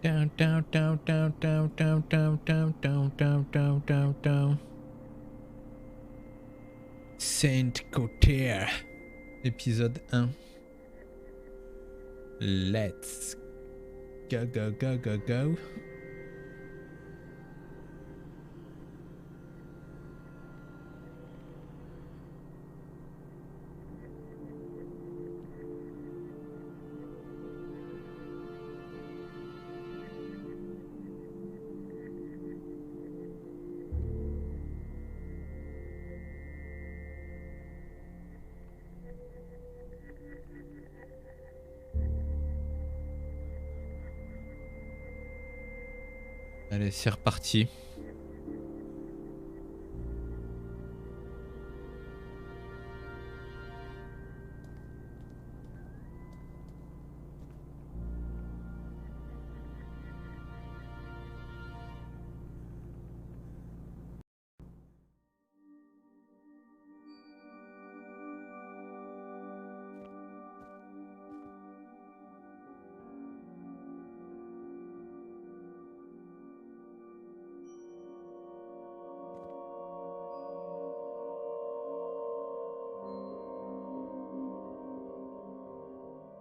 Down, down, down, down, down, down, down, down, down, down, down, down, down. Saint Kotar, épisode 1. Let's go, go, go, go, go. Allez, c'est reparti.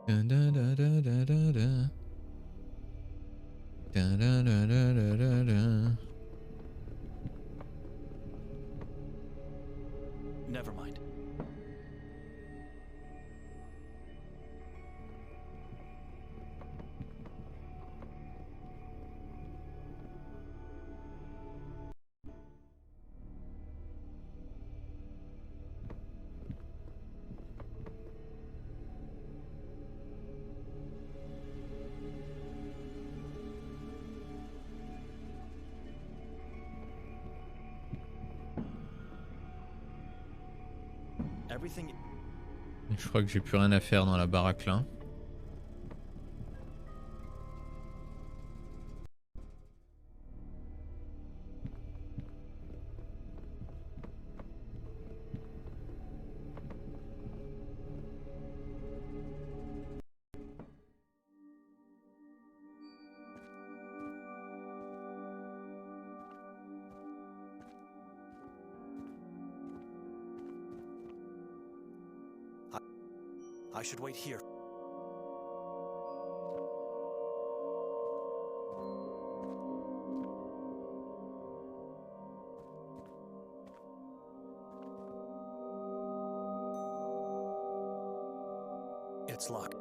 Da, da, da, da, da, da, da. Da, da, da, da, da, da, da. Never mind. Everything. Je crois que j'ai plus rien à faire dans la baraque là. I should wait here. It's locked.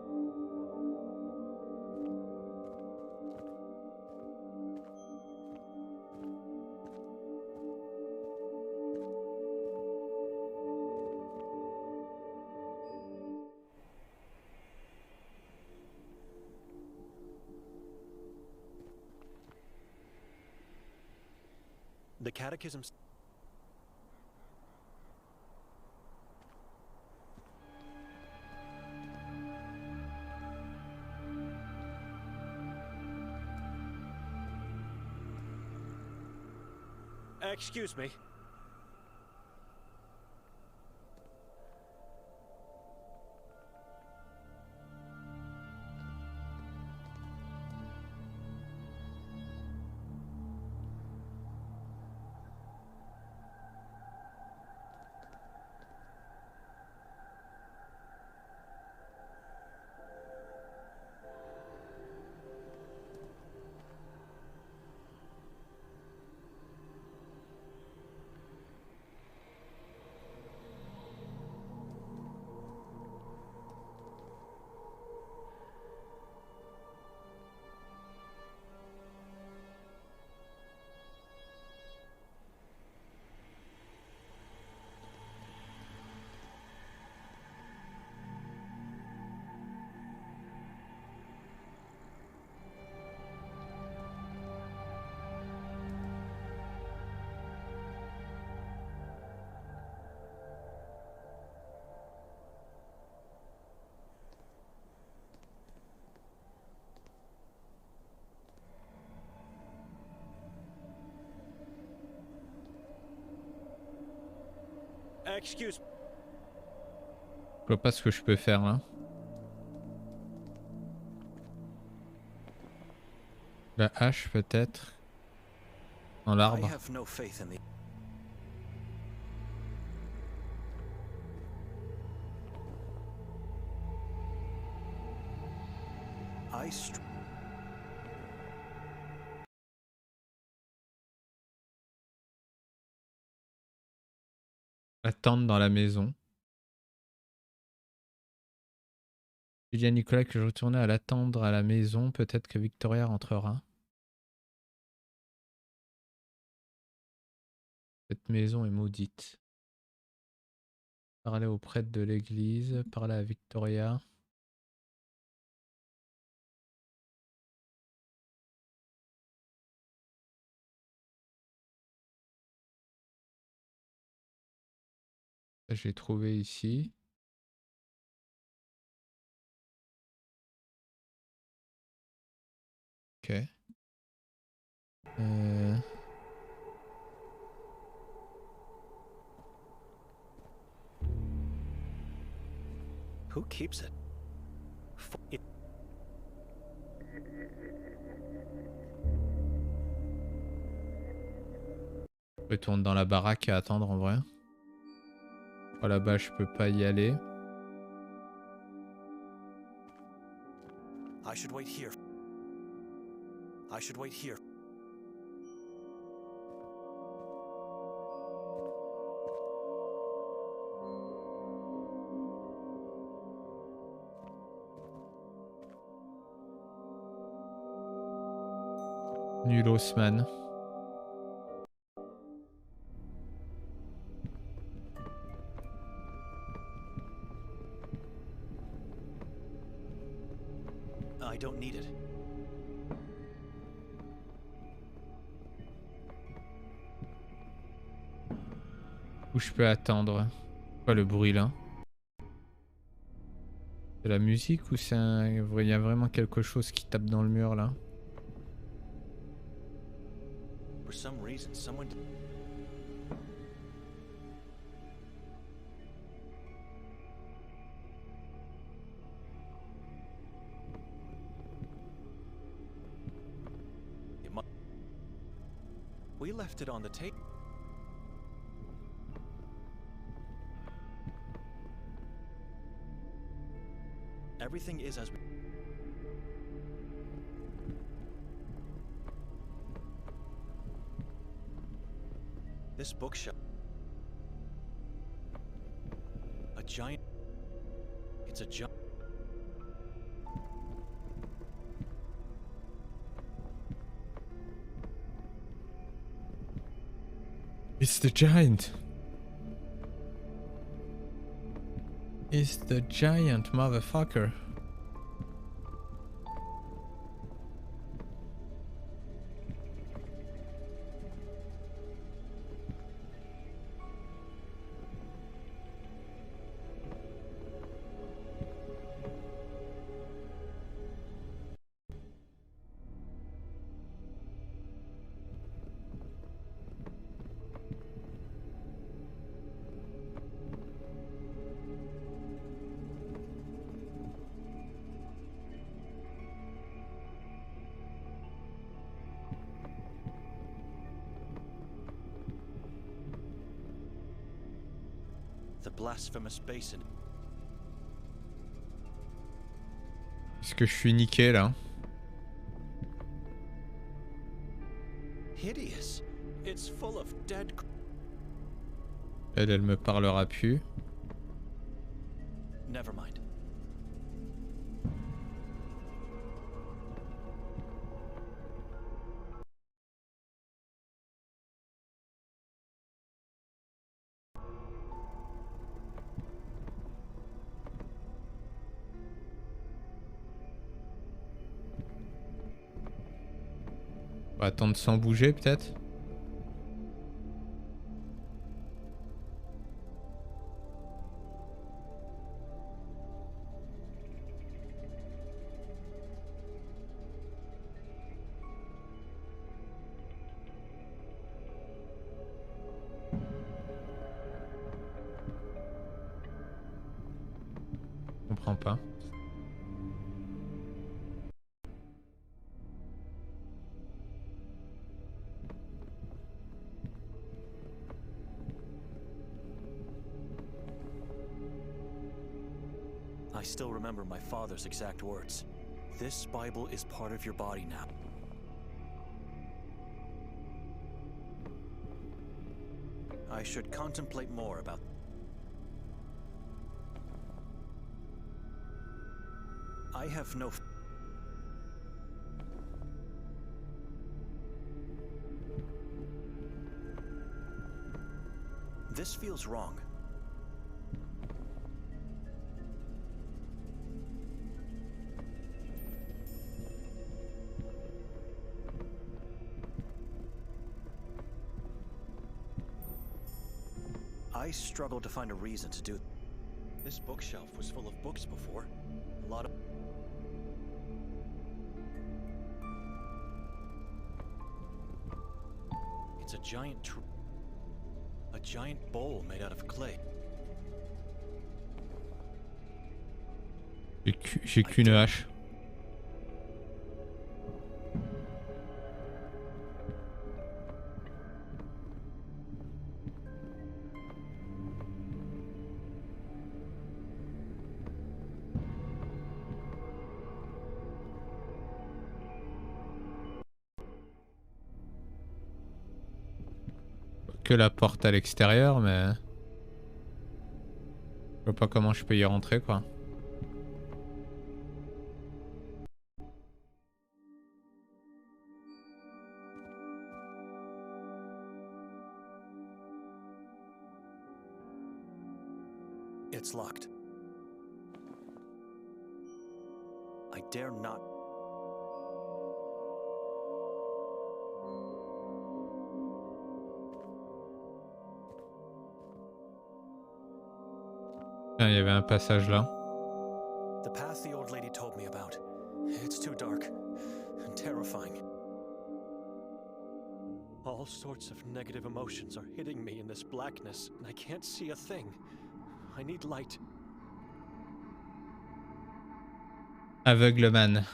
The catechisms. Excuse me. Excuse. Je vois pas ce que je peux faire là. La hache peut-être. Dans I l'arbre. have no faith in the. I str- Attendre dans la maison. J'ai dit à Nicolas que je retournais à l'attendre à la maison. Peut-être que Victoria rentrera. Cette maison est maudite. Parler au prêtre de l'église. Parler à Victoria. Ça, j'ai trouvé ici. Ok. Euh... Who keeps it? Je retourne dans la baraque à attendre en vrai. Oh, là-bas, je peux pas y aller. I should wait here. I should wait here. Nul Haussmann. I don't need it. Où je peux attendre? Quoi le bruit là? C'est la musique ou c'est un... Il y a vraiment quelque chose qui tape dans le mur là? For some reason, someone. It mu- We left it on the table. Everything is as we. This bookshelf. A giant. It's a giant. It's the giant. It's the giant motherfucker. The blasphemous basin. Est-ce que je suis niqué là? Hideous. It's full of dead. Elle me parlera plus. Never mind. On va attendre sans bouger peut-être. Je comprends pas. still remember my father's exact words. This Bible is part of your body now. I should contemplate more about... I have no... This feels wrong. I struggled to find a reason to do... This bookshelf was full of books before. A lot of... It's a giant a giant bowl made out of clay. J'ai qu'une hache. Que la porte à l'extérieur, mais je vois pas comment je peux y rentrer, quoi. It's locked. I dare not. Tiens, il y avait un passage là. The path the old lady told me about. It's too dark and terrifying. All sorts of negative emotions are hitting me in this blackness, and I can't see a thing. I need light. Aveugleman.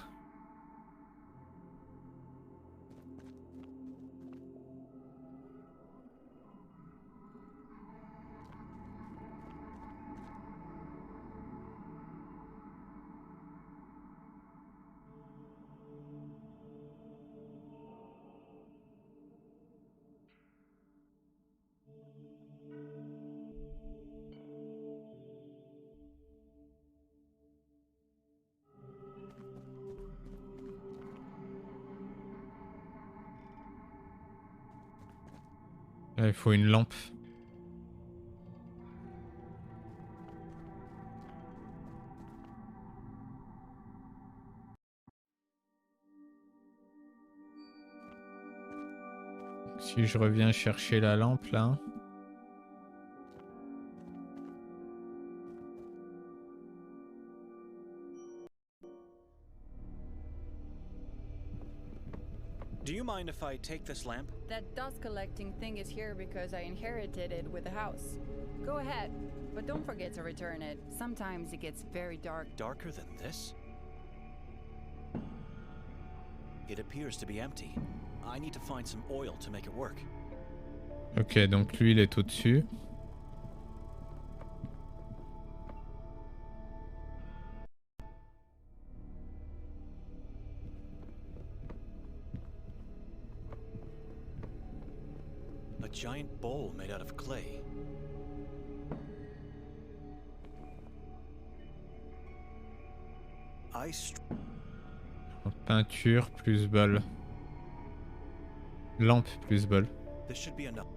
Là, il faut une lampe. Si je reviens chercher la lampe là. Do you mind if I take this lamp? That dust collecting thing is here because I inherited it with the house. Go ahead, but don't forget to return it. Sometimes it gets very dark. Darker than this? It appears to be empty. I need to find some oil to make it work. Ok, donc lui il est au-dessus. A giant bowl made out of clay. Peinture plus bol. Lampe plus bol. This should be enough.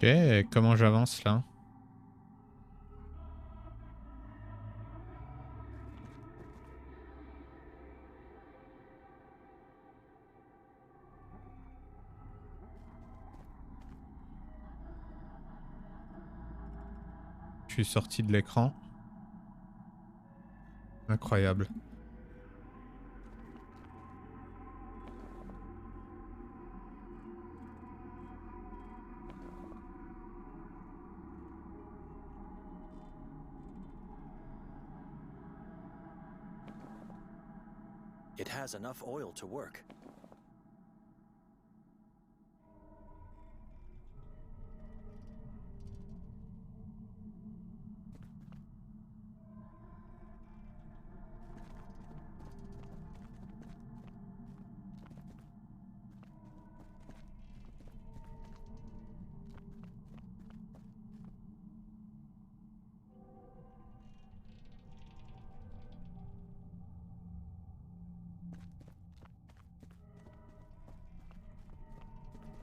Ok, comment j'avance là? Je suis sorti de l'écran. Incroyable. It has enough oil to work.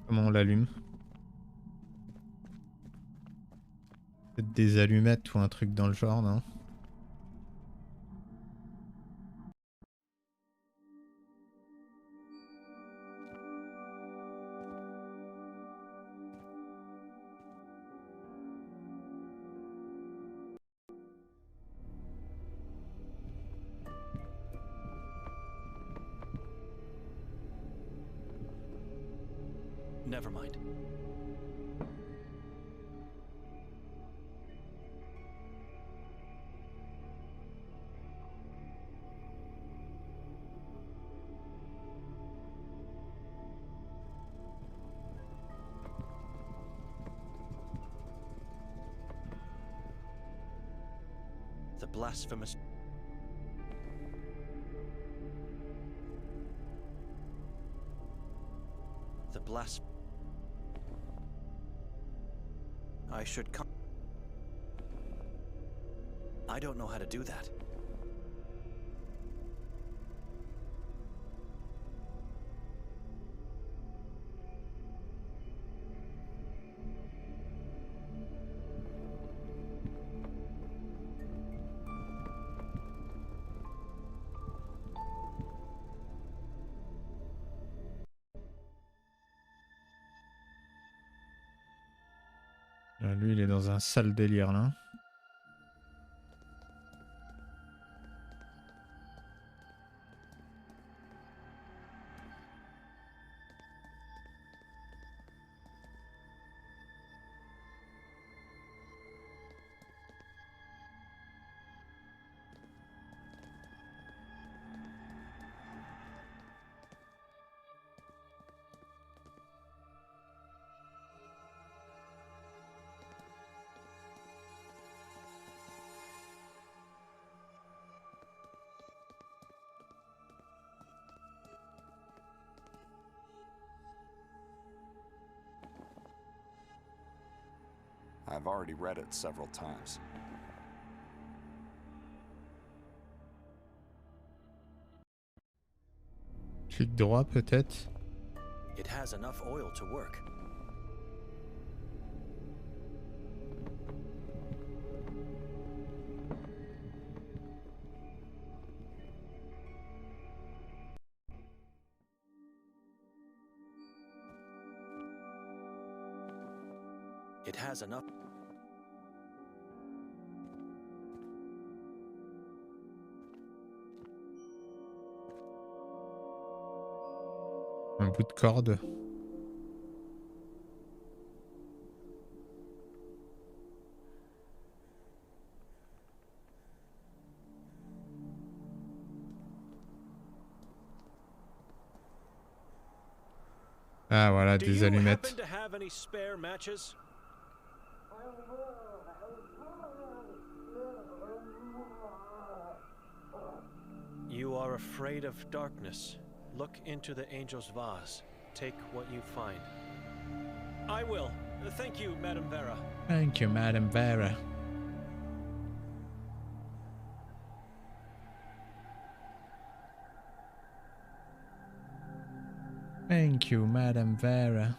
Comment on l'allume? Peut-être des allumettes ou un truc dans le genre, non? Never mind. The blasphemous... The blas... I should come... I don't know how to do that. Lui, il est dans un sale délire là. I've already read it several times. Clic droit peut-être. It has enough oil to work. It has enough... Un bout de corde. Ah voilà, Do des you happen allumettes. to have any spare matches? You are afraid of darkness. Look into the angel's vase. Take what you find. I will. Thank you, Madame Vera. Thank you, Madame Vera. Thank you, Madame Vera.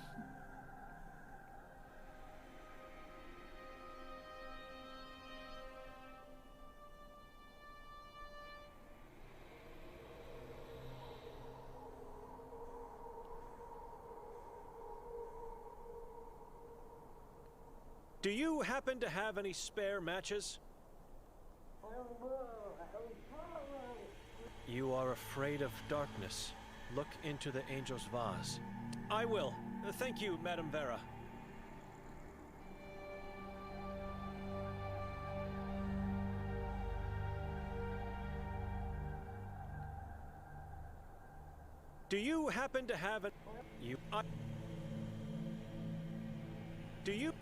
you happen to have any spare matches? You are afraid of darkness. Look into the angel's vase. I will. Thank you, Madame Vera. Do you happen to have a... Do you...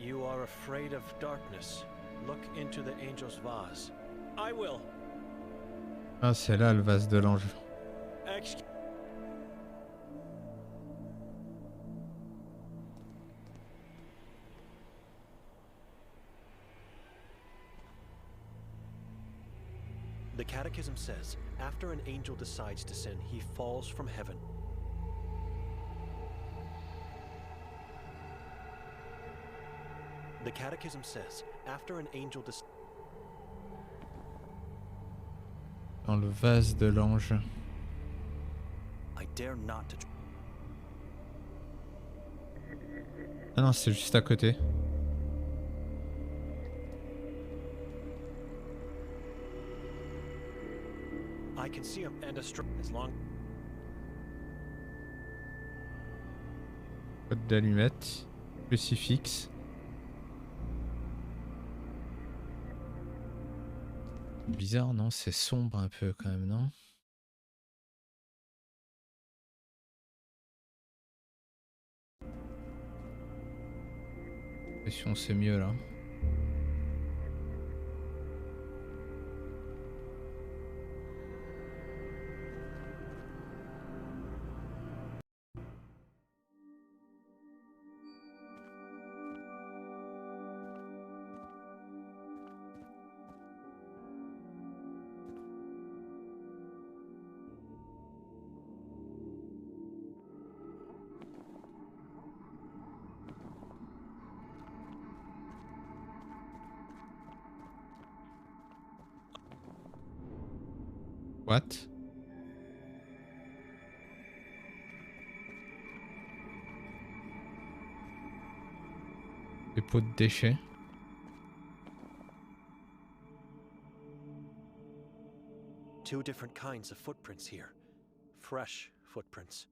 You are afraid of darkness. Look into the angel's vase. I will. Ah, c'est là le vase de l'ange. Excuse... The Catechism says, after an angel decides to sin, he falls from heaven. The Catechism says, after an angel Dans le vase de l'ange. I dare not to... Ah non, c'est juste à côté. I can see him and a string as long... Code d'allumette. Crucifix. Bizarre, non? C'est sombre un peu quand même, non? L'impression c'est mieux là. What? Des pots de déchets. Two different kinds of footprints here. Fresh footprints.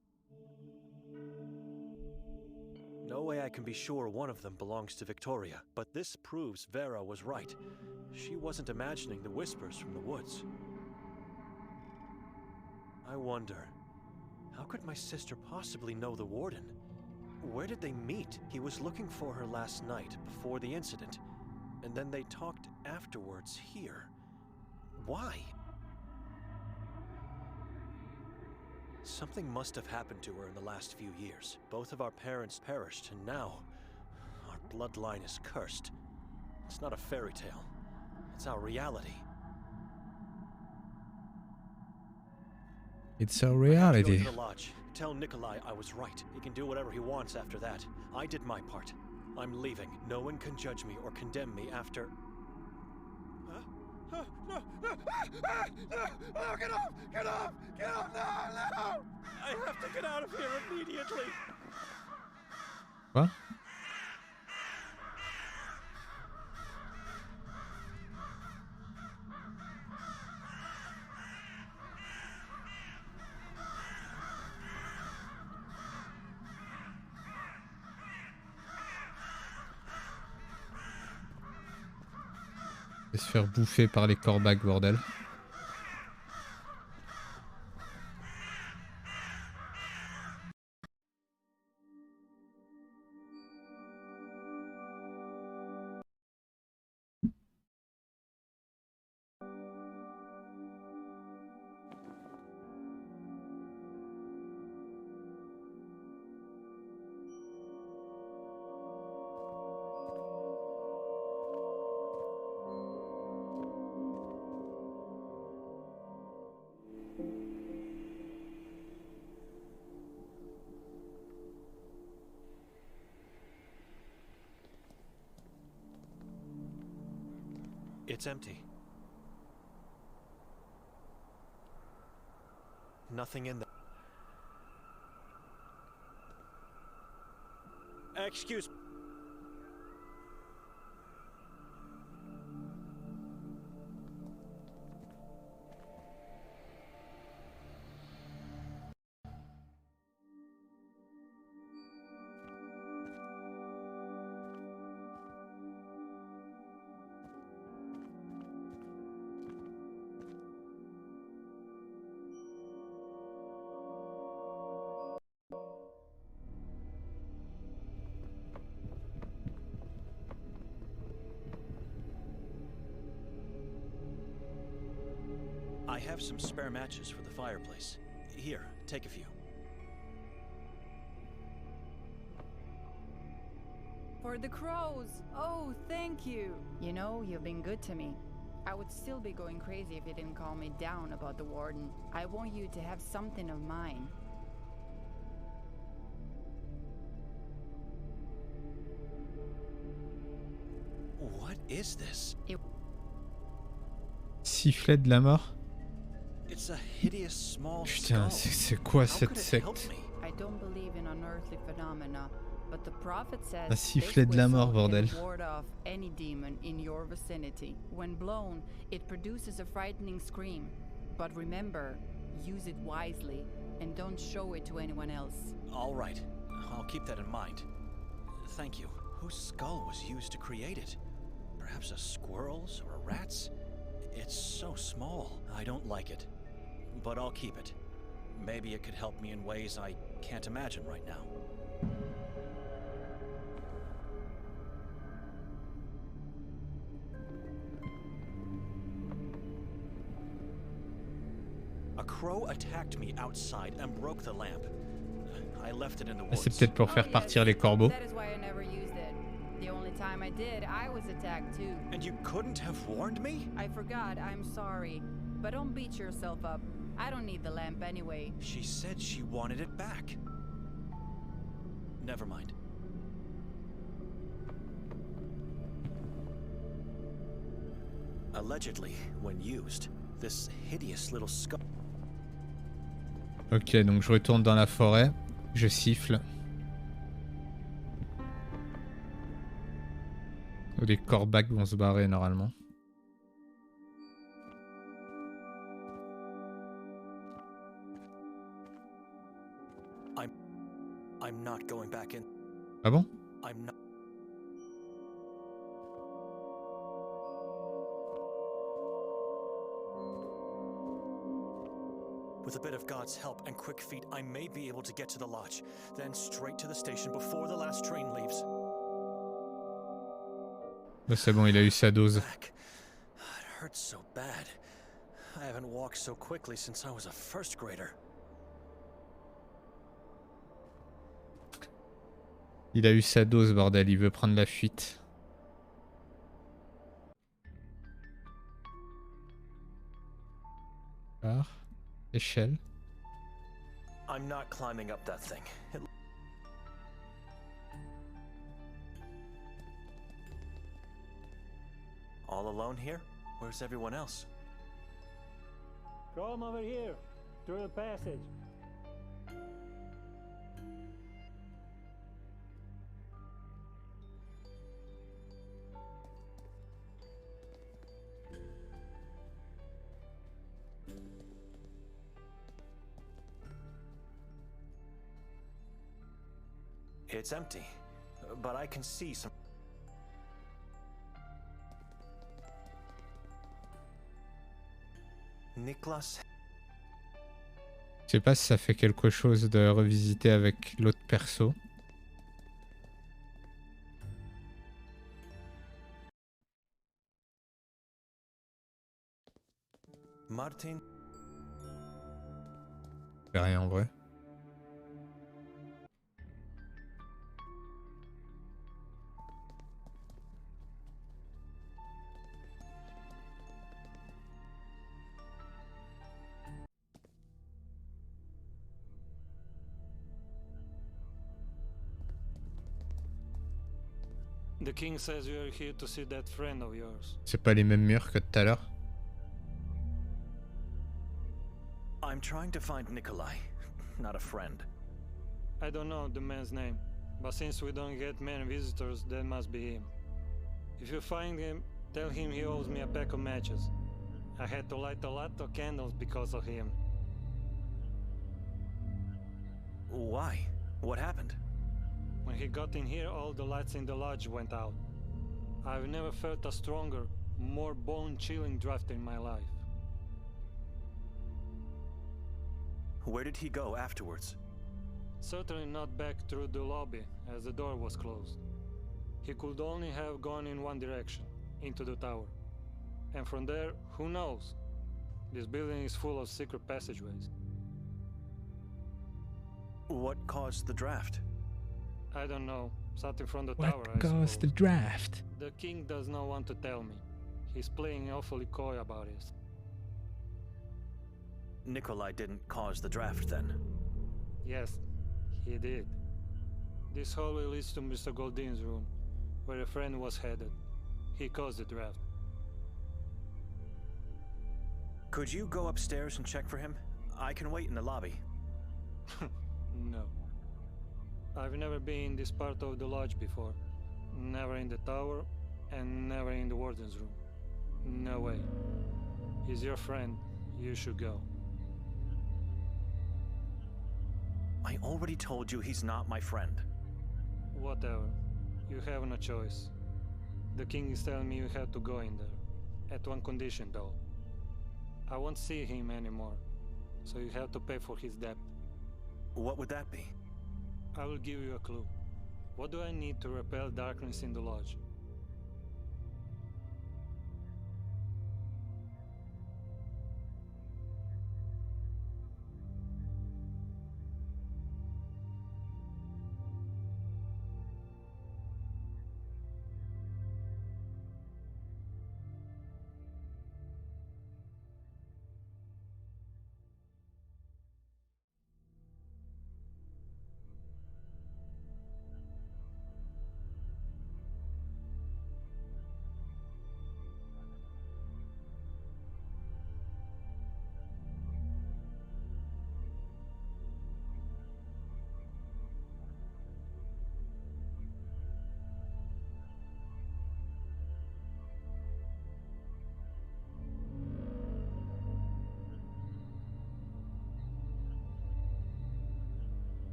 No way I can be sure one of them belongs to Victoria, but this proves Vera was right. She wasn't imagining the whispers from the woods. I wonder, how could my sister possibly know the warden? Where did they meet? He was looking for her last night before the incident, and then they talked afterwards here. Why? Something must have happened to her in the last few years. Both of our parents perished, and now our bloodline is cursed. It's not a fairy tale. It's our reality. It's a I have to go reality. to the lodge. Tell Nikolai I was right. He can do whatever he wants after that. I did my part. I'm leaving. No one can judge me or condemn me after... No! No! Oh, get off! Get off! Get off! No! I have to get out of here immediately! Quoi? Et se faire bouffer par les corbacs, bordel. It's empty. Nothing in there. Excuse... I have some spare matches for the fireplace. Here, take a few. For the crows! Oh, thank you! You know, you've been good to me. I would still be going crazy if you didn't calm me down about the warden. I want you to have something of mine. What is this? Sifflet de la mort? It's a hideous small Putain, skull. c'est quoi How cette could it help secte? me? I don't believe in unearthly phenomena, but the prophet says Un sifflet de la mort, bordel. can ward off any demon in your vicinity. When blown, it produces a frightening scream. But remember, use it wisely and don't show it to anyone else. All right, I'll keep that in mind. Thank you. Whose skull was used to create it? Perhaps a squirrel's or a rat's? It's so small. I don't like it. But I'll keep it. Maybe it could help me in ways I can't imagine right now. A crow attacked me outside and broke the lamp. I left it in the Ah, woods. c'est peut-être pour faire partir les corbeaux. That is why I never used it. The only time I did, I was attacked too. And you couldn't have warned me? I forgot, I'm sorry. But don't beat yourself up. I don't need the lamp anyway. She said she wanted it back. Never mind. Allegedly, when used, this hideous little skull. Ok, donc je retourne dans la forêt. Je siffle. Les corbacs vont se barrer normalement. I'm not going back in. Ah bon? I'm not. With a bit of God's help and quick feet, I may be able to get to the lodge, then straight to the station before the last train leaves. Bah, c'est bon, il a eu sa dose. Back. It hurts so bad. I haven't walked so quickly since I was a first grader. Il a eu sa dose, bordel. Il veut prendre la fuite. Par échelle. I'm not climbing up that thing. All alone here? Where's everyone else? Come over here, through the passage. It's empty, but I can see some. Niklas. Je sais pas si ça fait quelque chose de revisiter avec l'autre perso. Martin. Je fais rien en vrai. The king says you are here to see that friend of yours. C'est pas les mêmes murs que tout à l'heure. I'm trying to find Nikolai, not a friend. I don't know the man's name, but since we don't get many visitors, that must be him. If you find him, tell him he owes me a pack of matches. I had to light a lot of candles because of him. Why? What happened? When he got in here, all the lights in the lodge went out. I've never felt a stronger, more bone-chilling draft in my life. Where did he go afterwards? Certainly not back through the lobby, as the door was closed. He could only have gone in one direction, into the tower. And from there, who knows? This building is full of secret passageways. What caused the draft? I don't know. Something from the What tower, I caused the suppose. draft? The king does not want to tell me. He's playing awfully coy about it. Nikolai didn't cause the draft then. Yes, he did. This hallway leads to Mr. Goldin's room, where a friend was headed. He caused the draft. Could you go upstairs and check for him? I can wait in the lobby. No. I've never been in this part of the lodge before. Never in the tower, and never in the warden's room. No way. He's your friend. You should go. I already told you he's not my friend. Whatever. You have no choice. The king is telling me you have to go in there. At one condition, though. I won't see him anymore, so you have to pay for his debt. What would that be? I will give you a clue. What do I need to repel darkness in the lodge?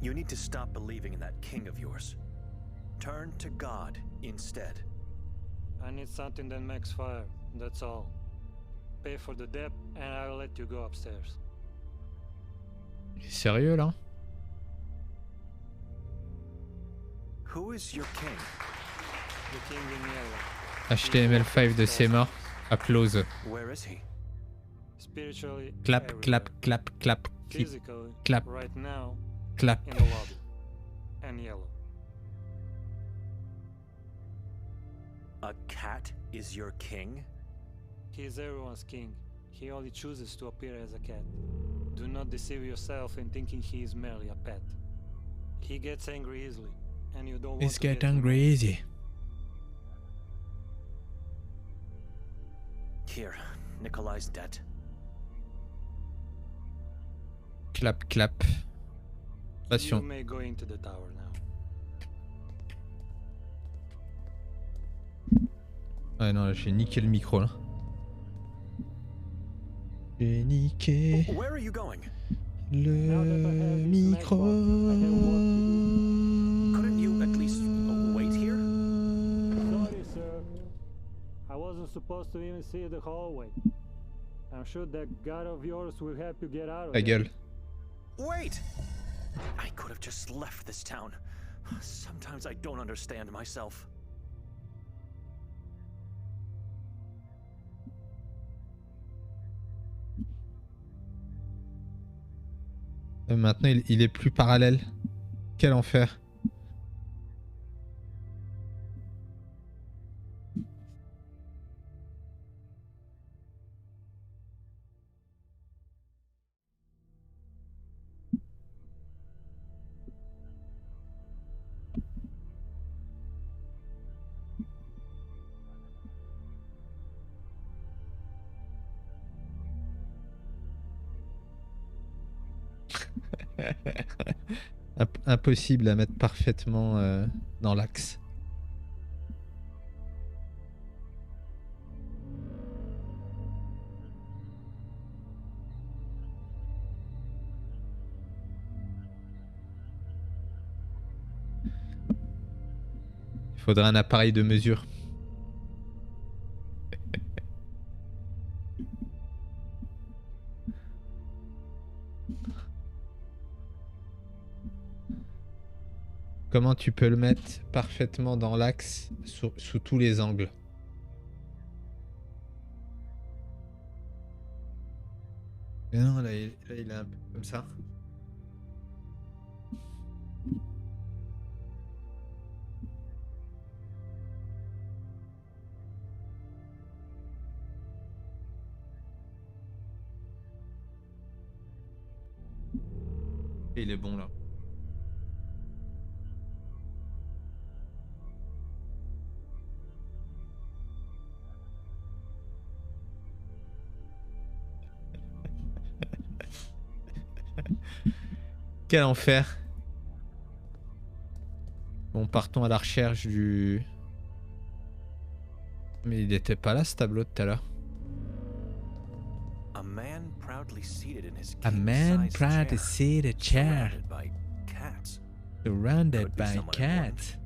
You need to stop believing in that king of yours. Turn to God instead. I need something that makes fire, that's all. Pay for the debt and I'll let you go upstairs. Il est sérieux là? Who is your king? The king in yellow. HTML5 de Sema. Applause. Where is he? Spiritually Clap, everywhere. clap, clap, clap. Keep, Physically, clap. right now, clap. in the lobby. And yellow. A cat is your king? He is everyone's king. He only chooses to appear as a cat. Do not deceive yourself in thinking he is merely a pet. He gets angry easily, and you don't want Let's to get him. angry easy. Here, Nikolai's debt. Clap, clap. You Passion. may go into the tower now. Ouais, non, là, j'ai niqué le micro là. J'ai niqué Where are you going? le Now that I have this micro. Macbook, I have work to do. Couldn't you at least wait here? Sorry, sir. I wasn't supposed to even see the hallway. I'm sure that god of yours will help you get out of Ta it. gueule. Wait! I could have just left this town. Sometimes I don't understand myself. Maintenant, il est plus parallèle. Quel enfer. Impossible à mettre parfaitement dans l'axe. Il faudrait un appareil de mesure. Comment tu peux le mettre parfaitement dans l'axe sous tous les angles? Et non, là, il est un peu comme ça. Et il est bon là. Quel enfer. Bon, partons à la recherche du... Mais il n'était pas là ce tableau de tout à l'heure. A man proudly seated in his A man king-size proud to chair, sit a chair surrounded by cats. surrounded Could be by someone cats.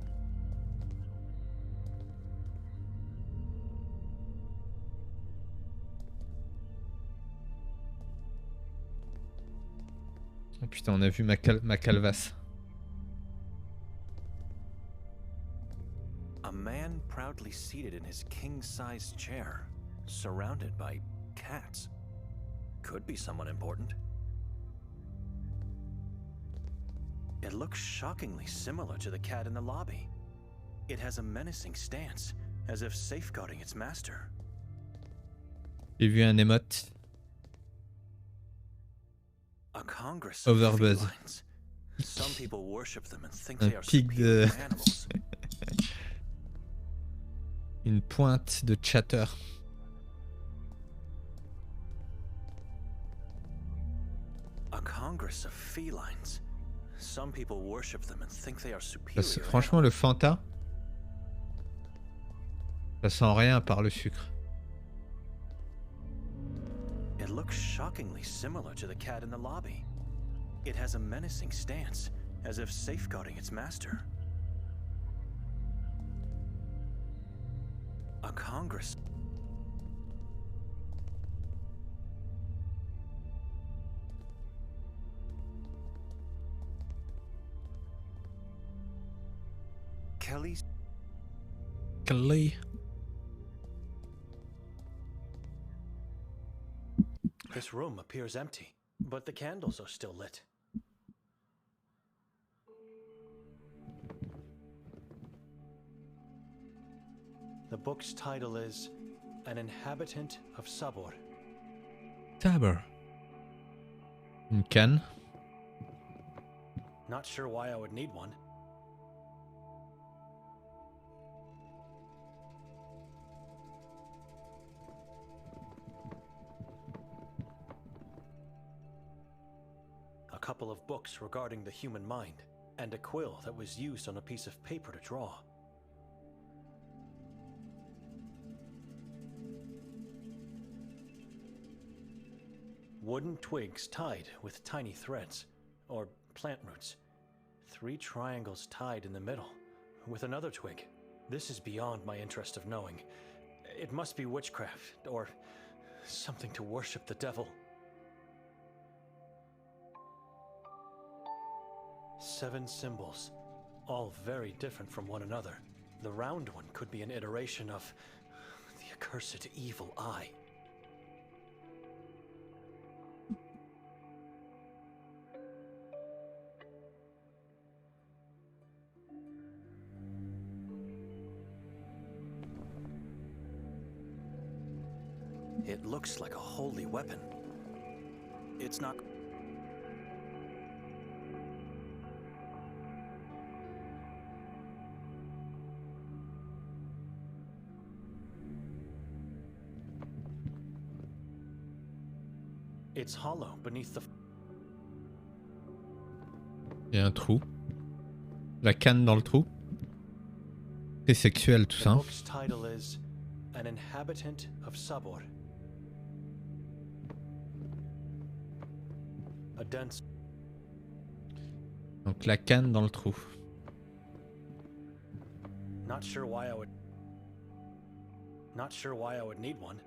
Oh putain, on a vu ma calvasse. A man proudly seated in his king-sized chair, surrounded by cats. Could be someone important. It looks shockingly similar to the cat in the lobby. It has a menacing stance, as if safeguarding its master. J'ai vu un émote. A congress of Overbuzz. felines. Some people worship them and think Un they are pic superior de... to animals. Une pointe de chatter. A congress of felines. Some people worship them and think they are superior. Franchement, le Fanta, ça sent rien par le sucre. It looks shockingly similar to the cat in the lobby. It has a menacing stance, as if safeguarding its master. A congress. Kelly's. Kelly. This room appears empty, but the candles are still lit. The book's title is An Inhabitant of Sabor. Tabor. Une canne. Not sure why I would need one. A couple of books regarding the human mind, and a quill that was used on a piece of paper to draw. Wooden twigs tied with tiny threads, or plant roots. 3 triangles tied in the middle, with another twig. This is beyond my interest of knowing. It must be witchcraft, or something to worship the devil. 7 symbols, all very different from one another. The round one could be an iteration of the accursed evil eye. It looks like a holy weapon. It's not... It's hollow beneath the... Il y a un trou. La canne dans le trou. C'est sexuel tout The ça. Hein. book's title is An Inhabitant of Sabor. A dense... Donc la canne dans le trou. Not sure why I would need one.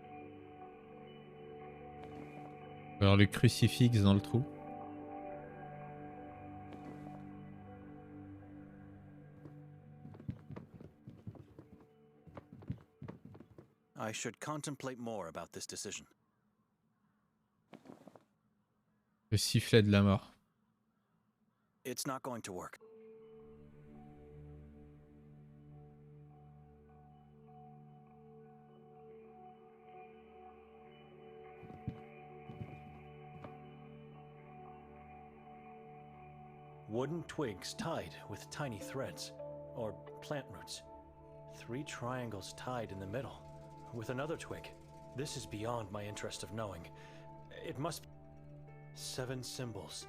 Alors le crucifix dans le trou. I should contemplate more about this decision. Le sifflet de la mort. It's not going to work. Wooden twigs tied with tiny threads, or plant roots. 3 triangles tied in the middle, with another twig. This is beyond my interest of knowing. It must be 7 symbols,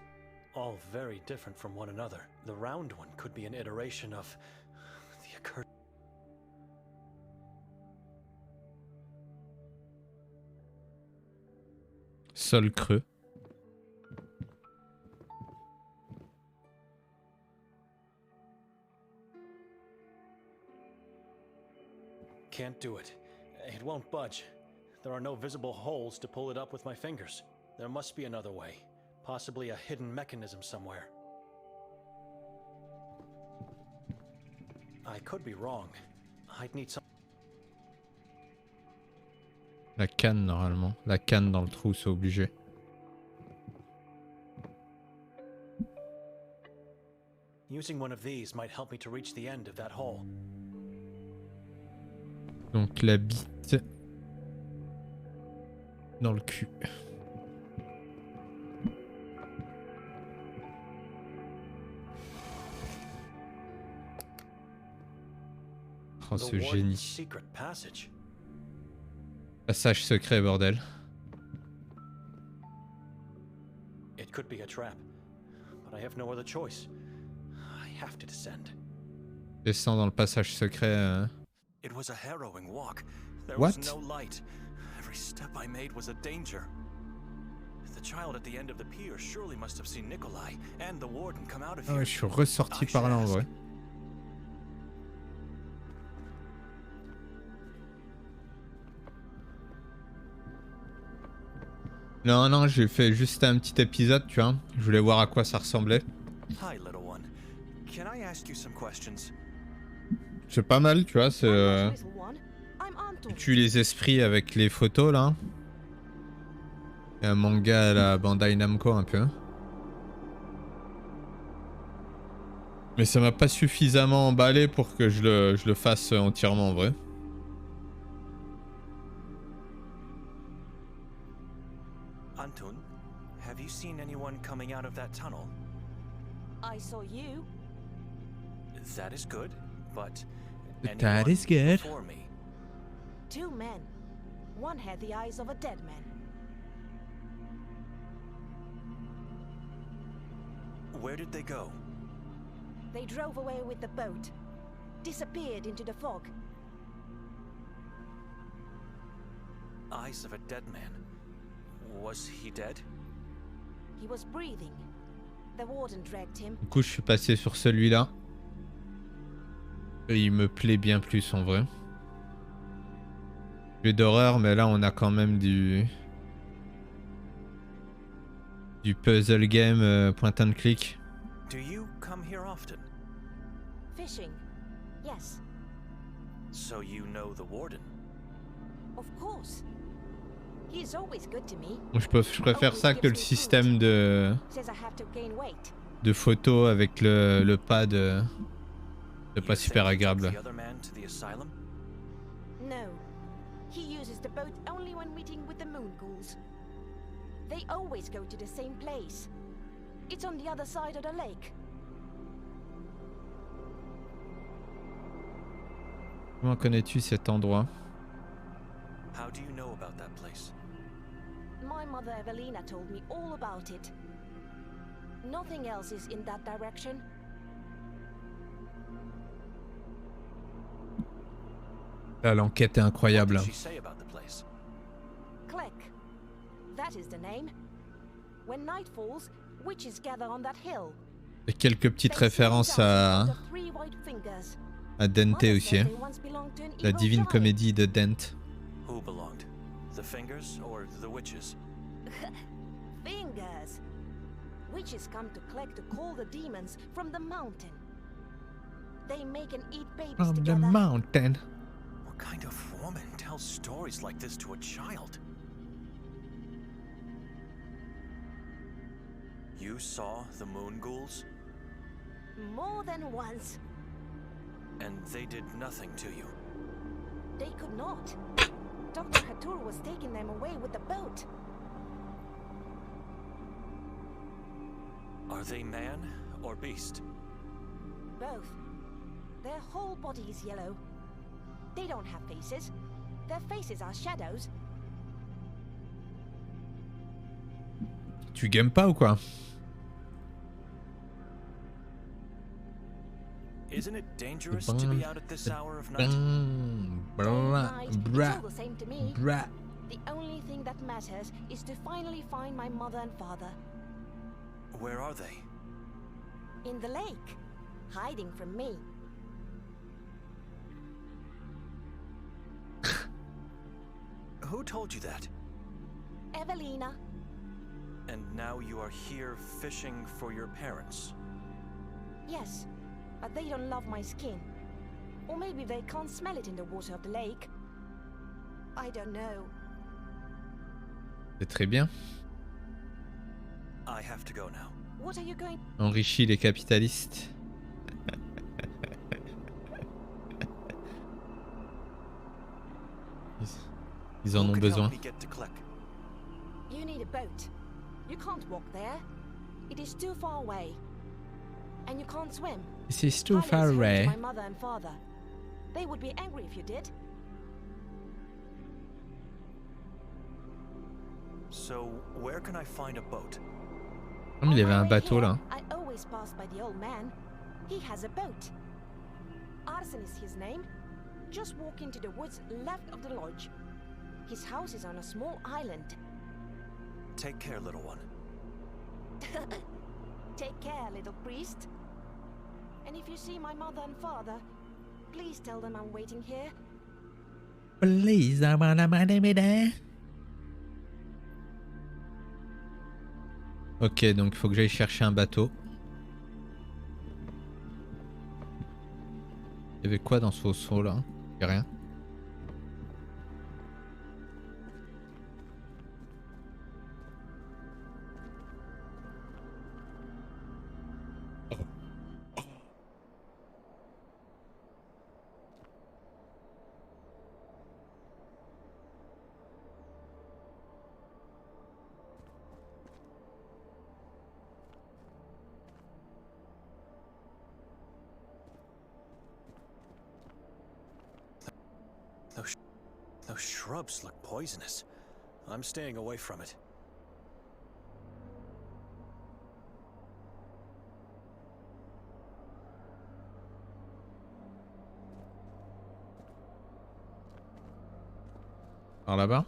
all very different from one another. The round one could be an iteration of the accursed. Sol creux. Can't do it. It won't budge. There are no visible holes to pull it up with my fingers. There must be another way. Possibly a hidden mechanism somewhere. I could be wrong. I'd need some. La canne normalement. La canne dans le trou, c'est obligé. Using one of these might help me to reach the end of that hole. Donc la bite dans le cul. Oh, The ce warden's génie. secret passage. Passage secret, bordel. It could be a trap, but I have no other choice. I have to descend. Descends dans le passage secret. It was a harrowing walk. There What? was no light. Every step I made was a danger. The child at the end of the pier surely must have seen Nikolai and the warden come out of Ah here. ouais, je suis ressorti par là en vrai. Non, non, j'ai fait juste un petit épisode, tu vois. Je voulais voir à quoi ça ressemblait. Hi, little one. Can I ask you some questions? C'est pas mal, tu vois. C'est, tu tues les esprits avec les photos là. Il y a un manga à la Bandai Namco un peu. Mais ça m'a pas suffisamment emballé pour que je le fasse entièrement en vrai. Anton, have you seen anyone coming out of that tunnel? I saw you. That is good, but That anyone is good. before me? 2 men. One had the eyes of a dead man. Where did they go? They drove away with the boat. Disappeared into the fog. Eyes of a dead man. Was he dead? He was breathing. The warden dragged him. Du coup, je suis passé sur celui-là. Et il me plaît bien plus en vrai. Jeu d'horreur, mais là on a quand même du puzzle game point and click. Do you come here often? Fishing. Yes, So you know the warden? of course. He is always good to me. Je préfère ça que le système Says I have to gain weight. de photo avec le pad. C'est pas You super think he took agréable. the other man to the asylum? No. He uses the boat only when meeting with the moon ghouls. They always go to the same place. It's on the other side of the lake. Comment connais-tu cet endroit? How do you know about that place? My mother Evelina told me all about it. Nothing else is in that direction. Là, l'enquête est incroyable. What did she say about the place? Kleck. That is the name. When night falls, witches gather on that hill. Et quelques petites They sing références dances à with the 3 white fingers. Dante Mother aussi. says they once belonged to an La evil divine giant. comédie de Dante. Who belonged? The fingers or the witches? Fingers. Witches come to Kleck to call the demons from the mountain. They make and eat babies From the together. mountain. What kind of woman tells stories like this to a child? You saw the moon ghouls? More than once. And they did nothing to you? They could not. Dr. Hatur was taking them away with the boat. Are they man or beast? Both. Their whole body is yellow. They don't have faces. Their faces are shadows. Tu games pas ou quoi? Isn't it dangerous to be out at this hour of night? It's all the same to me. Bra. The only thing that matters is to finally find my mother and father. Where are they? In the lake. Hiding from me. Who told you that? Evelina. And now you are here fishing for your parents? Yes, but they don't love my skin. Or maybe they can't smell it in the water of the lake. I don't know. C'est très bien. I have to go now. What are you going... Enrichit les capitalistes. Ils en Who ont can besoin. help me get to Kleck? You need a boat. You can't walk there. It is too far away. And you can't swim. This is too Highland far is home to away. my mother and father. They would be angry if you did. So, where can I find a boat? Comme il y On avait my un way bateau here, là. I always pass by the old man. He has a boat. Arsen is his name. Just walk into the woods left of the lodge. His house is on a small island. Take care, little one. Take care, little priest. And if you see my mother and father, please tell them I'm waiting here. Please, I wanna be there. Ok, donc il faut que j'aille chercher un bateau. Il y avait quoi dans ce seau là? Il y a rien. Those shrubs look poisonous. I'm staying away from it. Par là-bas?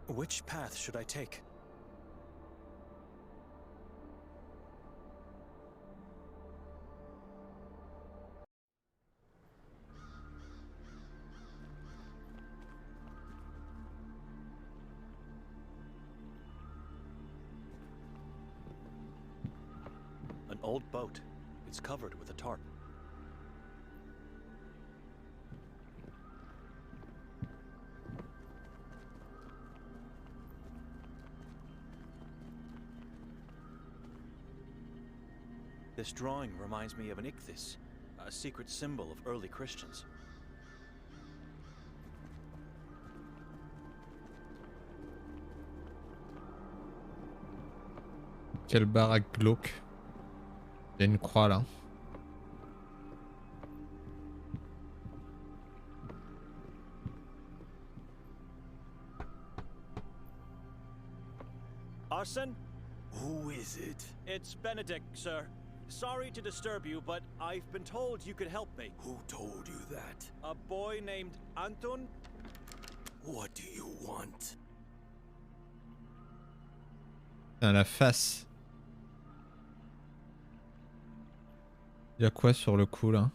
Which path should I take? An old boat. It's covered with a tarp. This drawing reminds me of an ichthys, a secret symbol of early Christians. Quelle baraque glauque. Il y a une croix là. Arsen? Who is it? It's Benedict, sir. Sorry to disturb you, but I've been told you could help me. Who told you that? A boy named Anton? What do you want? À la face. Il y a quoi sur le coup là?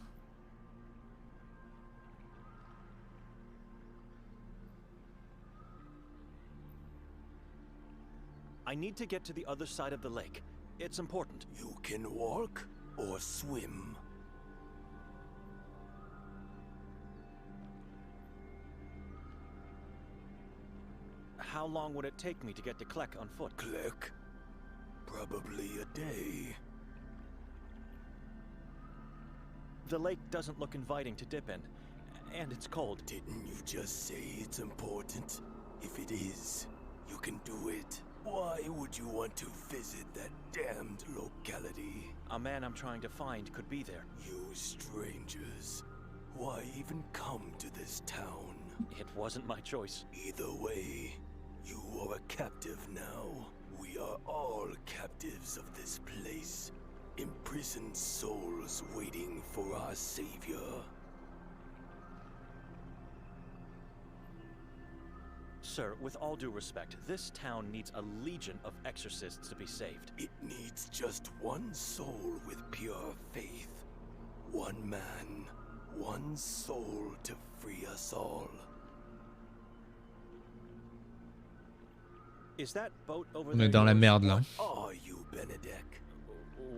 I need to get to the other side of the lake. It's important. You can walk or swim. How long would it take me to get to Klek on foot? Click. Probably a day. The lake doesn't look inviting to dip in, and it's cold. Didn't you just say it's important? If it is, you can do it. Why would you want to visit that damned locality? A man I'm trying to find could be there. You strangers. Why even come to this town? It wasn't my choice. Either way, you are a captive now. We are all captives of this place. Imprisoned souls waiting for our savior. Sir, with all due respect, this town needs a legion of exorcists to be saved. It needs just one soul with pure faith. One man, one soul to free us all. Is that boat over On there? est dans la yours? merde là. Are you Benedek?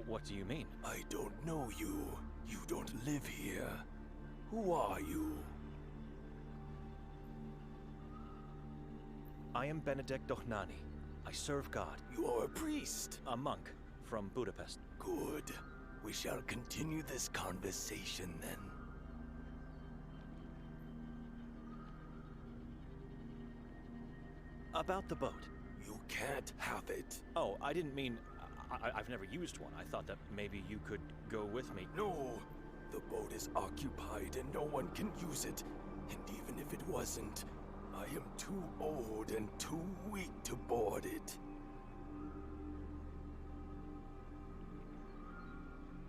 What do you mean? I don't know you. You don't live here. Who are you? I am Benedek Dohnani. I serve God. You are a priest. A monk from Budapest. Good. We shall continue this conversation then. About the boat. You can't have it. Oh, I didn't mean... I've never used one. I thought that maybe you could go with me. No. The boat is occupied and no one can use it. And even if it wasn't, I am too old and too weak to board it.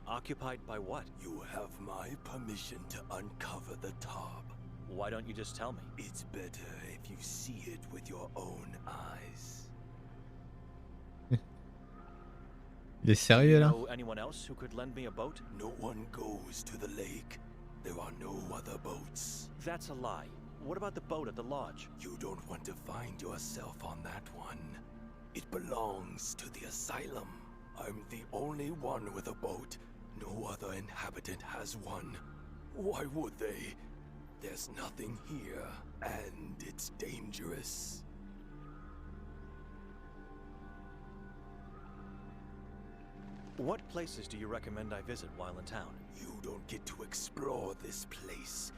Occupied by what? You have my permission to uncover the top. Why don't you just tell me? It's better if you see it with your own eyes. Il est sérieux là? Know anyone else who could lend me a boat? No one goes to the lake. There are no other boats. That's a lie. What about the boat at the lodge? You don't want to find yourself on that one. It belongs to the asylum. I'm the only one with a boat. No other inhabitant has one. Why would they? There's nothing here, and it's dangerous. What places do you recommend I visit while in town? You don't get to explore this place.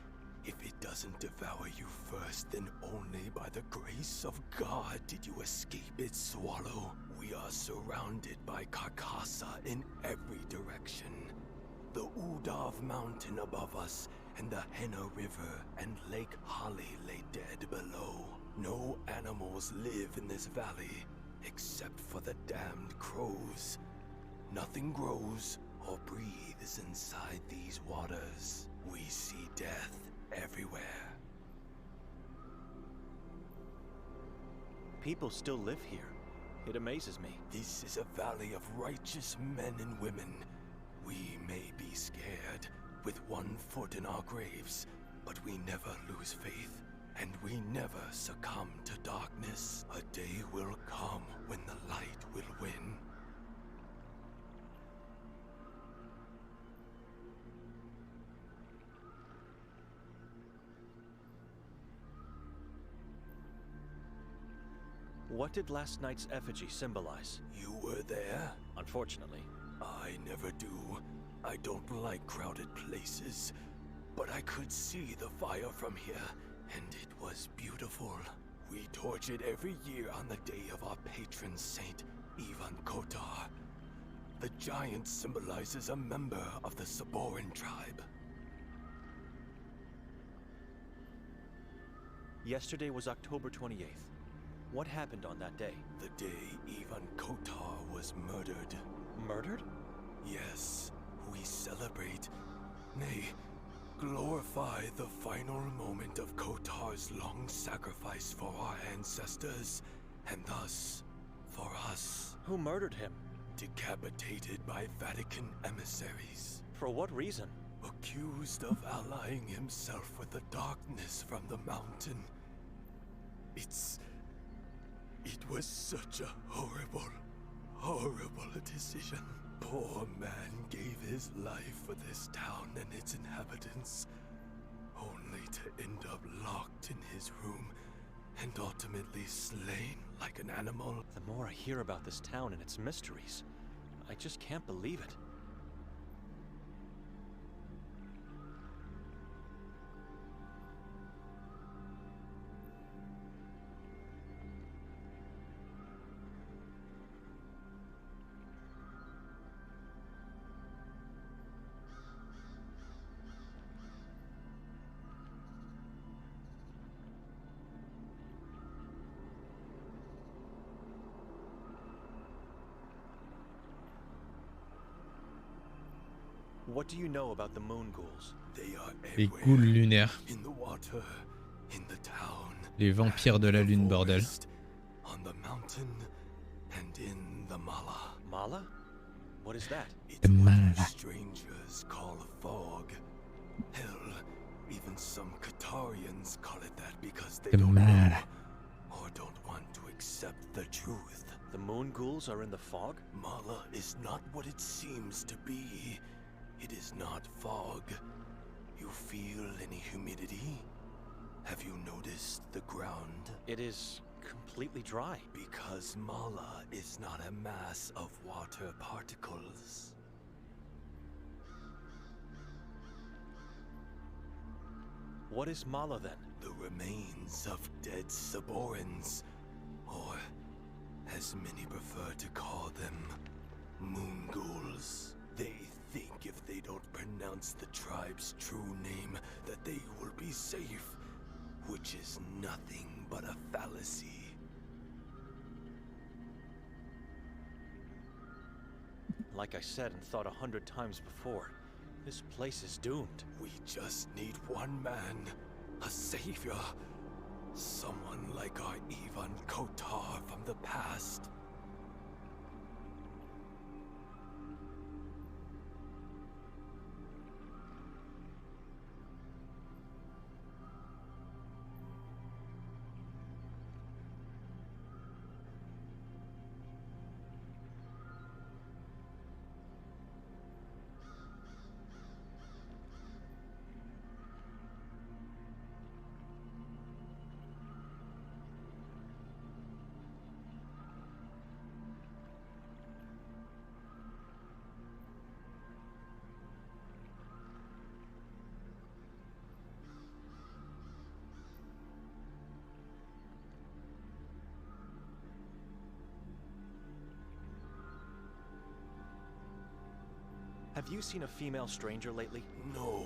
If it doesn't devour you first, then only by the grace of God did you escape its swallow. We are surrounded by Carcassa in every direction. The Udav mountain above us, and the Henna River and Lake Holly lay dead below. No animals live in this valley, except for the damned crows. Nothing grows or breathes inside these waters. We see death everywhere. People still live here. It amazes me. This is a valley of righteous men and women. We may be scared, with one foot in our graves, but we never lose faith, and we never succumb to darkness. A day will come when the light will win. What did last night's effigy symbolize? You were there? Unfortunately. I never do. I don't like crowded places. But I could see the fire from here, and it was beautiful. We torch it every year on the day of our patron saint, Ivan Kotar. The giant symbolizes a member of the Saboran tribe. Yesterday was October 28th. What happened on that day? The day Ivan Kotar was murdered. Murdered? Yes, we celebrate, nay, glorify the final moment of Kotar's long sacrifice for our ancestors, and thus, for us. Who murdered him? Decapitated by Vatican emissaries. For what reason? Accused of allying himself with the darkness from the mountain. It was such a horrible, horrible decision. Poor man gave his life for this town and its inhabitants, only to end up locked in his room and ultimately slain like an animal. The more I hear about this town and its mysteries, I just can't believe it. What do you know about the moon ghouls? They are Les everywhere. ghouls lunaires. In the water, in the town, Les vampires de la lune, bordel. On the mountain, and in the Mala. Mala? What is that? It's what Mala. you strangers call fog. Hell, even some Qatarians call it that because they don't know or don't want to accept the truth. The moon ghouls are in the fog? Mala is not what it seems to be. It is not fog. You feel any humidity? Have you noticed the ground? It is completely dry. Because Mala is not a mass of water particles. What is Mala then? The remains of dead Saborans, or as many prefer to call them, moon ghouls. They think if they don't pronounce the tribe's true name that they will be safe, which is nothing but a fallacy. Like I said and thought 100 times before, this place is doomed. We just need one man, a savior. Someone like our Ivan Kotar from the past. Have you seen a female stranger lately? No.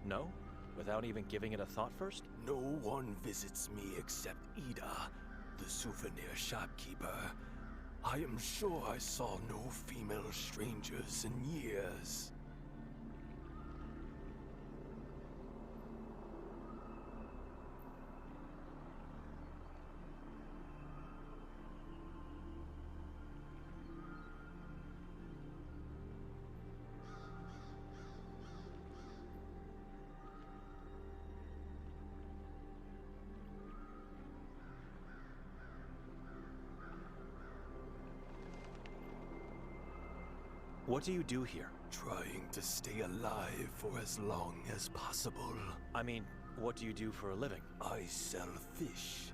No? Without even giving it a thought first? No one visits me except Ida, the souvenir shopkeeper. I am sure I saw no female strangers in years. What do you do here? Trying to stay alive for as long as possible. I mean, what do you do for a living? I sell fish.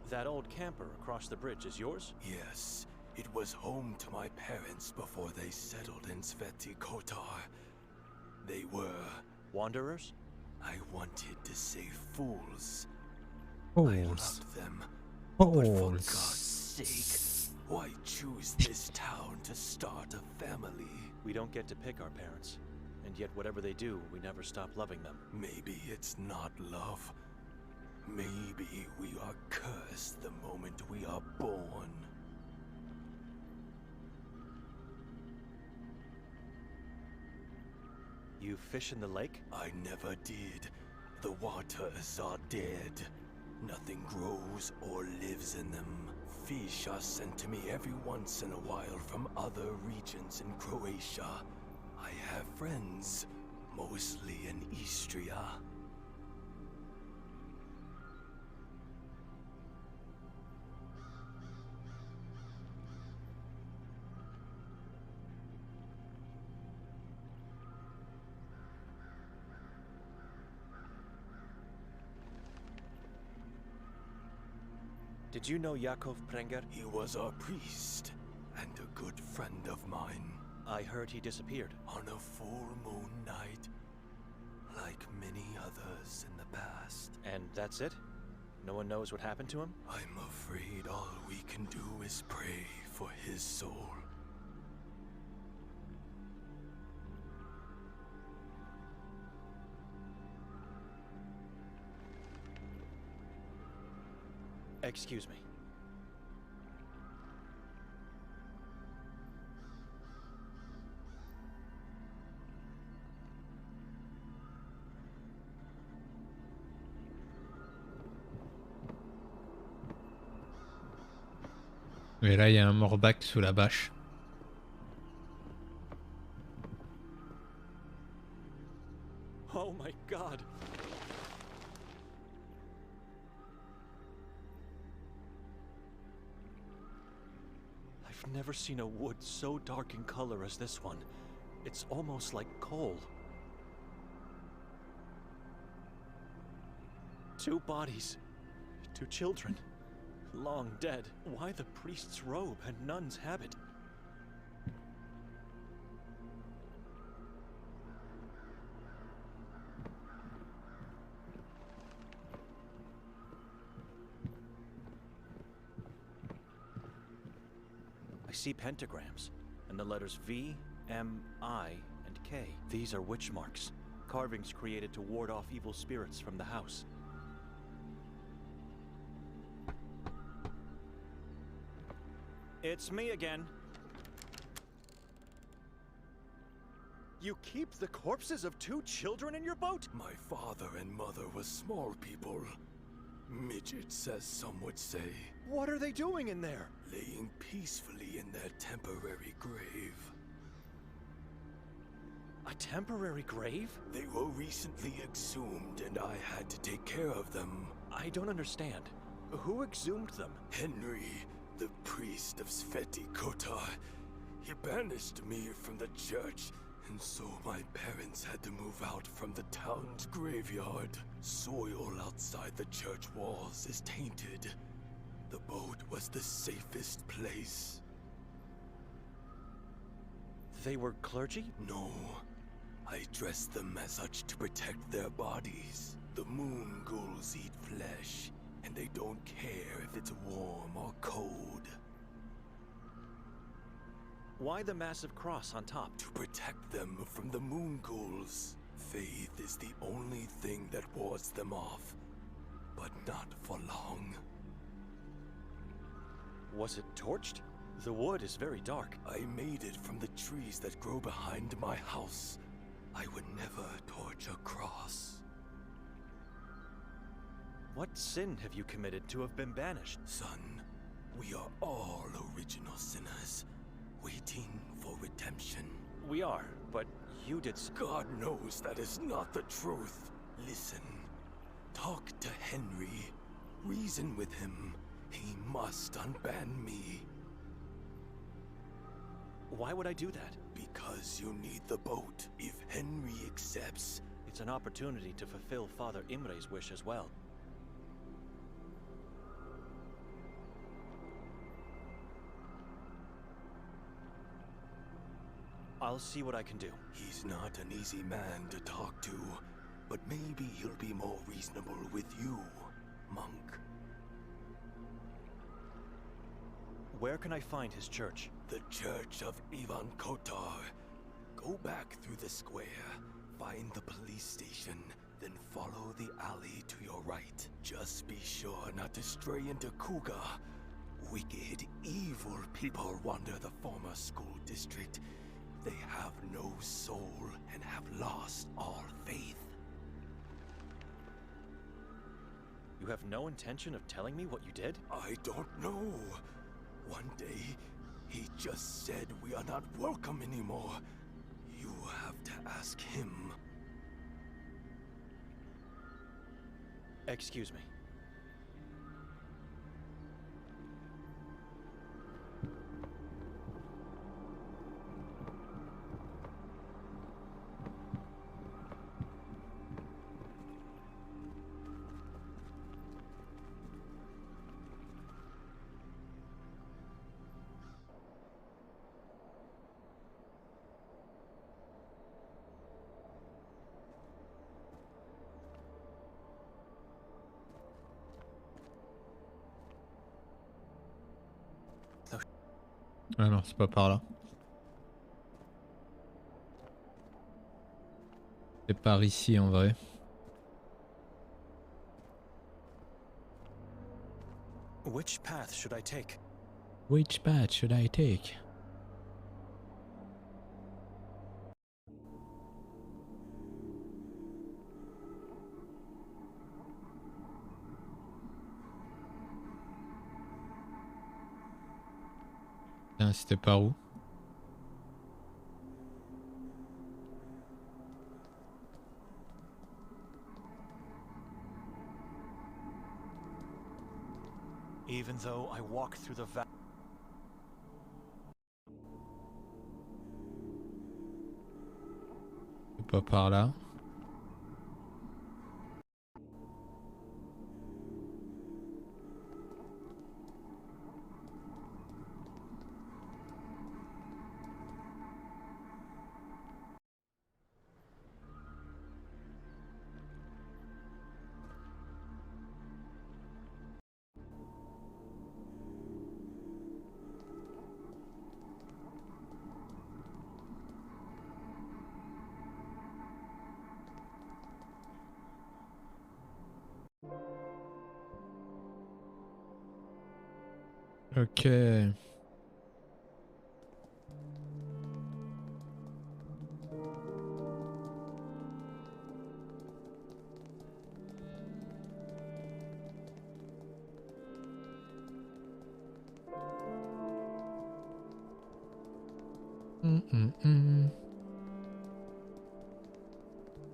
That old camper across the bridge is yours? Yes, it was home to my parents before they settled in Sveti Kotar. They were... Wanderers? I wanted to say fools. I Fools. loved them. But for God's Fools. sake, why choose this town to start a family? We don't get to pick our parents. And yet whatever they do, we never stop loving them. Maybe it's not love. Maybe we are cursed the moment we are born. You fish in the lake? I never did. The waters are dead. Nothing grows or lives in them. Fish are sent to me every once in a while from other regions in Croatia. I have friends, mostly in Istria. Did you know Yakov Prenger? He was our priest and a good friend of mine. I heard he disappeared. On a full moon night, like many others in the past. And that's it? No one knows what happened to him? I'm afraid all we can do is pray for his soul. Excuse me. Et là, il y a un morbac sous la bâche. Oh my god! I've never seen a wood so dark in color as this one. It's almost like coal. Two bodies. Two children. Long dead. Why the priest's robe and nun's habit? I see pentagrams, and the letters V, M, I, and K. These are witch marks, carvings created to ward off evil spirits from the house. It's me again. You keep the corpses of two children in your boat? My father and mother were small people. Midgets, as some would say. What are they doing in there? Laying peacefully in their temporary grave. A temporary grave? They were recently exhumed and I had to take care of them. I don't understand. Who exhumed them? Henry, the priest of Sveti Kotar. He banished me from the church, and so my parents had to move out from the town's graveyard. Soil outside the church walls is tainted. The boat was the safest place. They were clergy? No. I dressed them as such to protect their bodies. The moon ghouls eat flesh, and they don't care if it's warm or cold. Why the massive cross on top? To protect them from the moon ghouls. Faith is the only thing that wards them off, but not for long. Was it torched? The wood is very dark. I made it from the trees that grow behind my house. I would never torch a cross. What sin have you committed to have been banished? Son, we are all original sinners, waiting for redemption. We are, but you did God knows that is not the truth. Listen, talk to Henry. Reason with him. He must unban me. Why would I do that? Because you need the boat. If Henry accepts... It's an opportunity to fulfill Father Imre's wish as well. I'll see what I can do. He's not an easy man to talk to, but maybe he'll be more reasonable with you, monk. Where can I find his church? The Church of Ivan Kotar. Go back through the square, find the police station, then follow the alley to your right. Just be sure not to stray into Kuga. Wicked, evil people wander the former school district. They have no soul and have lost all faith. You have no intention of telling me what you did? I don't know. One day, he just said we are not welcome anymore. You have to ask him. Excuse me. Ah non, c'est pas par là. C'est par ici en vrai. Which path should I take? Which path should I take? C'était par où? Even though I walk through the valley. C'est pas par là. Ok.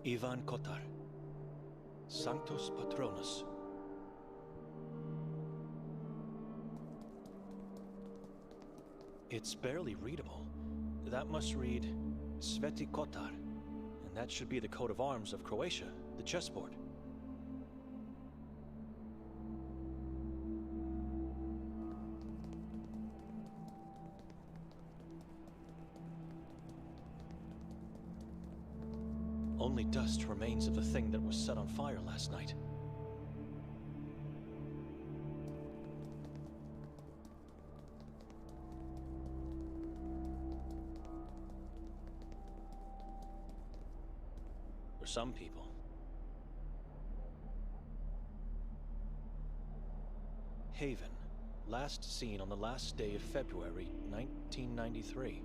Ivan Kotar, Sanctus Patronus. It's barely readable. That must read Sveti Kotar, and that should be the coat of arms of Croatia, the chessboard. Only dust remains of the thing that was set on fire last night. For some people. Haven, last seen on the last day of February 1993.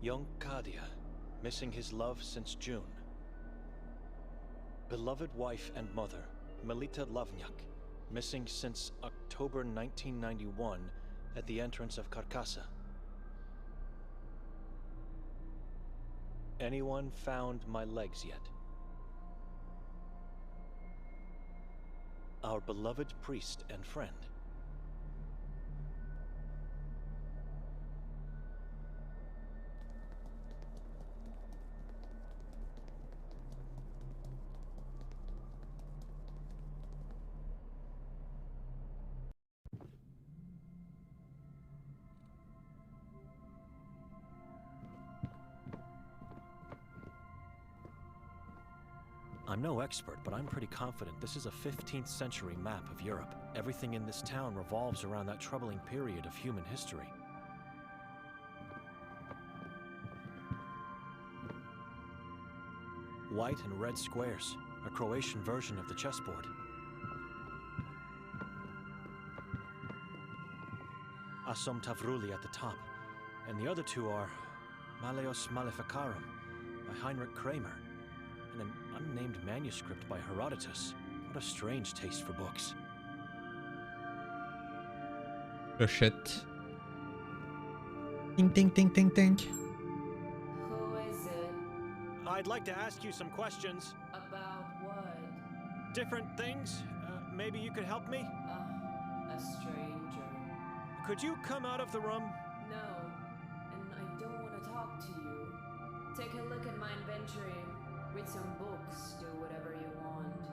Young Kadia, missing his love since June. Beloved wife and mother, Melita Lavnyak, missing since October 1991 at the entrance of Carcassa. Anyone found my legs yet? Our beloved priest and friend. I'm no expert, but I'm pretty confident this is a 15th century map of Europe. Everything in this town revolves around that troubling period of human history. White and red squares, a Croatian version of the chessboard. Asom Tavruli at the top, and the other two are Maleos Maleficarum by Heinrich Kramer, and an unnamed manuscript by Herodotus. What a strange taste for books. Clochette. Ting ting ting ting ting. Who is it? I'd like to ask you some questions. About what? Different things. Maybe you could help me? A stranger. Could you come out of the room? No, and I don't want to talk to you. Take a look at my inventory. Read some books, do whatever you want.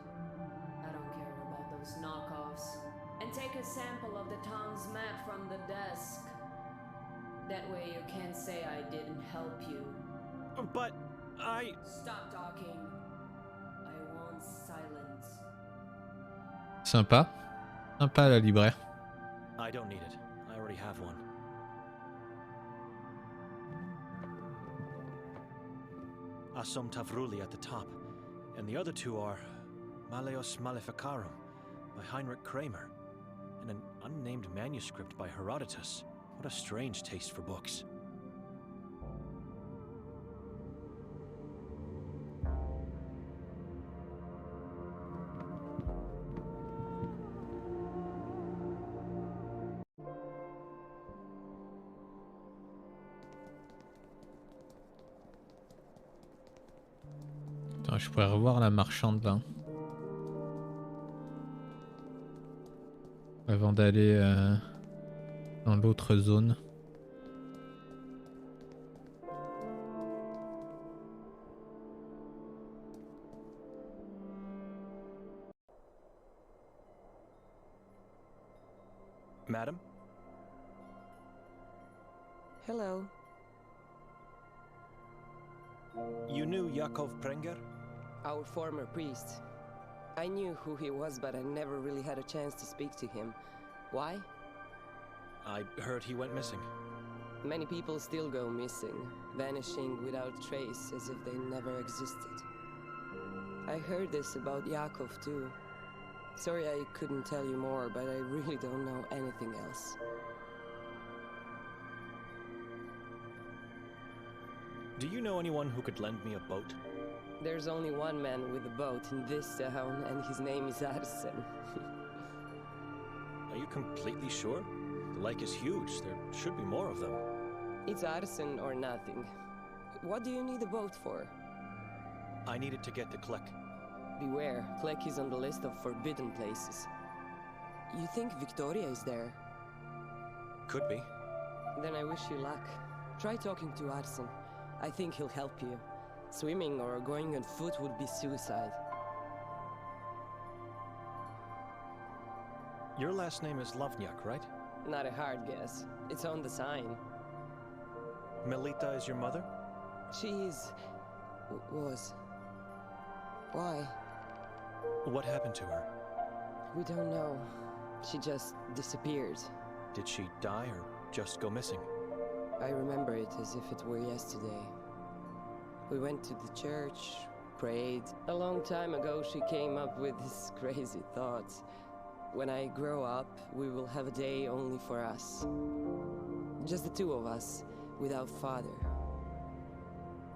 I don't care about those knockoffs. And take a sample of the town's map from the desk. That way you can't say I didn't help you. But I... Stop talking. I want silence. Sympa. Sympa la libraire. I don't need it. I already have one. Asum Tavruli at the top, and the other two are Maleus Maleficarum by Heinrich Kramer, and an unnamed manuscript by Herodotus. What a strange taste for books. Attends, je pourrais revoir la marchande là. Avant d'aller dans l'autre zone. Madam? Hello. You knew Yakov Prenger? Our former priest. I knew who he was, but I never really had a chance to speak to him. Why? I heard he went missing. Many people still go missing, vanishing without trace, as if they never existed. I heard this about Yakov too. Sorry I couldn't tell you more, but I really don't know anything else. Do you know anyone who could lend me a boat? There's only one man with a boat in this town, and his name is Arsen. Are you completely sure? The lake is huge. There should be more of them. It's Arsen or nothing. What do you need a boat for? I needed to get to Klek. Beware, Klek is on the list of forbidden places. You think Victoria is there? Could be. Then I wish you luck. Try talking to Arsen. I think he'll help you. Swimming or going on foot would be suicide. Your last name is Lovnyak, right? Not a hard guess. It's on the sign. Melita is your mother? She is... was. Why? What happened to her? We don't know. She just disappeared. Did she die or just go missing? I remember it as if it were yesterday. We went to the church, prayed. A long time ago she came up with this crazy thought. When I grow up, we will have a day only for us. Just the two of us, without father.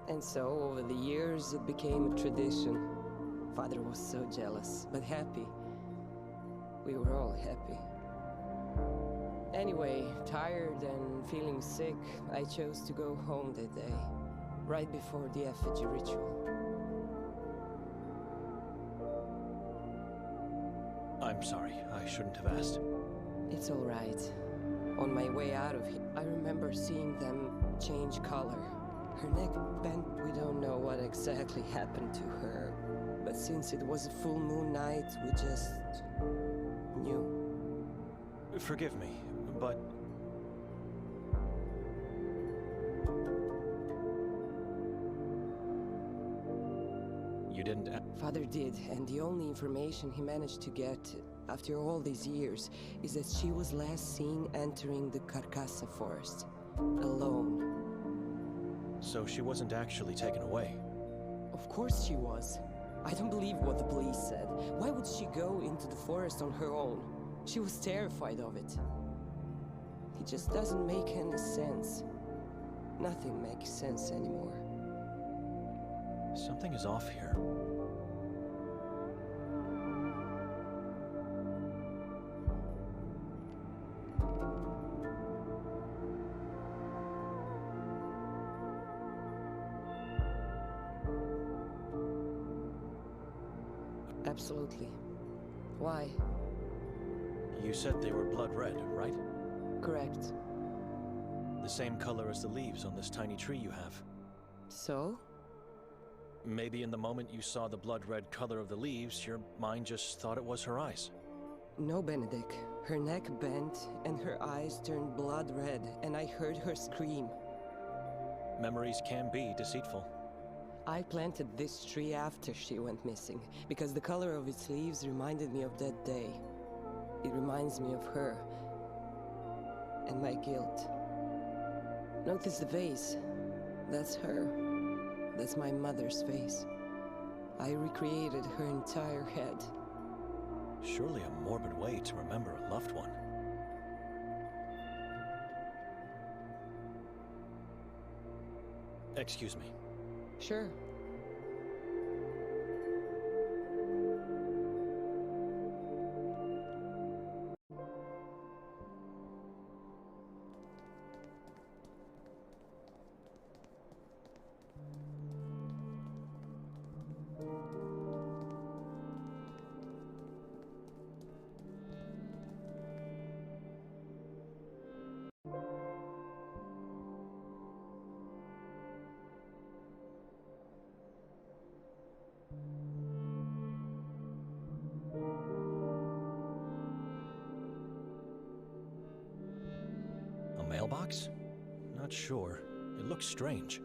And so, over the years, it became a tradition. Father was so jealous, but happy. We were all happy. Anyway, tired and feeling sick, I chose to go home that day, right before the effigy ritual. I'm sorry, I shouldn't have asked. It's all right. On my way out of here, I remember seeing them change color. Her neck bent. We don't know what exactly happened to her, but since it was a full moon night, we just knew. Forgive me, but... You didn't... Father did, and the only information he managed to get after all these years is that she was last seen entering the Carcassa forest, alone. So she wasn't actually taken away? Of course she was. I don't believe what the police said. Why would she go into the forest on her own? She was terrified of it. It just doesn't make any sense. Nothing makes sense anymore. Something is off here. Absolutely. Why? You said they were blood red, right? Correct. The same color as the leaves on this tiny tree you have. So? Maybe in the moment you saw the blood red color of the leaves, your mind just thought it was her eyes. No, Benedict. Her neck bent and her eyes turned blood red, and I heard her scream. Memories can be deceitful. I planted this tree after she went missing, because the color of its leaves reminded me of that day. It reminds me of her. and my guilt. Notice the face. That's her. That's my mother's face. I recreated her entire head. Surely a morbid way to remember a loved one. Excuse me. Sure. A mailbox? Not sure. It looks strange.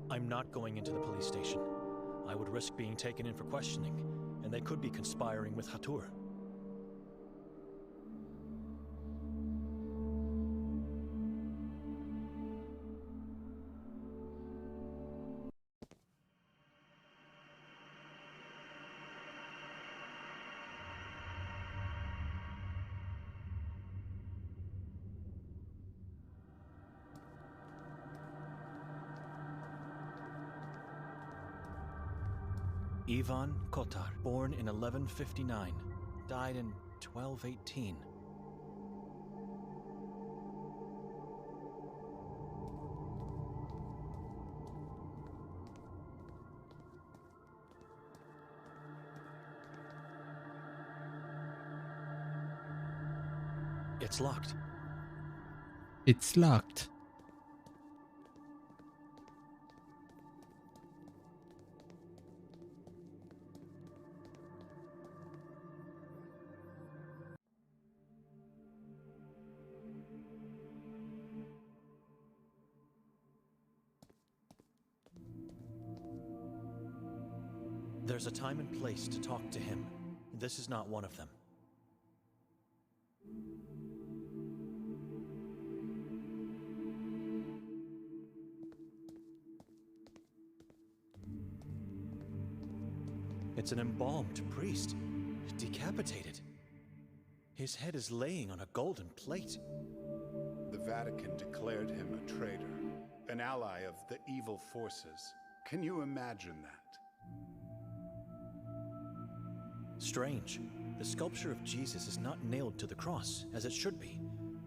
I'm not going into the police station. I would risk being taken in for questioning, and they could be conspiring with Hatur. Ivan Kotar, born in 1159, died in 1218. It's locked. It's locked. There's a time and place to talk to him. This is not one of them. It's an embalmed priest, decapitated. His head is laying on a golden plate. The Vatican declared him a traitor, an ally of the evil forces. Can you imagine that? Strange. The sculpture of Jesus is not nailed to the cross, as it should be,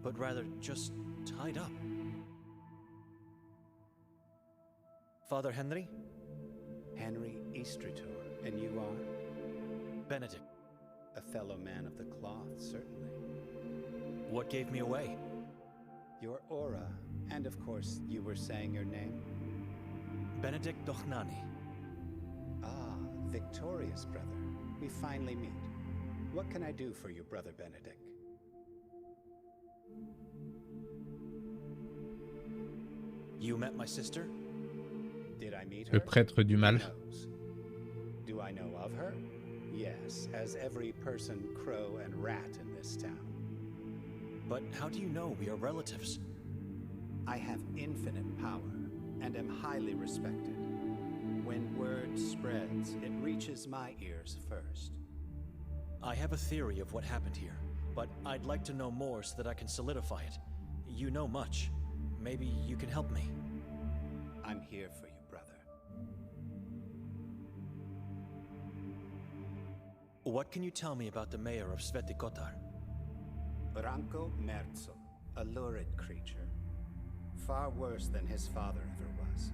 but rather just tied up. Father Henry? Henry Eastertor, and you are? Benedict. A fellow man of the cloth, certainly. What gave me away? Your aura, and of course, you were saying your name? Benedict Dochnani. Ah, victorious brother. We finally meet. What can I do for you, Brother Benedict? You met my sister? Did I meet her? Le prêtre du mal. Who knows? Do I know of her? Yes, as every person, crow, and rat in this town. But how do you know we are relatives? I have infinite power, and am highly respected. When word spreads, it reaches my ears first. I have a theory of what happened here, but I'd like to know more so that I can solidify it. You know much. Maybe you can help me. I'm here for you, brother. What can you tell me about the mayor of Sveti Kotar? Ranko Merzel, a lurid creature. Far worse than his father ever was.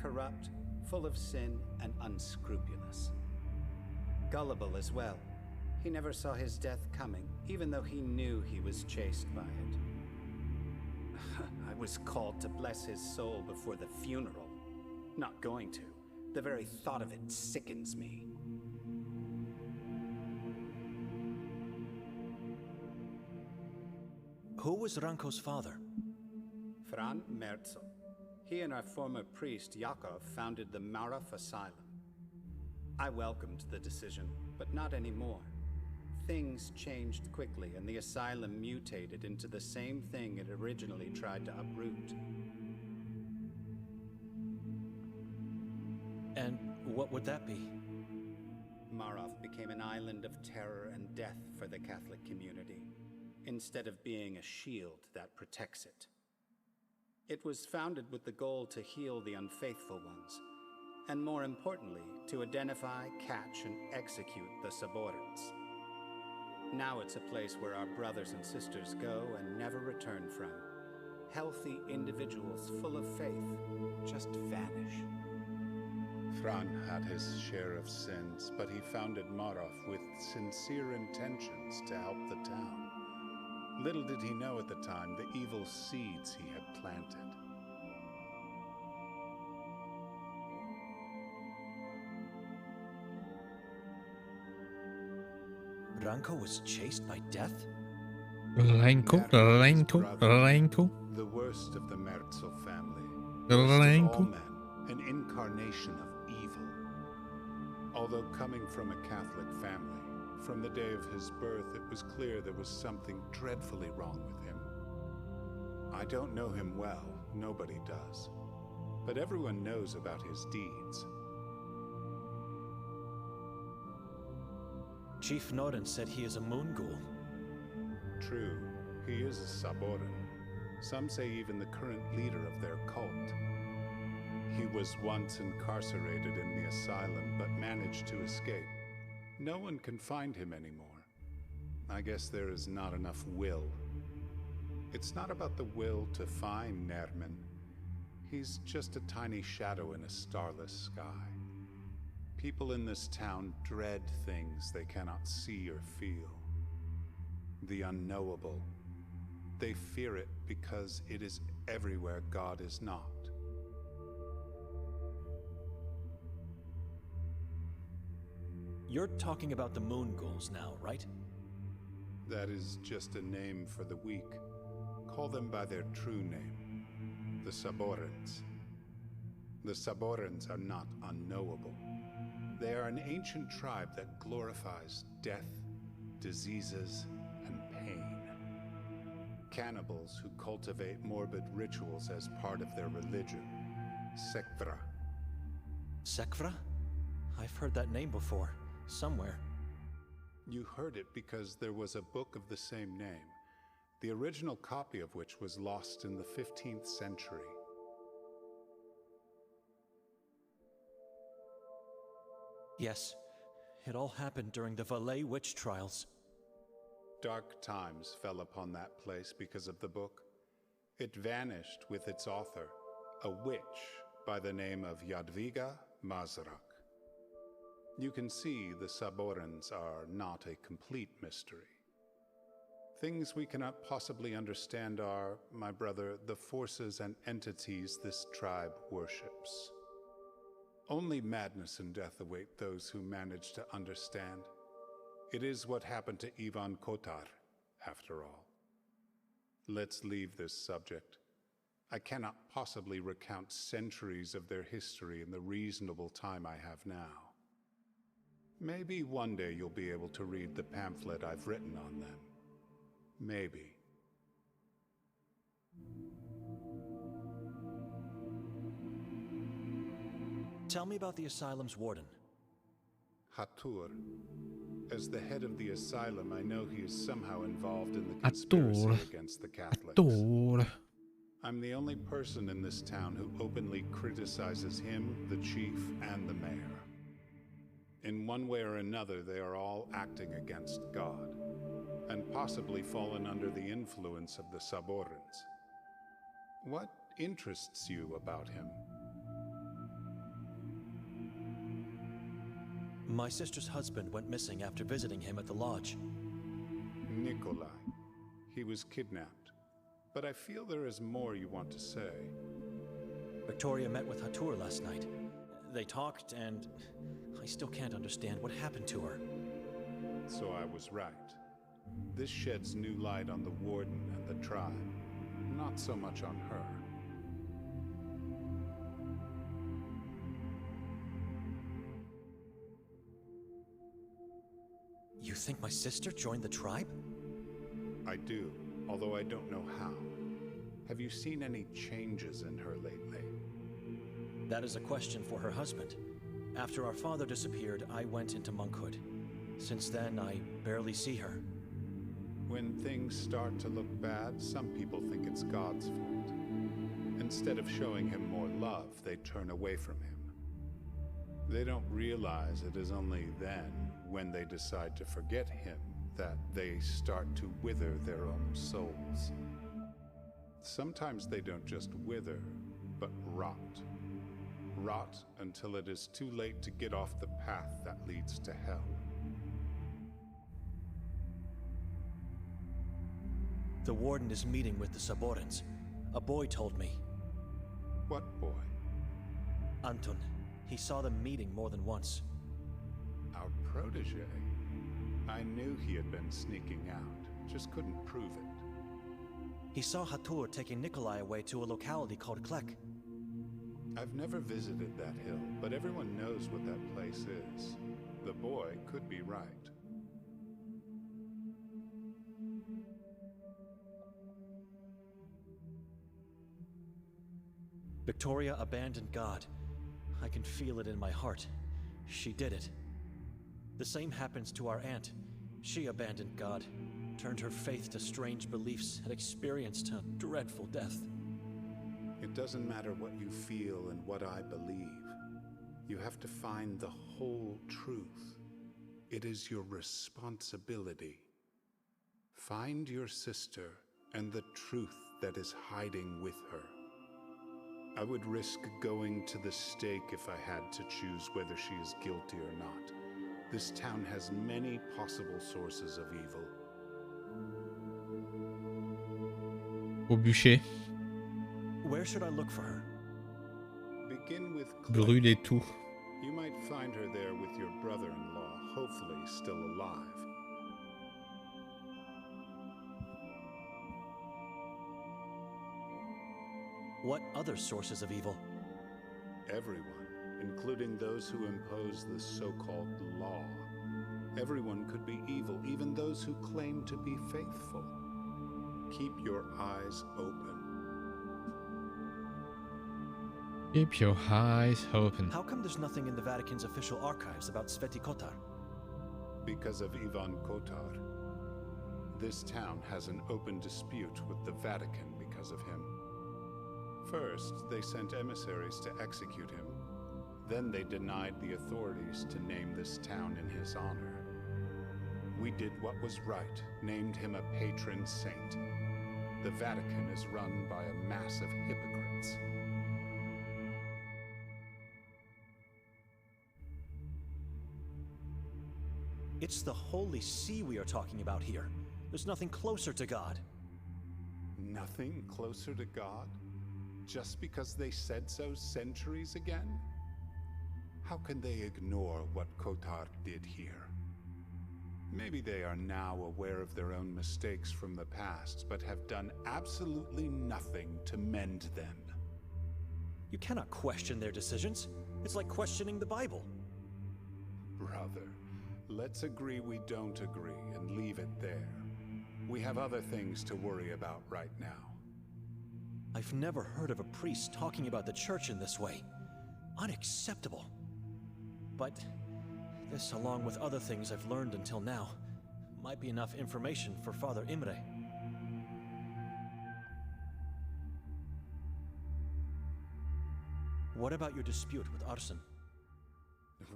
Corrupt, full of sin, and unscrupulous. Gullible as well. He never saw his death coming, even though he knew he was chased by it. I was called to bless his soul before the funeral. Not going to. The very thought of it sickens me. Who was Ranko's father? Fran Merzel. He and our former priest, Yakov, founded the Marov Asylum. I welcomed the decision, but not anymore. Things changed quickly, and the asylum mutated into the same thing it originally tried to uproot. And what would that be? Marov became an island of terror and death for the Catholic community, instead of being a shield that protects it. It was founded with the goal to heal the unfaithful ones, and more importantly, to identify, catch, and execute the Saborans. Now it's a place where our brothers and sisters go and never return from. Healthy individuals full of faith just vanish. Fran had his share of sins, but he founded Marov with sincere intentions to help the town. Little did he know at the time the evil seeds he had planted. Ranko was chased by death? Ranko. The worst of the Merzel family. Ranko. Worst of all men, an incarnation of evil. Although coming from a Catholic family, from the day of his birth, it was clear there was something dreadfully wrong with him. I don't know him well, nobody does. But everyone knows about his deeds. Chief Noren said he is a moon ghoul. True, he is a Saboran. Some say even the current leader of their cult. He was once incarcerated in the asylum, but managed to escape. No one can find him anymore. I guess there is not enough will. It's not about the will to find Nerman. He's just a tiny shadow in a starless sky. People in this town dread things they cannot see or feel. The unknowable. They fear it because it is everywhere God is not. You're talking about the moon ghouls now, right? That is just a name for the weak. Call them by their true name. The Saborans. The Saborans are not unknowable. They are an ancient tribe that glorifies death, diseases, and pain. Cannibals who cultivate morbid rituals as part of their religion. Sekvra. Sekvra? I've heard that name before, somewhere. You heard it because there was a book of the same name, the original copy of which was lost in the 15th century. Yes, it all happened during the Valais witch trials. Dark times fell upon that place because of the book. It vanished with its author, a witch by the name of Jadwiga Mazrak. You can see the Saborans are not a complete mystery. Things we cannot possibly understand are, my brother, the forces and entities this tribe worships. Only madness and death await those who manage to understand. It is what happened to Ivan Kotar, after all. Let's leave this subject. I cannot possibly recount centuries of their history in the reasonable time I have now. Maybe one day you'll be able to read the pamphlet I've written on them. Maybe. Tell me about the asylum's warden. Hatur. As the head of the asylum, I know he is somehow involved in the conspiracy against the Catholics. I'm the only person in this town who openly criticizes him, the chief, and the mayor. In one way or another, they are all acting against God, and possibly fallen under the influence of the Saborans. What interests you about him? My sister's husband went missing after visiting him at the lodge. Nikolai. He was kidnapped. But I feel there is more you want to say. Victoria met with Hatur last night. They talked, and I still can't understand what happened to her. So I was right. This sheds new light on the warden and the tribe. Not so much on her. think my sister joined the tribe? I do, although I don't know how. Have you seen any changes in her lately? That is a question for her husband. After our father disappeared, I went into monkhood. Since then, I barely see her. When things start to look bad, some people think it's God's fault. Instead of showing him more love, they turn away from him. They don't realize it is only then, when they decide to forget him, that they start to wither their own souls. Sometimes they don't just wither, but rot. Rot until it is too late to get off the path that leads to hell. The warden is meeting with the Saborans. A boy told me. What boy? Anton. He saw them meeting more than once. Our protege? I knew he had been sneaking out, just couldn't prove it. He saw Hatur taking Nikolai away to a locality called Klek. I've never visited that hill, but everyone knows what that place is. The boy could be right. Victoria abandoned God. I can feel it in my heart. She did it. The same happens to our aunt. She abandoned God, turned her faith to strange beliefs, and experienced a dreadful death. It doesn't matter what you feel and what I believe. You have to find the whole truth. It is your responsibility. Find your sister and the truth that is hiding with her. I would risk going to the stake if I had to choose whether she is guilty or not. This town has many possible sources of evil. Au bûcher. Where should I look for her? Begin with Brûler tout. You might find her there with your brother-in-law, hopefully still alive. What other sources of evil? Everyone, including those who impose the so-called law. Everyone could be evil, even those who claim to be faithful. Keep your eyes open. Keep your eyes open. How come there's nothing in the Vatican's official archives about Sveti Kotar? Because of Ivan Kotar. This town has an open dispute with the Vatican because of him. First, they sent emissaries to execute him. Then they denied the authorities to name this town in his honor. We did what was right, named him a patron saint. The Vatican is run by a mass of hypocrites. It's the Holy See we are talking about here. There's nothing closer to God. Nothing closer to God? Just because they said so centuries again? How can they ignore what Kotar did here? Maybe they are now aware of their own mistakes from the past, but have done absolutely nothing to mend them. You cannot question their decisions. It's like questioning the Bible. Brother, let's agree we don't agree and leave it there. We have other things to worry about right now. I've never heard of a priest talking about the church in this way. Unacceptable. But this, along with other things I've learned until now, might be enough information for Father Imre. What about your dispute with Arsen?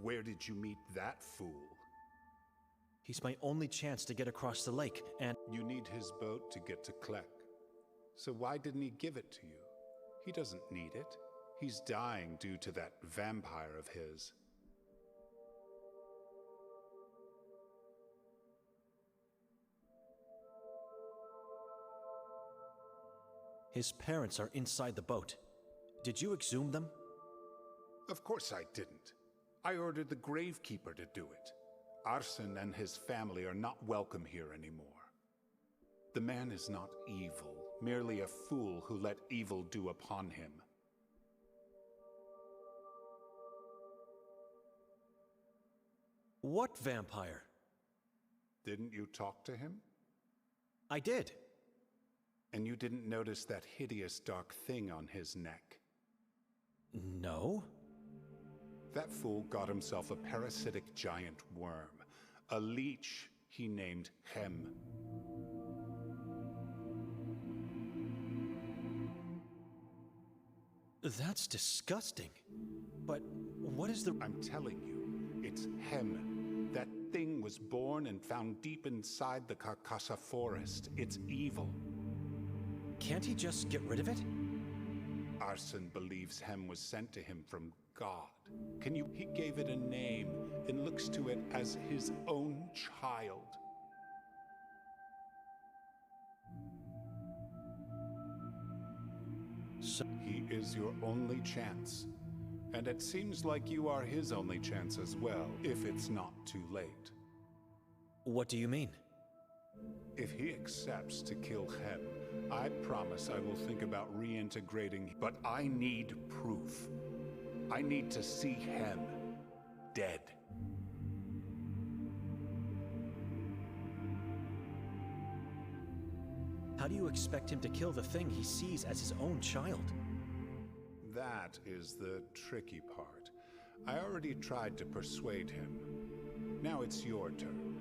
Where did you meet that fool? He's my only chance to get across the lake, and you need his boat to get to Klek. So why didn't he give it to you? He doesn't need it. He's dying due to that vampire of his. His parents are inside the boat. Did you exhume them? Of course I didn't. I ordered the gravekeeper to do it. Arsen and his family are not welcome here anymore. The man is not evil, merely a fool who let evil do upon him. What vampire? Didn't you talk to him? I did. And you didn't notice that hideous dark thing on his neck? No. That fool got himself a parasitic giant worm. A leech he named Hem. That's disgusting. But what is the... I'm telling you, it's Hem. That thing was born and found deep inside the Carcassa forest. It's evil. Can't he just get rid of it? Arson believes Hem was sent to him from God. He gave it a name and looks to it as his own child. So he is your only chance. And it seems like you are his only chance as well, if it's not too late. What do you mean? If he accepts to kill Hem, I promise I will think about reintegrating, but I need proof. I need to see Hem dead. How do you expect him to kill the thing he sees as his own child? That is the tricky part. I already tried to persuade him. Now it's your turn.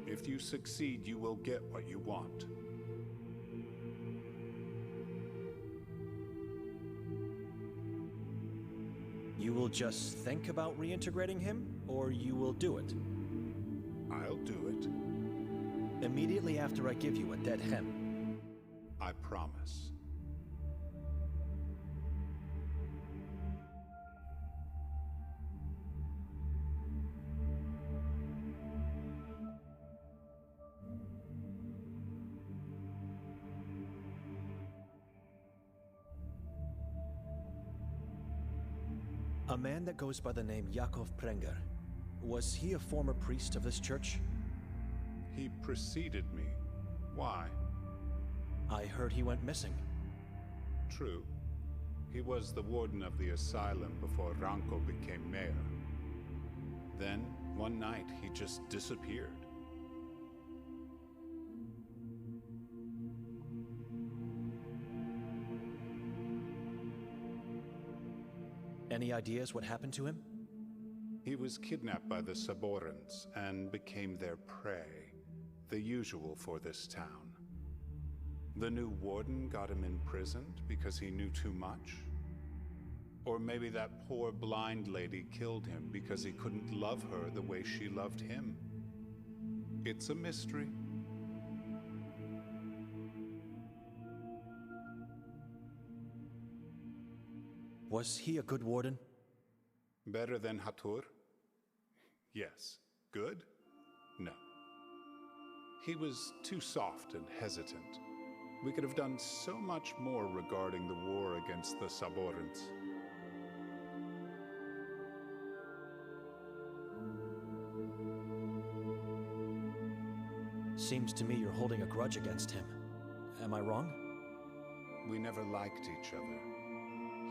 If you succeed, you will get what you want. You will just think about reintegrating him, or you will do it? I'll do it. Immediately after I give you a dead Hem. I promise. A man that goes by the name Yakov Prenger. Was he a former priest of this church? He preceded me. Why? I heard he went missing. True. He was the warden of the asylum before Ranko became mayor. Then, one night, he just disappeared. Any ideas what happened to him? He was kidnapped by the Saborans and became their prey, the usual for this town. The new warden got him imprisoned because he knew too much? Or maybe that poor blind lady killed him because he couldn't love her the way she loved him. It's a mystery. Was he a good warden? Better than Hatur? Yes. Good? No. He was too soft and hesitant. We could have done so much more regarding the war against the Saborans. Seems to me you're holding a grudge against him. Am I wrong? We never liked each other.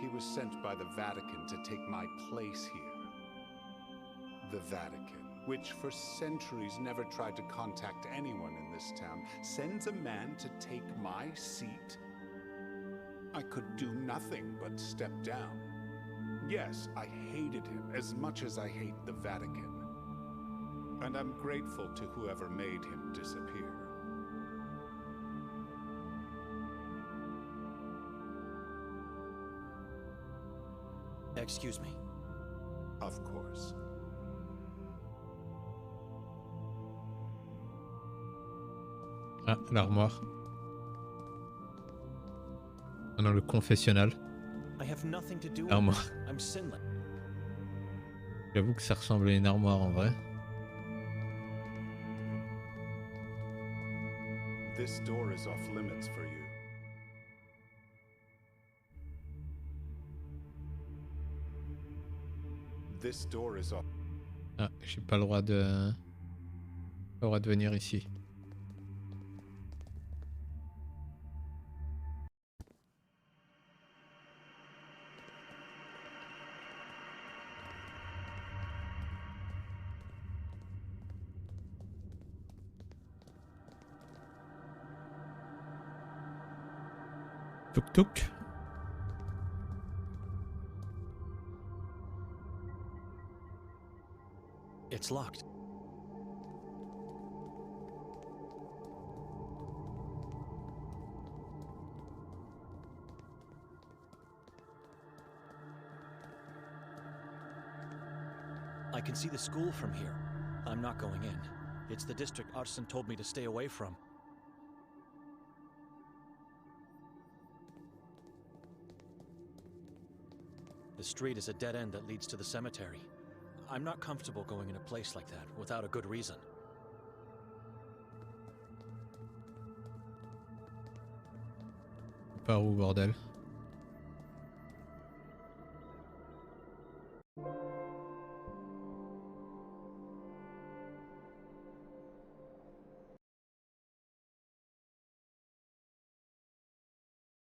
He was sent by the Vatican to take my place here. The Vatican, which for centuries never tried to contact anyone in this town, sends a man to take my seat? I could do nothing but step down. Yes, I hated him as much as I hate the Vatican. And I'm grateful to whoever made him disappear. Excuse me. Of course. Ah, l'armoire. Ah non, le confessionnal. I have nothing to do with Armoire. it. I'm sinless. J'avoue que ça ressemble à une armoire en vrai. This door is off limits for you. This door is off. Ah, j'ai pas le droit de... Pas le droit de venir ici. Tuk tuk. It's locked. I can see the school from here. I'm not going in. It's the district Arsen told me to stay away from. The street is a dead end that leads to the cemetery. I'm not comfortable going in a place like that without a good reason. Par où, bordel?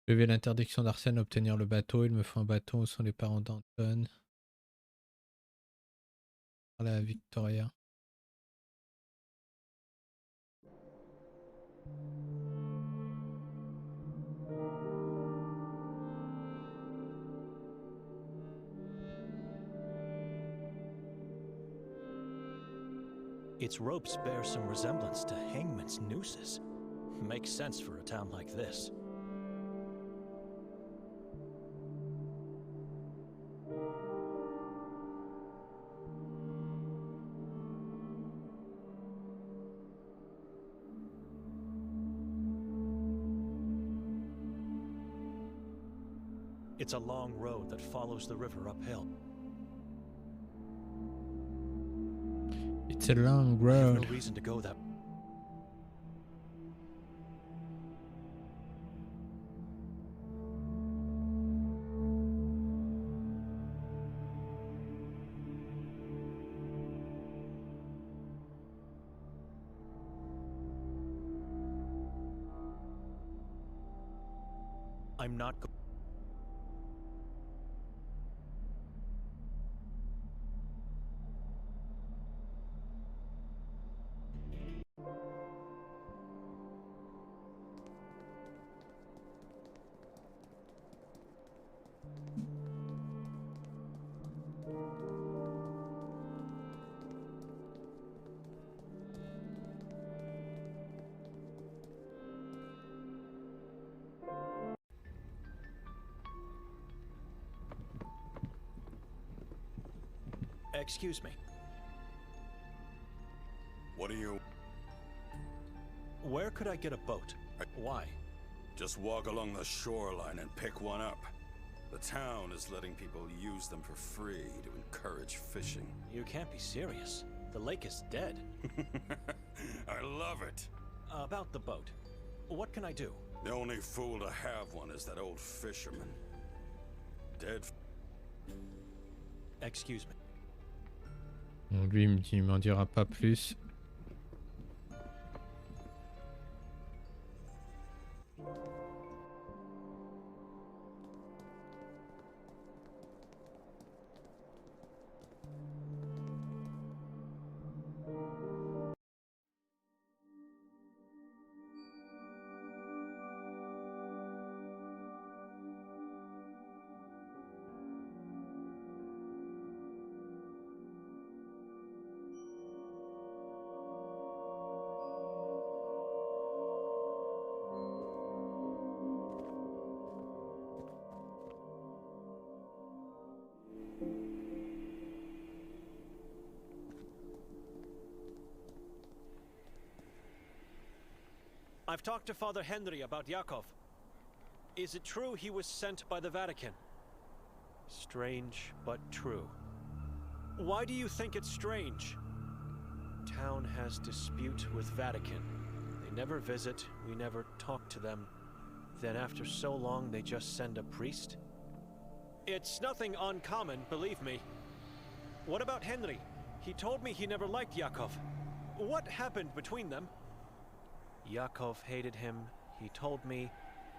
Lever l'interdiction d'Arsène à obtenir le bateau. Il me faut un bateau. Où sont les parents d'Anton? Parler à Victoria. Its ropes bear some resemblance to hangman's nooses. Makes sense for a town like this. It's a long road that follows the river uphill. It's a long road. I have no reason to go that. I'm not. Excuse me. What are you? Where could I get a boat? Why? Just walk along the shoreline and pick one up. The town is letting people use them for free to encourage fishing. You can't be serious. The lake is dead. I love it. About the boat. What can I do? The only fool to have one is that old fisherman. Dead. Excuse me. Bon, lui, il m'en dira pas plus. I've talked to Father Henry about Yakov. Is it true he was sent by the Vatican? Strange, but true. Why do you think it's strange? Town has dispute with Vatican. They never visit, we never talk to them. Then after so long, they just send a priest? It's nothing uncommon, believe me. What about Henry? He told me he never liked Yakov. What happened between them? Yakov hated him. He told me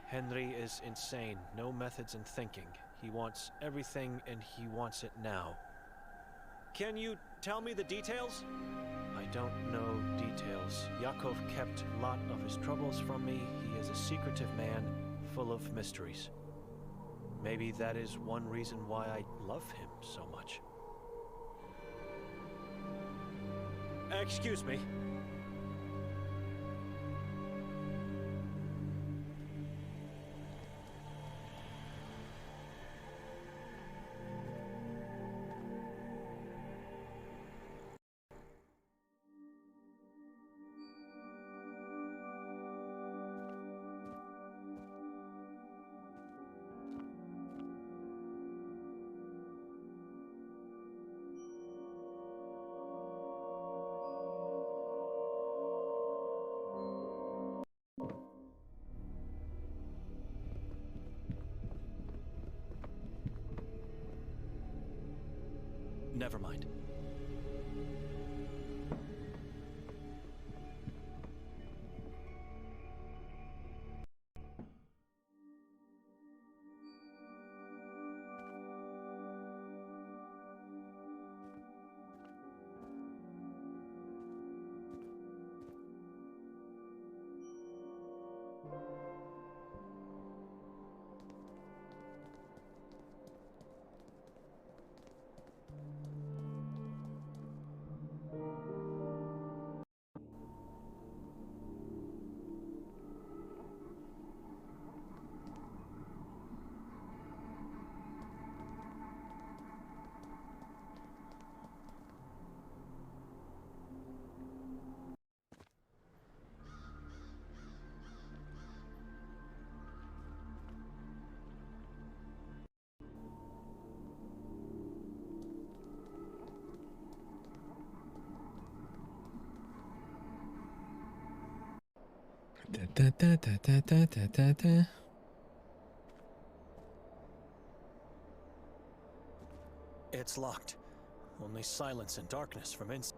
Henry is insane, no methods in thinking. He wants everything and he wants it now. Can you tell me the details? I don't know details. Yakov kept a lot of his troubles from me. He is a secretive man, full of mysteries. Maybe that is one reason why I love him so much. Excuse me. Never mind. It's locked. Only silence and darkness from inside.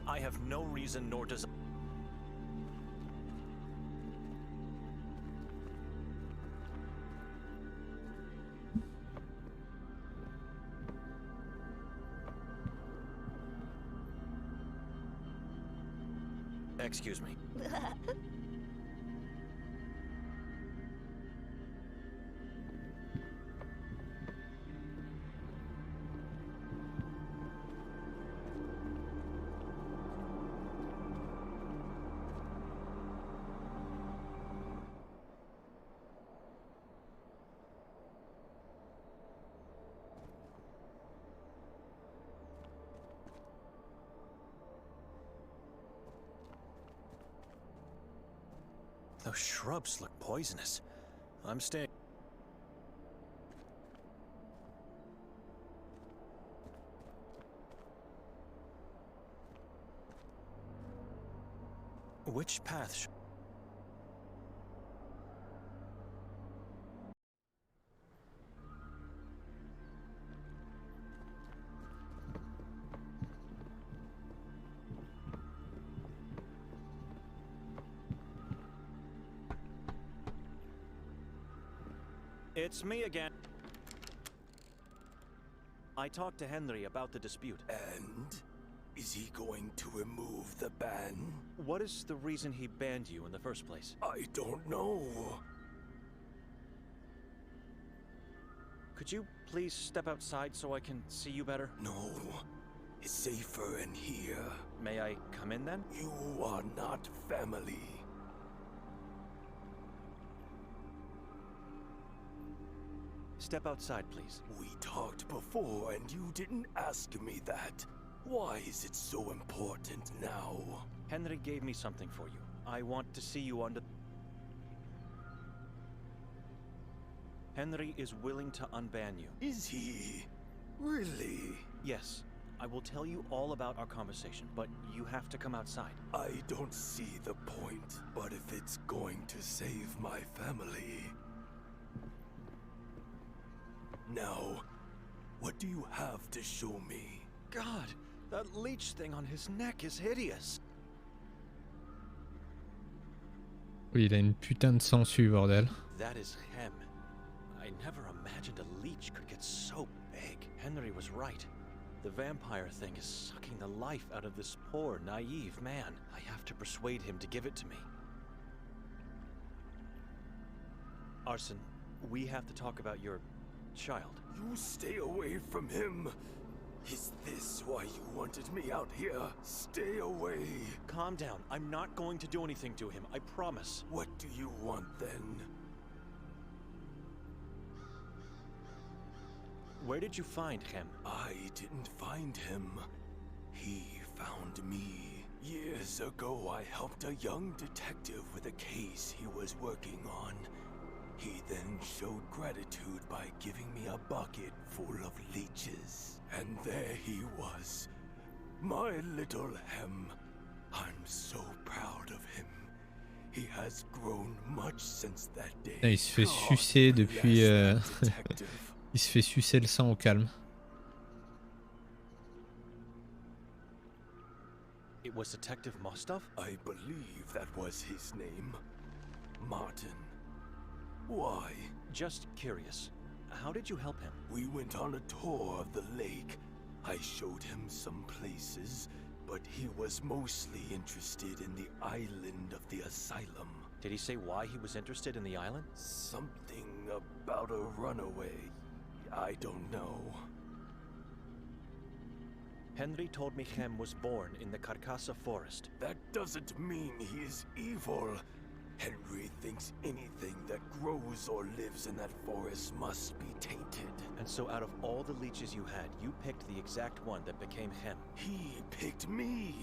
I have no reason nor desire. Excuse me. Those shrubs look poisonous. I'm staying. Which path? It's me again. I talked to Henry about the dispute. And? Is he going to remove the ban? What is the reason he banned you in the first place? I don't know. Could you please step outside so I can see you better? No. It's safer in here. May I come in then? You are not family. Step outside, please. We talked before and you didn't ask me that. Why is it so important now? Henry gave me something for you. I want to see you under... Henry is willing to unban you. Is he? Really? Yes. I will tell you all about our conversation, but you have to come outside. I don't see the point, but if it's going to save my family... Now, what do you have to show me? God, that leech thing on his neck is hideous. Oui, il a une putain de sangsue, bordel. That is Hem. I never imagined a leech could get so big. Henry was right. The vampire thing is sucking the life out of this poor, naive man. I have to persuade him to give it to me. Arson, we have to talk about your child. You stay away from him. Is this why you wanted me out here? Stay away. Calm down. I'm not going to do anything to him, I promise. What do you want then? Where did you find him? I didn't find him. He found me. Years ago, I helped a young detective with a case he was working on. He then showed gratitude by giving me a bucket full of leeches. And there he was, my little Hem. I'm so proud of him. He has grown much since that day. Il se fait sucer depuis... Il se fait sucer le sang au calme. It was Detective Mostov? I believe that was his name. Martin. Why? Just curious. How did you help him? We went on a tour of the lake. I showed him some places, but he was mostly interested in the island of the asylum. Did he say why he was interested in the island? Something about a runaway. I don't know. Henry told me Hem was born in the Carcassa forest. That doesn't mean he is evil. Henry thinks anything that grows or lives in that forest must be tainted. And so out of all the leeches you had, you picked the exact one that became Hem. He picked me.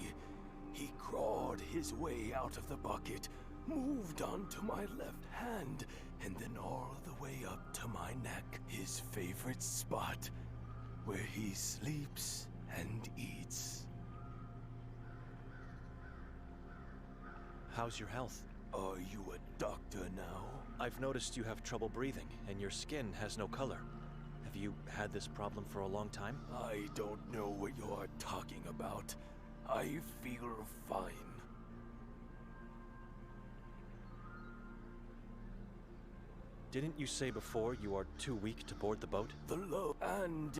He crawled his way out of the bucket, moved onto my left hand, and then all the way up to my neck. His favorite spot, where he sleeps and eats. How's your health? Are you a doctor now? I've noticed you have trouble breathing, and your skin has no color. Have you had this problem for a long time? I don't know what you are talking about. I feel fine. Didn't you say before you are too weak to board the boat? The low and...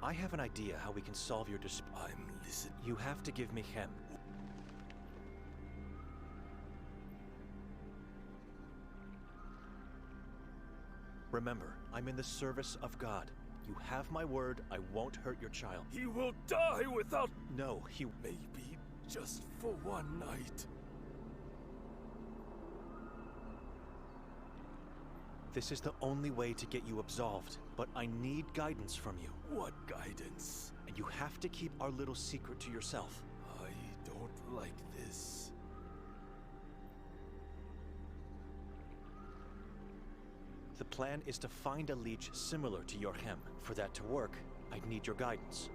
I have an idea how we can solve your dispute. I'm listening. You have to give me Hem. Remember, I'm in the service of God. You have my word, I won't hurt your child. He will die without... No, he... Maybe just for one night. This is the only way to get you absolved, but I need guidance from you. What guidance? And you have to keep our little secret to yourself. I don't like this. The plan is to find a leech similar to your Hem. For that to work, I'd need your guidance.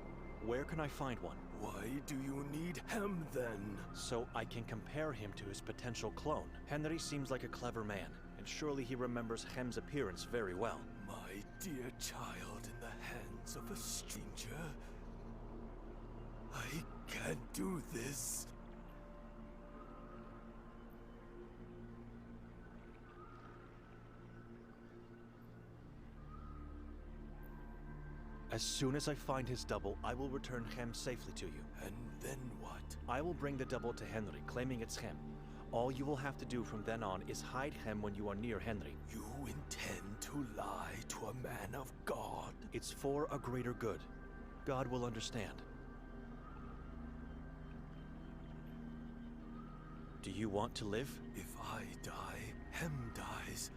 Where can I find one? Why do you need Hem then? So I can compare him to his potential clone. Henry seems like a clever man, and surely he remembers Hem's appearance very well. My dear child in the hands of a stranger. I can't do this. As soon as I find his double, I will return Hem safely to you. And then what? I will bring the double to Henry, claiming it's Hem. All you will have to do from then on is hide Hem when you are near Henry. You intend to lie to a man of God? It's for a greater good. God will understand. Do you want to live? If I die, Hem dies.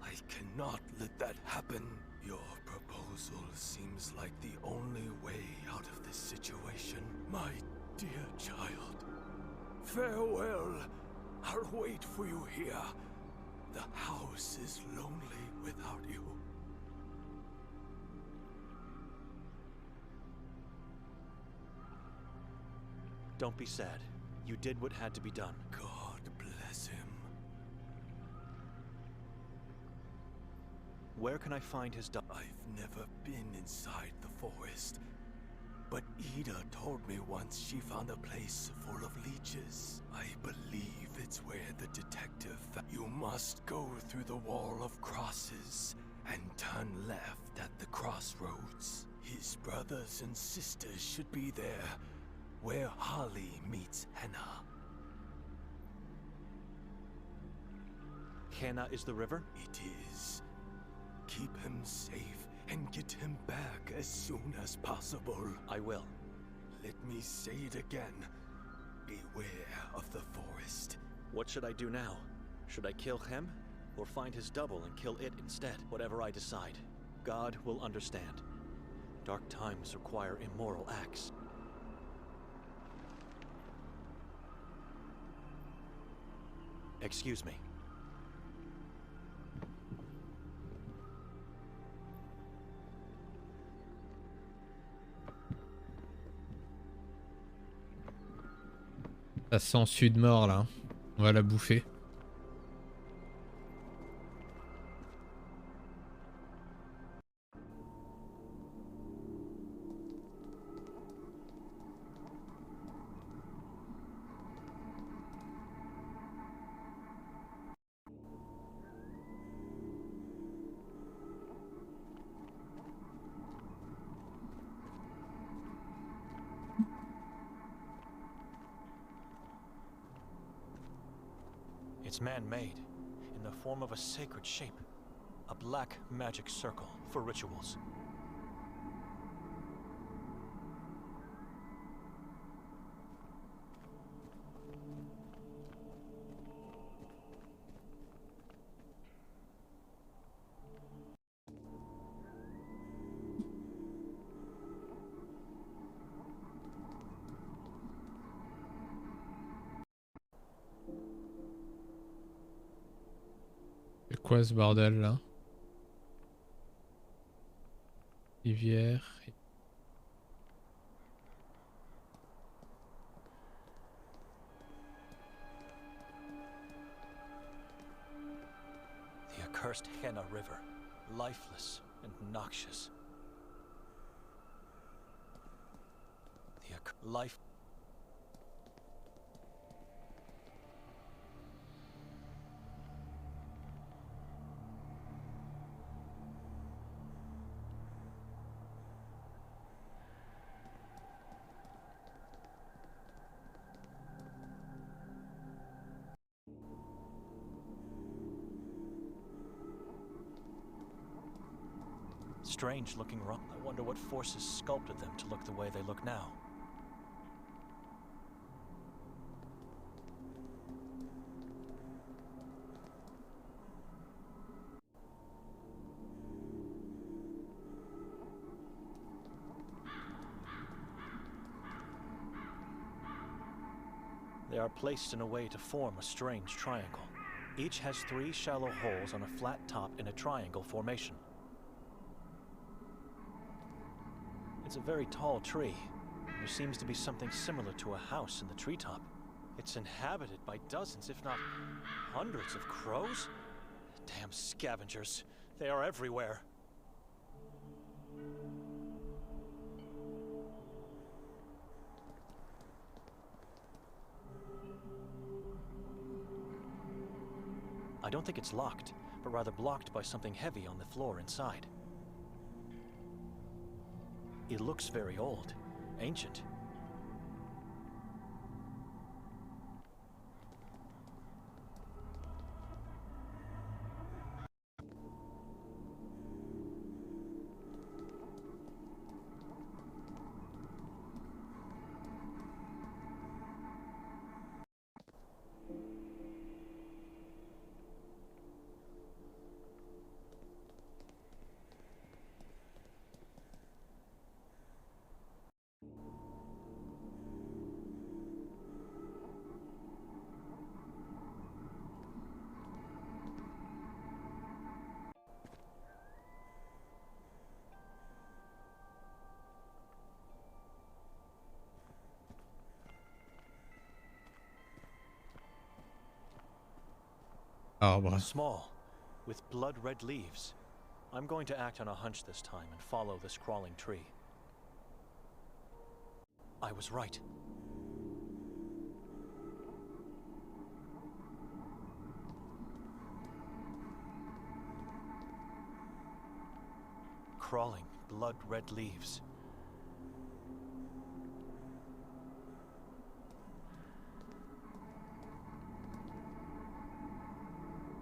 I cannot let that happen. Your proposal seems like the only way out of this situation. My dear child, farewell. I'll wait for you here. The house is lonely without you. Don't be sad. You did what had to be done. God bless him. Where can I find his double? I've never been inside the forest. But Ida told me once she found a place full of leeches. I believe it's where the detective... You must go through the wall of crosses and turn left at the crossroads. His brothers and sisters should be there, where Holly meets Henna. Henna is the river? It is. Keep him safe and get him back as soon as possible. I will. Let me say it again. Beware of the forest. What should I do now? Should I kill him? Or find his double and kill it instead? Whatever I decide, God will understand. Dark times require immoral acts. Excuse me. Ça sent sud-mort là. On va la bouffer. It's man-made, in the form of a sacred shape. A black magic circle for rituals. C'est quoi ce bordel là? Rivière. The accursed Henna River, lifeless and noxious. The life... Strange looking rock. I wonder what forces sculpted them to look the way they look now. They are placed in a way to form a strange triangle. Each has 3 shallow holes on a flat top in a triangle formation. It's a very tall tree. There seems to be something similar to a house in the treetop. It's inhabited by dozens, if not hundreds of crows. Damn scavengers. They are everywhere. I don't think it's locked, but rather blocked by something heavy on the floor inside. It looks very old, ancient. Arbre. Small, with blood-red leaves. I'm going to act on a hunch this time and follow this crawling tree. I was right. Crawling, blood-red leaves.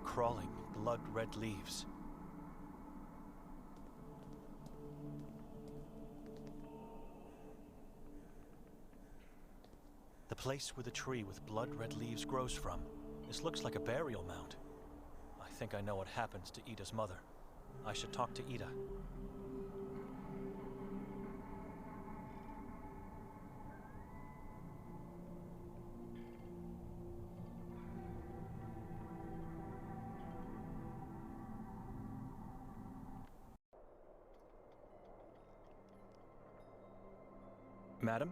Crawling, blood-red leaves. The place where the tree with blood-red leaves grows from. This looks like a burial mound. I think I know what happens to Ida's mother. I should talk to Ida. Madam?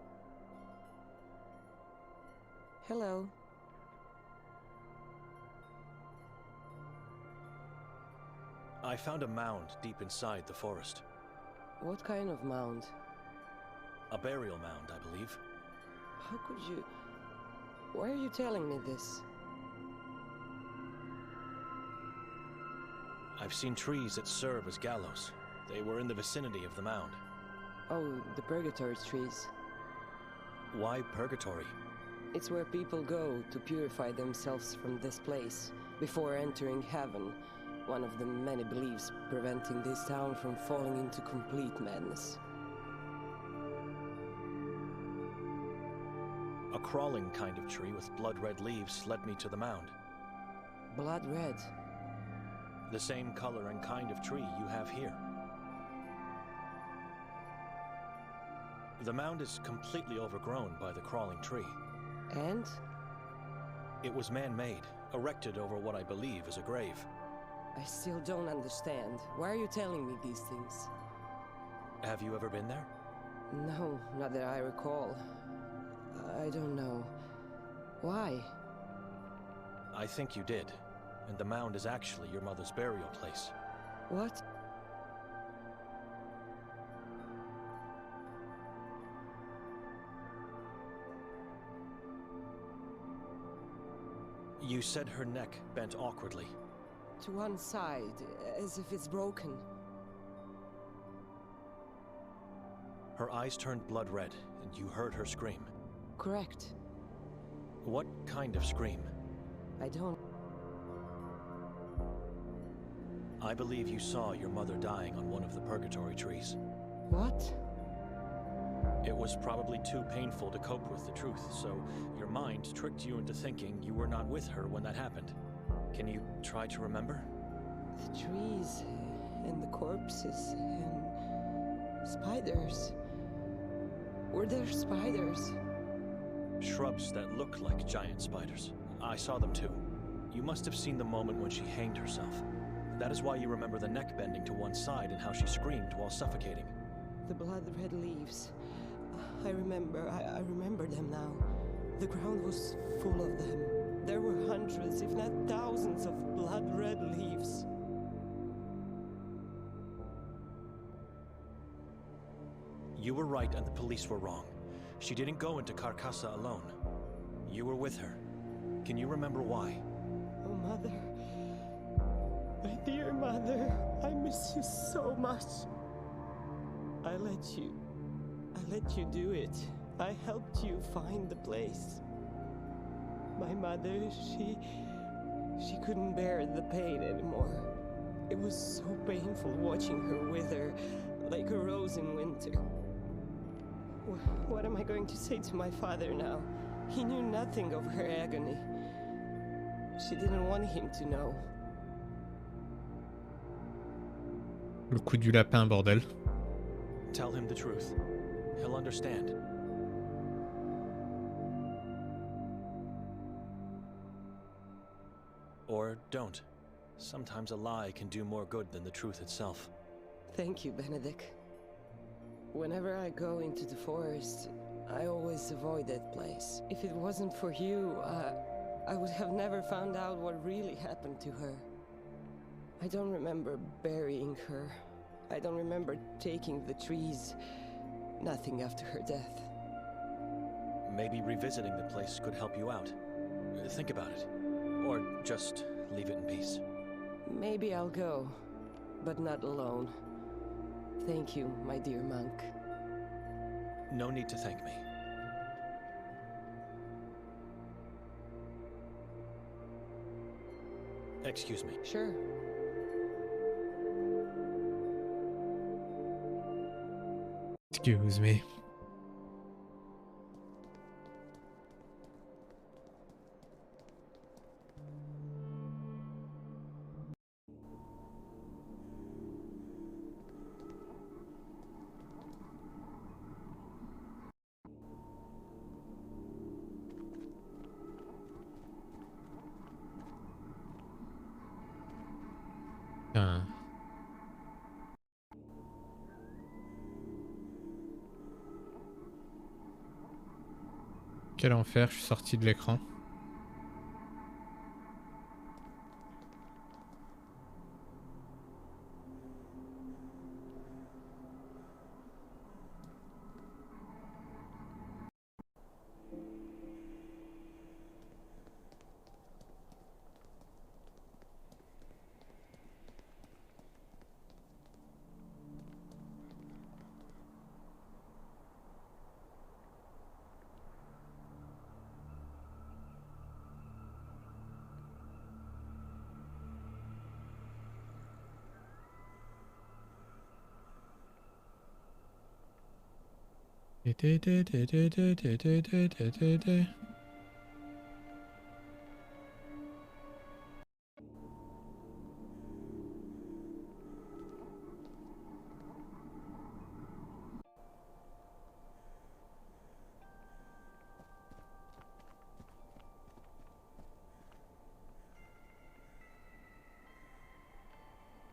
Hello. I found a mound deep inside the forest. What kind of mound? A burial mound, I believe. How could you... Why are you telling me this? I've seen trees that serve as gallows. They were in the vicinity of the mound. Oh, the purgatory trees. Why purgatory? It's where people go to purify themselves from this place before entering heaven. One of the many beliefs preventing this town from falling into complete madness. A crawling kind of tree with blood-red leaves led me to the mound. Blood red? The same color and kind of tree you have here. The mound is completely overgrown by the crawling tree. And? It was man-made, erected over what I believe is a grave. I still don't understand. Why are you telling me these things? Have you ever been there? No, not that I recall. I don't know. Why? I think you did. And the mound is actually your mother's burial place. What? You said her neck bent awkwardly. To one side, as if it's broken. Her eyes turned blood red, and you heard her scream. Correct. What kind of scream? I don't... I believe you saw your mother dying on one of the purgatory trees. What? It was probably too painful to cope with the truth, so your mind tricked you into thinking you were not with her when that happened. Can you try to remember? The trees, and the corpses, and... spiders. Were there spiders? Shrubs that look like giant spiders. I saw them too. You must have seen the moment when she hanged herself. That is why you remember the neck bending to one side and how she screamed while suffocating. The blood-red leaves. I remember them now. The ground was full of them. There were hundreds, if not thousands, of blood-red leaves. You were right and the police were wrong. She didn't go into Carcassa alone. You were with her. Can you remember why? Oh, Mother. My dear Mother, I miss you so much. I let you do it. I helped you find the place. My mother, she couldn't bear the pain anymore. It was so painful watching her wither like a rose in winter. What am I going to say to my father now? He knew nothing of her agony. She didn't want him to know. Le coup du lapin, bordel. Tell him the truth. He'll understand. Or don't. Sometimes a lie can do more good than the truth itself. Thank you, Benedict. Whenever I go into the forest, I always avoid that place. If it wasn't for you, I would have never found out what really happened to her. I don't remember burying her. I don't remember taking the trees. Nothing after her death. Maybe revisiting the place could help you out. Think about it. Or just leave it in peace. Maybe I'll go, but not alone. Thank you, my dear monk. No need to thank me. Excuse me. Sure. Excuse me. Putain. Quel enfer, je suis sorti de l'écran.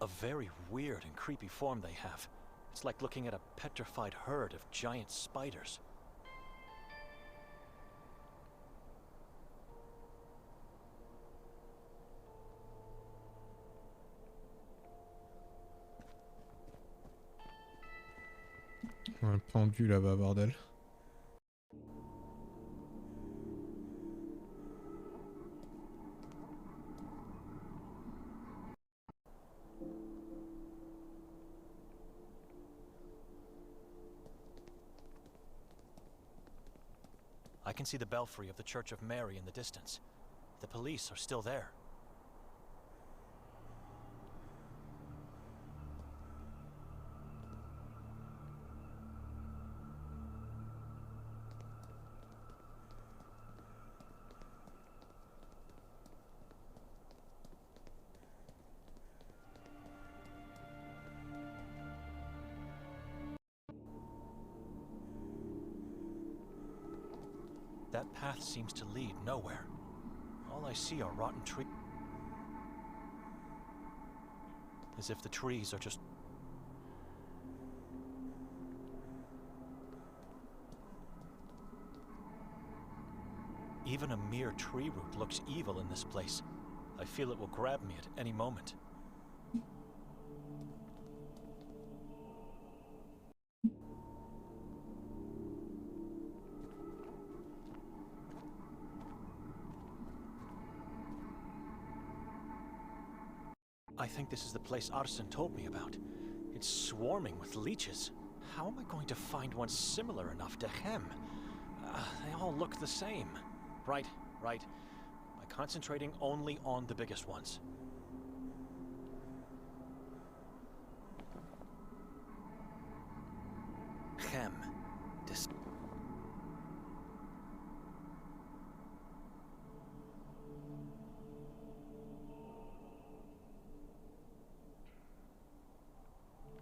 A very weird and creepy form they have. It's like looking at a petrified herd of giant spiders. Un pendu là-bas, bordel. I can see the belfry of the Church of Mary in the distance. The police are still there. That path seems to lead nowhere. All I see are rotten trees. As if the trees are just... Even a mere tree root looks evil in this place. I feel it will grab me at any moment. I think this is the place Arsene told me about. It's swarming with leeches. How am I going to find one similar enough to him? They all look the same. Right. By concentrating only on the biggest ones. Chem.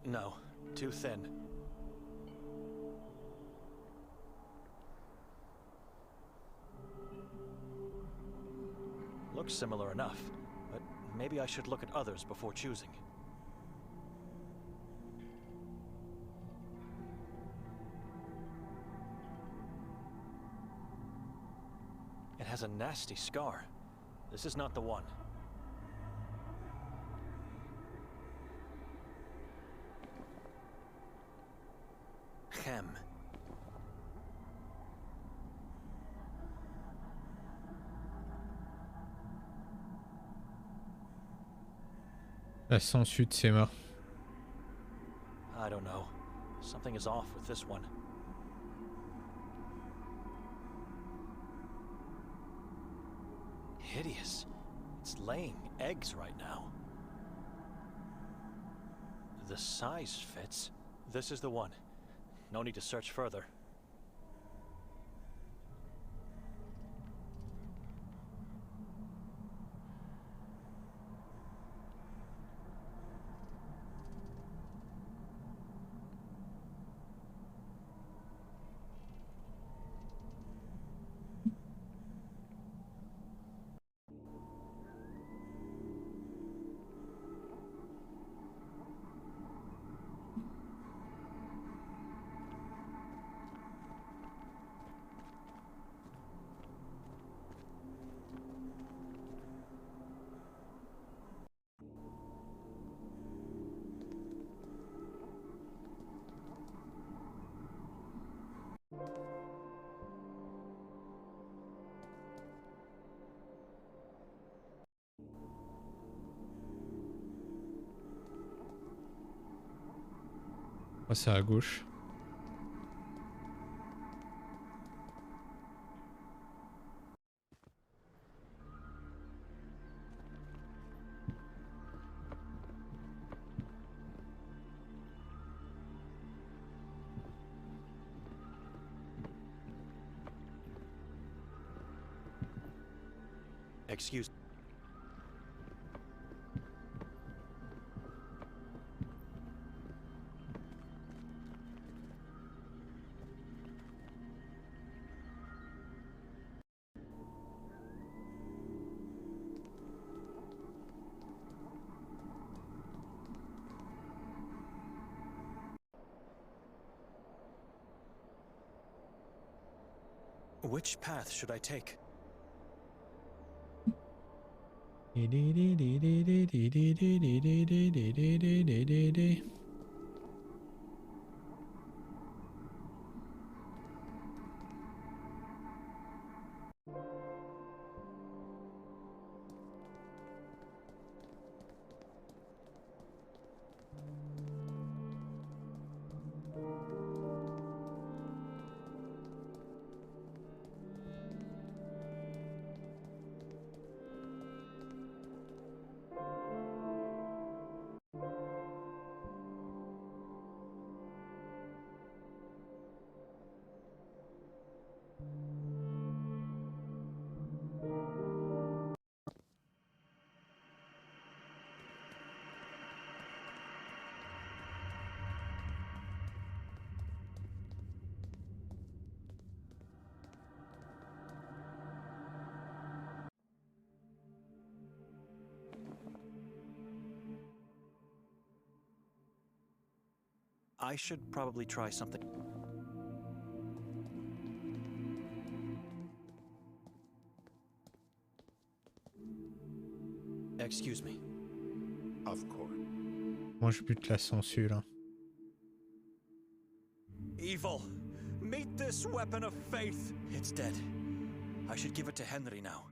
No, too thin. Looks similar enough, but maybe I should look at others before choosing. It has a nasty scar. This is not the one. Chem. La sangsue de ses morts. I don't know. Something is off with this one. Hideous. It's laying eggs right now. The size fits. This is the one. No need to search further. Oh, c'est à gauche. Excuse. Which path should I take? I should probably try something. Excuse me. Of course. Moi je bute la sangsue là. Evil! Meet this weapon of faith! It's dead. I should give it to Henry now.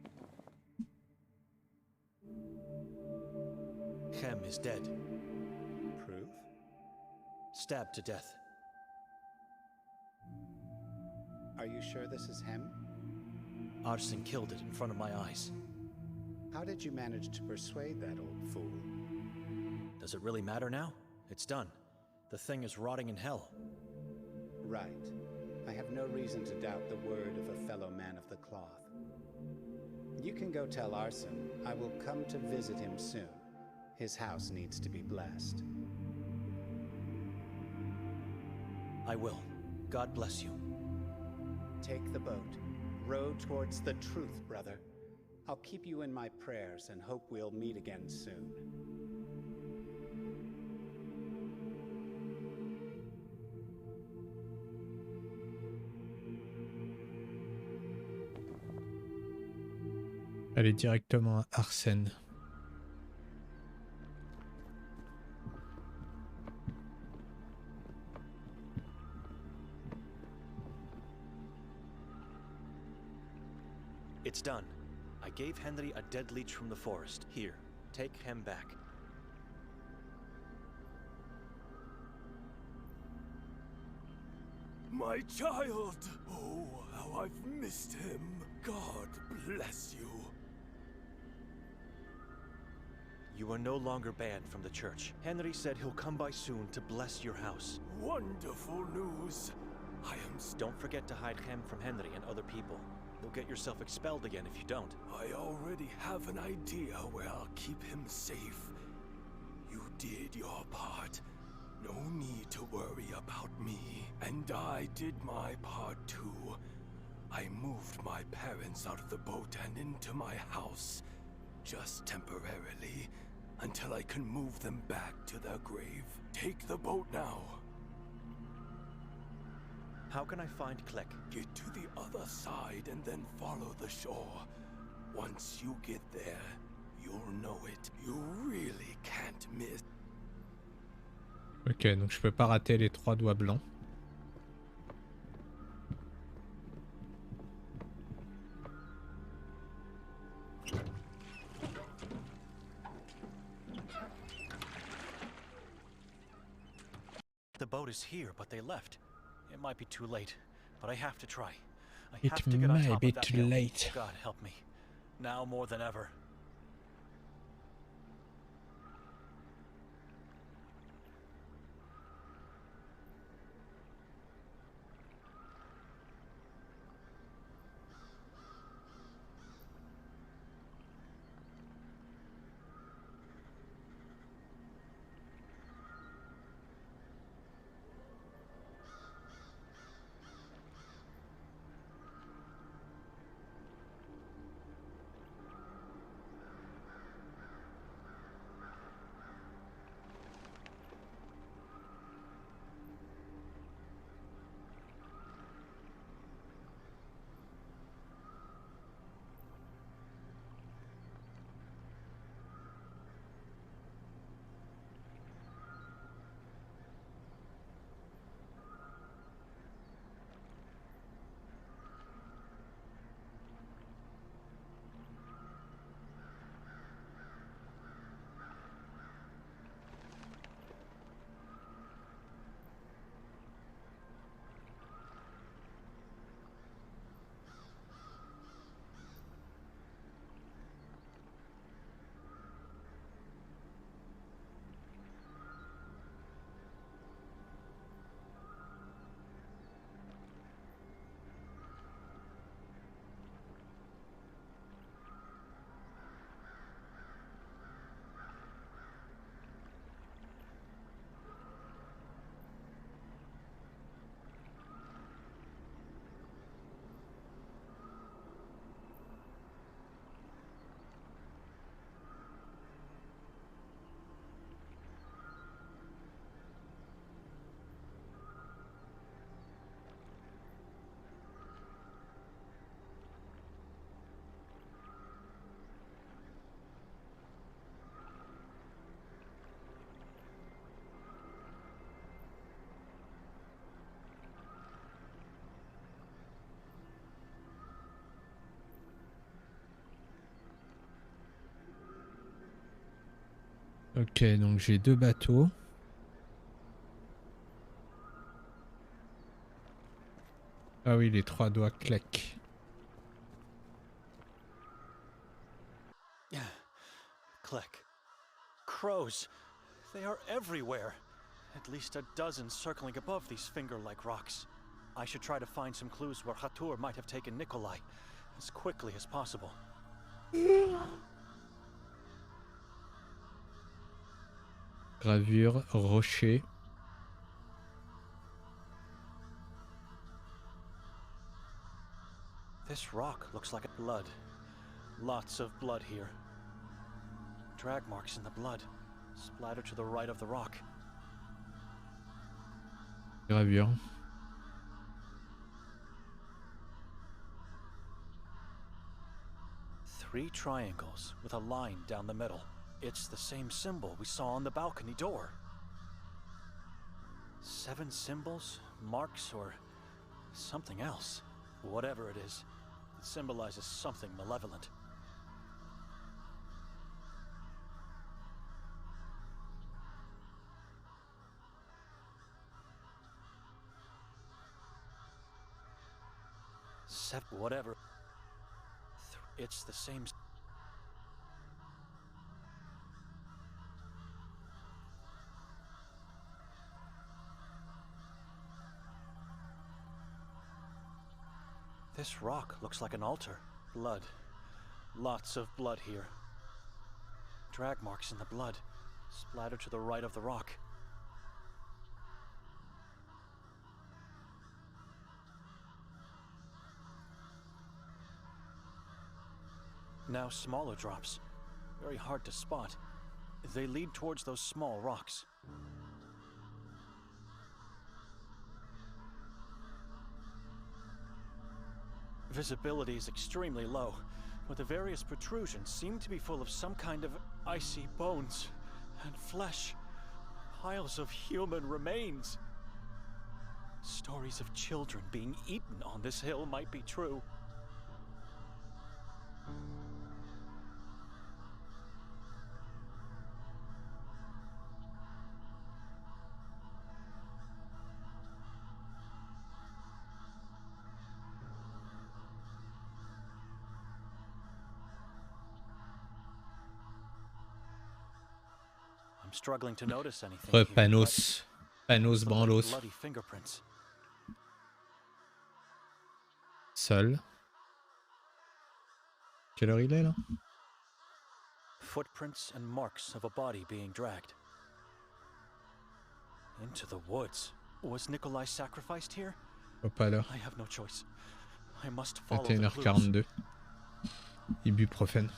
Hem is dead. Proof? Stabbed to death. Are you sure this is him? Arson killed it in front of my eyes. How did you manage to persuade that old fool? Does it really matter now? It's done. The thing is rotting in hell. Right. I have no reason to doubt the word of a fellow man of the cloth. You can go tell Arson I will come to visit him soon. His house needs to be blessed. I will. God bless you. Take the boat. Row towards the truth, brother. I'll keep you in my prayers and hope we'll meet again soon. Allez directement à Arsène. It's done. I gave Henry a dead leech from the forest. Here, take him back. My child! Oh, how I've missed him. God bless you. You are no longer banned from the church. Henry said he'll come by soon to bless your house. Wonderful news. Don't forget to hide Hem from Henry and other people. You'll get yourself expelled again if you don't. I already have an idea where I'll keep him safe. You did your part. No need to worry about me. And I did my part too. I moved my parents out of the boat and into my house. Just temporarily. Until I can move them back to their grave. Take the boat now. How can I find Kleck? Get to the other side and then follow the shore. Once you get there, you'll know it. You really can't miss. Ok, donc je peux pas rater les 3 doigts blancs. The boat is here, but they left. It might be too late, but I have to try. I It have to get on might top be of that too hill. late. God help me. Now more than ever. Ok, donc j'ai 2 bateaux. Ah oui, les 3 doigts Kleck. Kleck. Crows. They are everywhere. At least a dozen circling above these finger-like rocks. I should try to find some clues where Hatur might have taken Nikolai as quickly as possible. Gravure, rocher. This rock looks like blood. Lots of blood here. Drag marks in the blood, splattered to the right of the rock. Gravure. Three triangles with a line down the middle. It's the same symbol we saw on the balcony door. 7 symbols, marks, or something else. Whatever it is, it symbolizes something malevolent. Whatever. It's the same. This rock looks like an altar. Blood. Lots of blood here. Drag marks in the blood, splattered to the right of the rock. Now smaller drops. Very hard to spot. They lead towards those small rocks. Visibility is extremely low, but the various protrusions seem to be full of some kind of icy bones and flesh. Piles of human remains. Stories of children being eaten on this hill might be true. I'm struggling to notice anything here, Panos. Panos branlos. bloody fingerprints. Seul. Quelle heure il est là? Footprints and marks of a body being dragged. Into the woods. Was Nikolai sacrificed here? Pas l'heure. I have no choice. I must follow the clues. 21h42. Ibuprofène.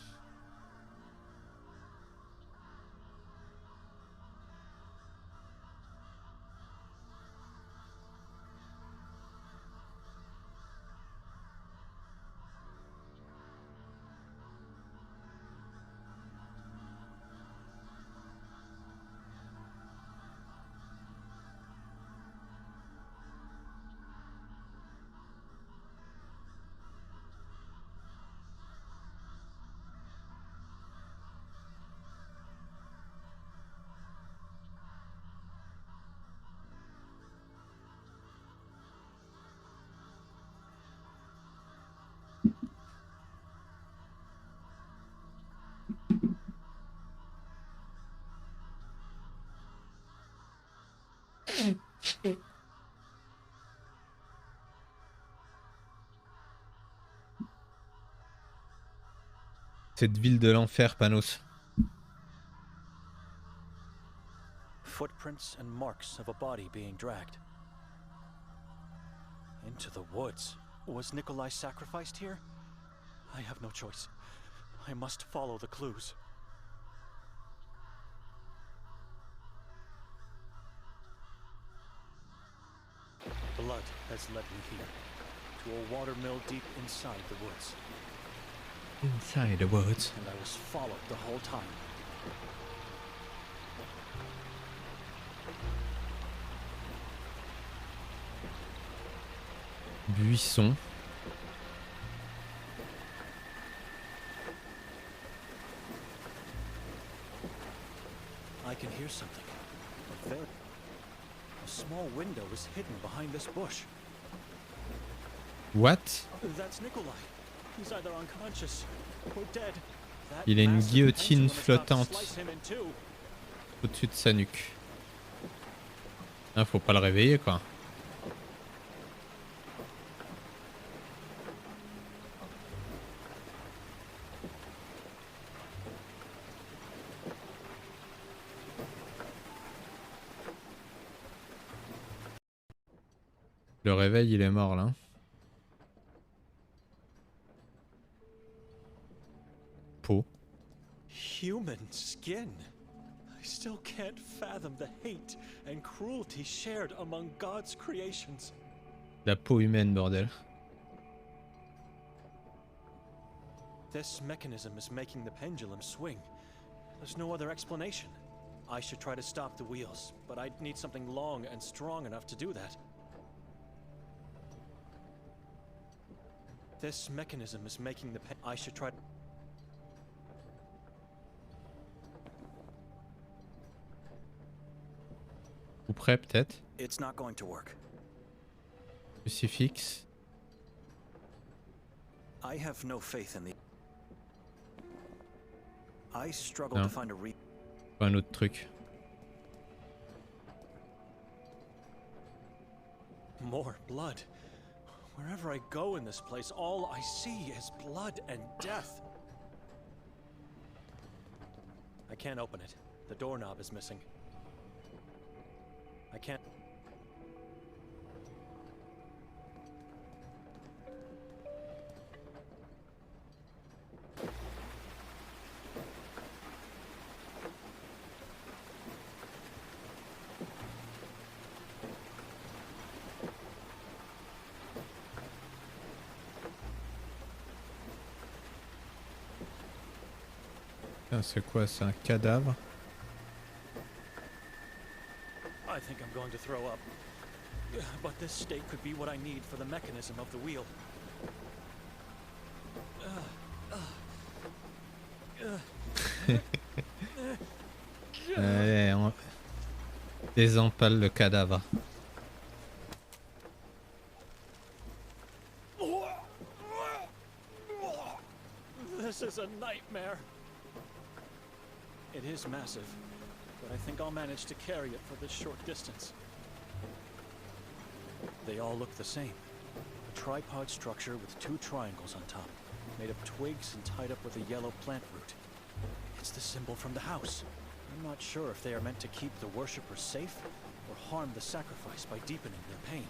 Cette ville de l'enfer, Panos. Footprints and marks of a body being dragged. Into the woods. Was Nikolai sacrificed here? I have no choice. I must follow the clues. Blood has led me here, to a watermill deep inside the woods. Inside the woods. And I was followed the whole time. Buisson. I can hear something. Up there. A small window is hidden behind this bush. What? That's Nikolai. He's either unconscious or dead. Il a une guillotine flottante au-dessus de sa nuque. Ah, faut pas le réveiller quoi. Le réveil, il est mort là. Peau. Human skin. I still can't fathom the hate and cruelty shared among God's creations. La peau humaine, bordel. This mechanism is making the pendulum swing. There's no other explanation. I should try to stop the wheels, but I'd need something long and strong enough to do that. This mechanism is making the I should try. Ou près peut-être. It's not going to work. Crucifix. I have no faith in the... I struggle to find a un autre truc. More blood. Wherever I go in this place, all I see is blood and death. I can't open it. The doorknob is missing. I can't... C'est quoi, c'est un cadavre? I think I'm going to throw up. But this stake could be what I need for the mechanism of the wheel. Allez, on désempale le cadavre. This is a nightmare. It is massive, but I think I'll manage to carry it for this short distance. They all look the same. A tripod structure with 2 triangles on top, made of twigs and tied up with a yellow plant root. It's the symbol from the house. I'm not sure if they are meant to keep the worshippers safe or harm the sacrifice by deepening their pain.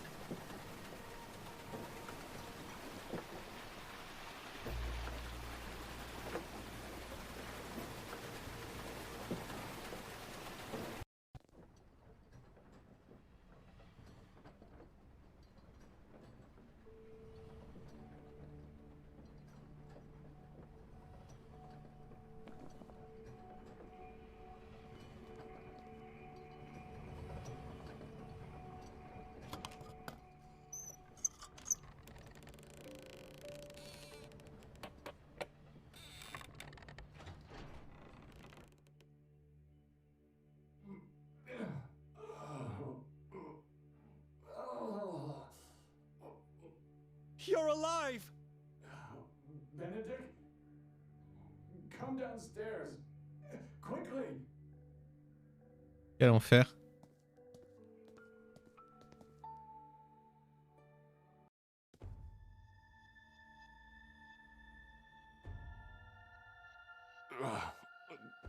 You're alive! Benedict? Come downstairs. Quickly! Quel enfer.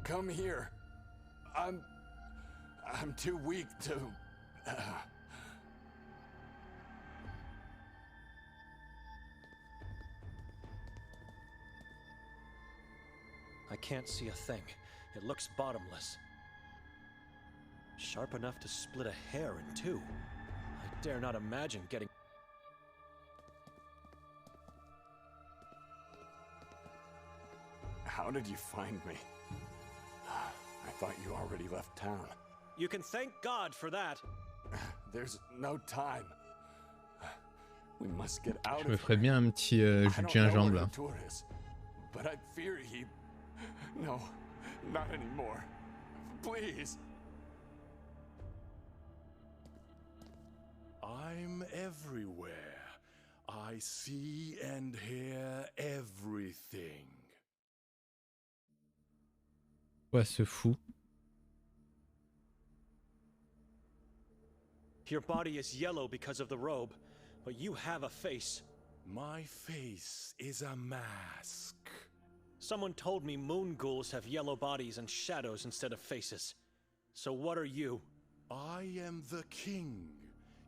Come here. I'm too weak to... I can't see a thing. It looks bottomless. Sharp enough to split a hair in 2. I dare not imagine getting... How did you find me? I thought you already left town. You can thank God for that. There's no time. We must get out Je me of ferais here. bien un petit jus de gingembre là. But I fear he... No, not anymore. Please. I'm everywhere. I see and hear everything. Quoi ce fou? Your body is yellow because of the robe, but you have a face. My face is a mask. Someone told me moon ghouls have yellow bodies and shadows instead of faces. So what are you? I am the king.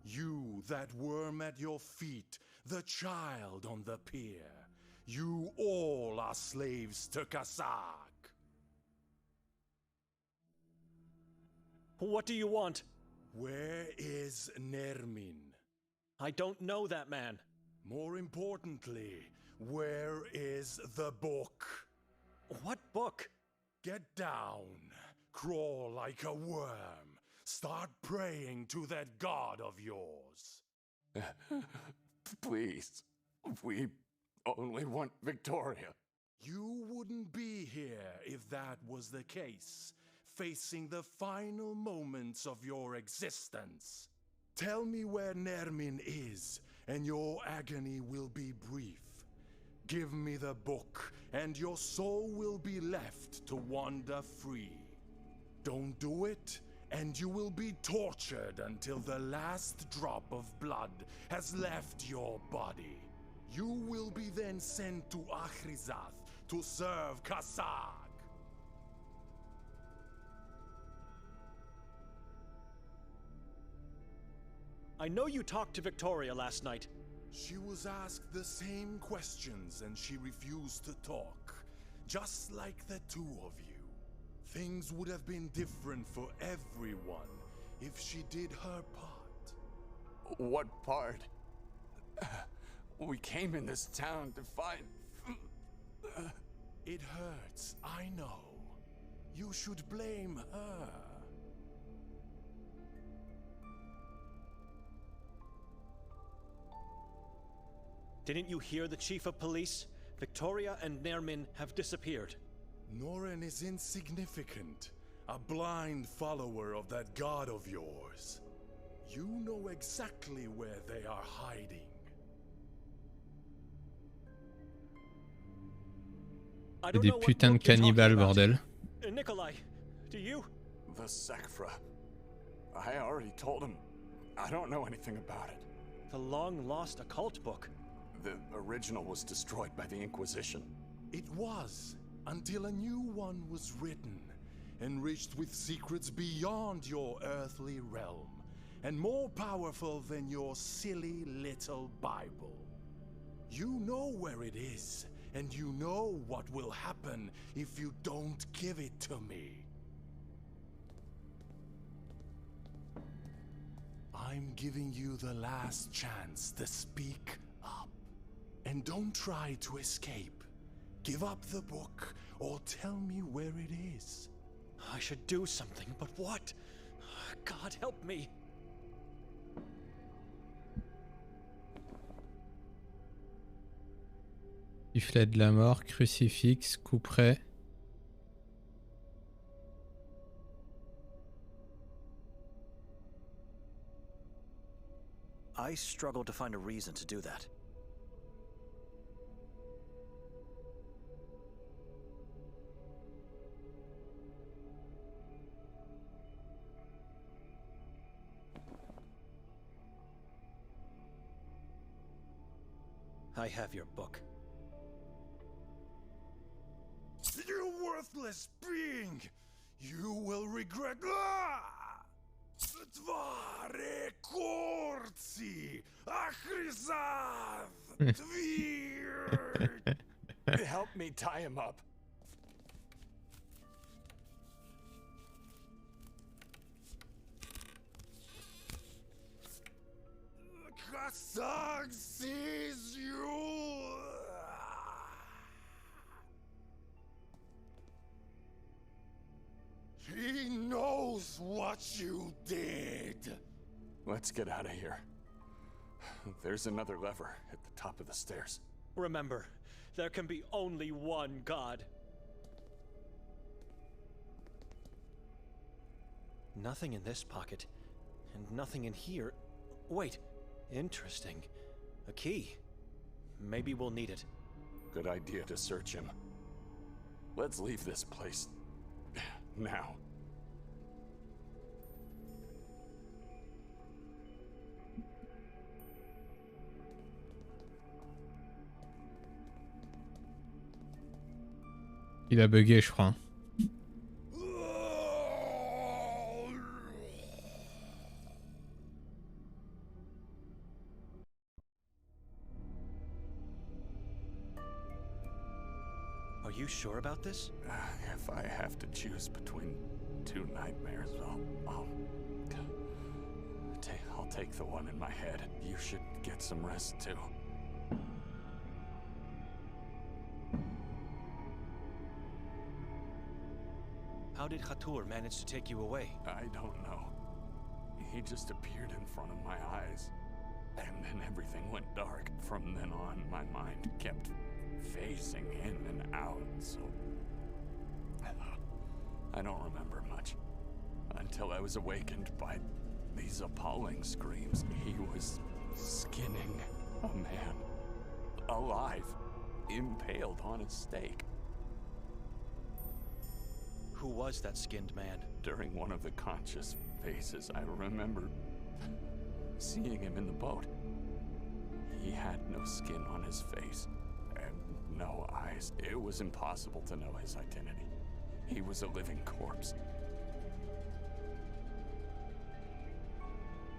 You, that worm at your feet, the child on the pier. You all are slaves to Kasak. What do you want? Where is Nermin? I don't know that man. More importantly, where is the book? What book? Get down. Crawl like a worm. Start praying to that god of yours. Please. We only want Victoria. You wouldn't be here if that was the case, facing the final moments of your existence. Tell me where Nermin is, and your agony will be brief. Give me the book, and your soul will be left to wander free. Don't do it, and you will be tortured until the last drop of blood has left your body. You will be then sent to Akhrizath to serve Kasag. I know you talked to Victoria last night. She was asked the same questions and she refused to talk. Just like the two of you. Things would have been different for everyone if she did her part. What part? We came in this town to find... It hurts, I know. You should blame her. Didn't you hear the chief of police? Victoria and Nermin have disappeared. Norin is insignificant. A blind follower of that god of yours. You know exactly where they are hiding. C'est des putains de cannibales, bordel. Nikolai, do you? The Sekfra. I already told him. I don't know anything about it. The long-lost occult book. The original was destroyed by the Inquisition. It was, until a new one was written, enriched with secrets beyond your earthly realm, and more powerful than your silly little Bible. You know where it is, and you know what will happen if you don't give it to me. I'm giving you the last chance to speak up. And don't try to escape. Give up the book, or tell me where it is. I should do something, but what? God help me. Sifflet de la mort, crucifix, couperet. I struggle to find a reason to do that. I have your book. You worthless being! You will regret... Tvare Kortsi! Akhrizath! Tvir! Help me tie him up. Kasag sees you! He knows what you did! Let's get out of here. There's another lever at the top of the stairs. Remember, there can be only one God. Nothing in this pocket, and nothing in here. Wait, interesting. A key. Maybe we'll need it. Good idea to search him. Let's leave this place now. Il a bugué, je crois. Are you sure about this? If I have to choose between two nightmares, I'll take the one in my head. You should get some rest too. How did Kotar manage to take you away? I don't know. He just appeared in front of my eyes. And then everything went dark. From then on, my mind kept phasing in and out, so... I don't remember much. Until I was awakened by these appalling screams. He was skinning a man. Alive. impaled on a stake. Who was that skinned man? During one of the conscious phases, I remember seeing him in the boat. He had no skin on his face and no eyes. It was impossible to know his identity. He was a living corpse.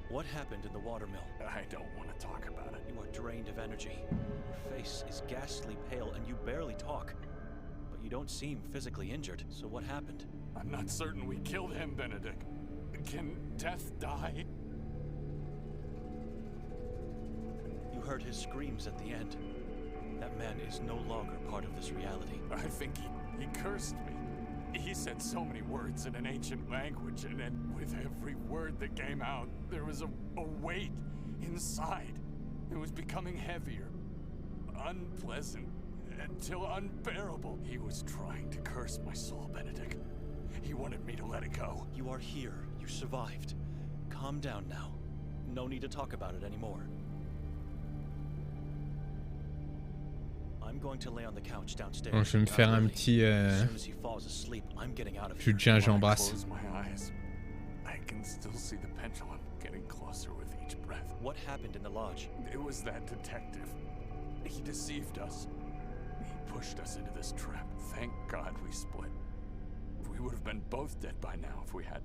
What happened in the watermill? I don't want to talk about it. You are drained of energy. Your face is ghastly pale and you barely talk. But you don't seem physically injured, so what happened? I'm not certain we killed him, Benedict. Can death die? You heard his screams at the end. That man is no longer part of this reality. I think he cursed me. He said so many words in an ancient language, and then with every word that came out, there was a weight inside. It was becoming heavier, unpleasant, until unbearable. He was trying to curse my soul, Benedict. He wanted me to let it go. You are here. You survived. Calm down now. No need to talk about it anymore. I'm going to lay on the couch downstairs. Bon, je vais me faire un petit As soon as he falls asleep, I'm getting out of jus here. de gingembre embrasse. Close my eyes. I can still see the pendulum getting closer with each breath. What happened in the lodge? It was that detective. He deceived us. He pushed us into this trap. Thank God we split. We would have been both dead by now if we hadn't.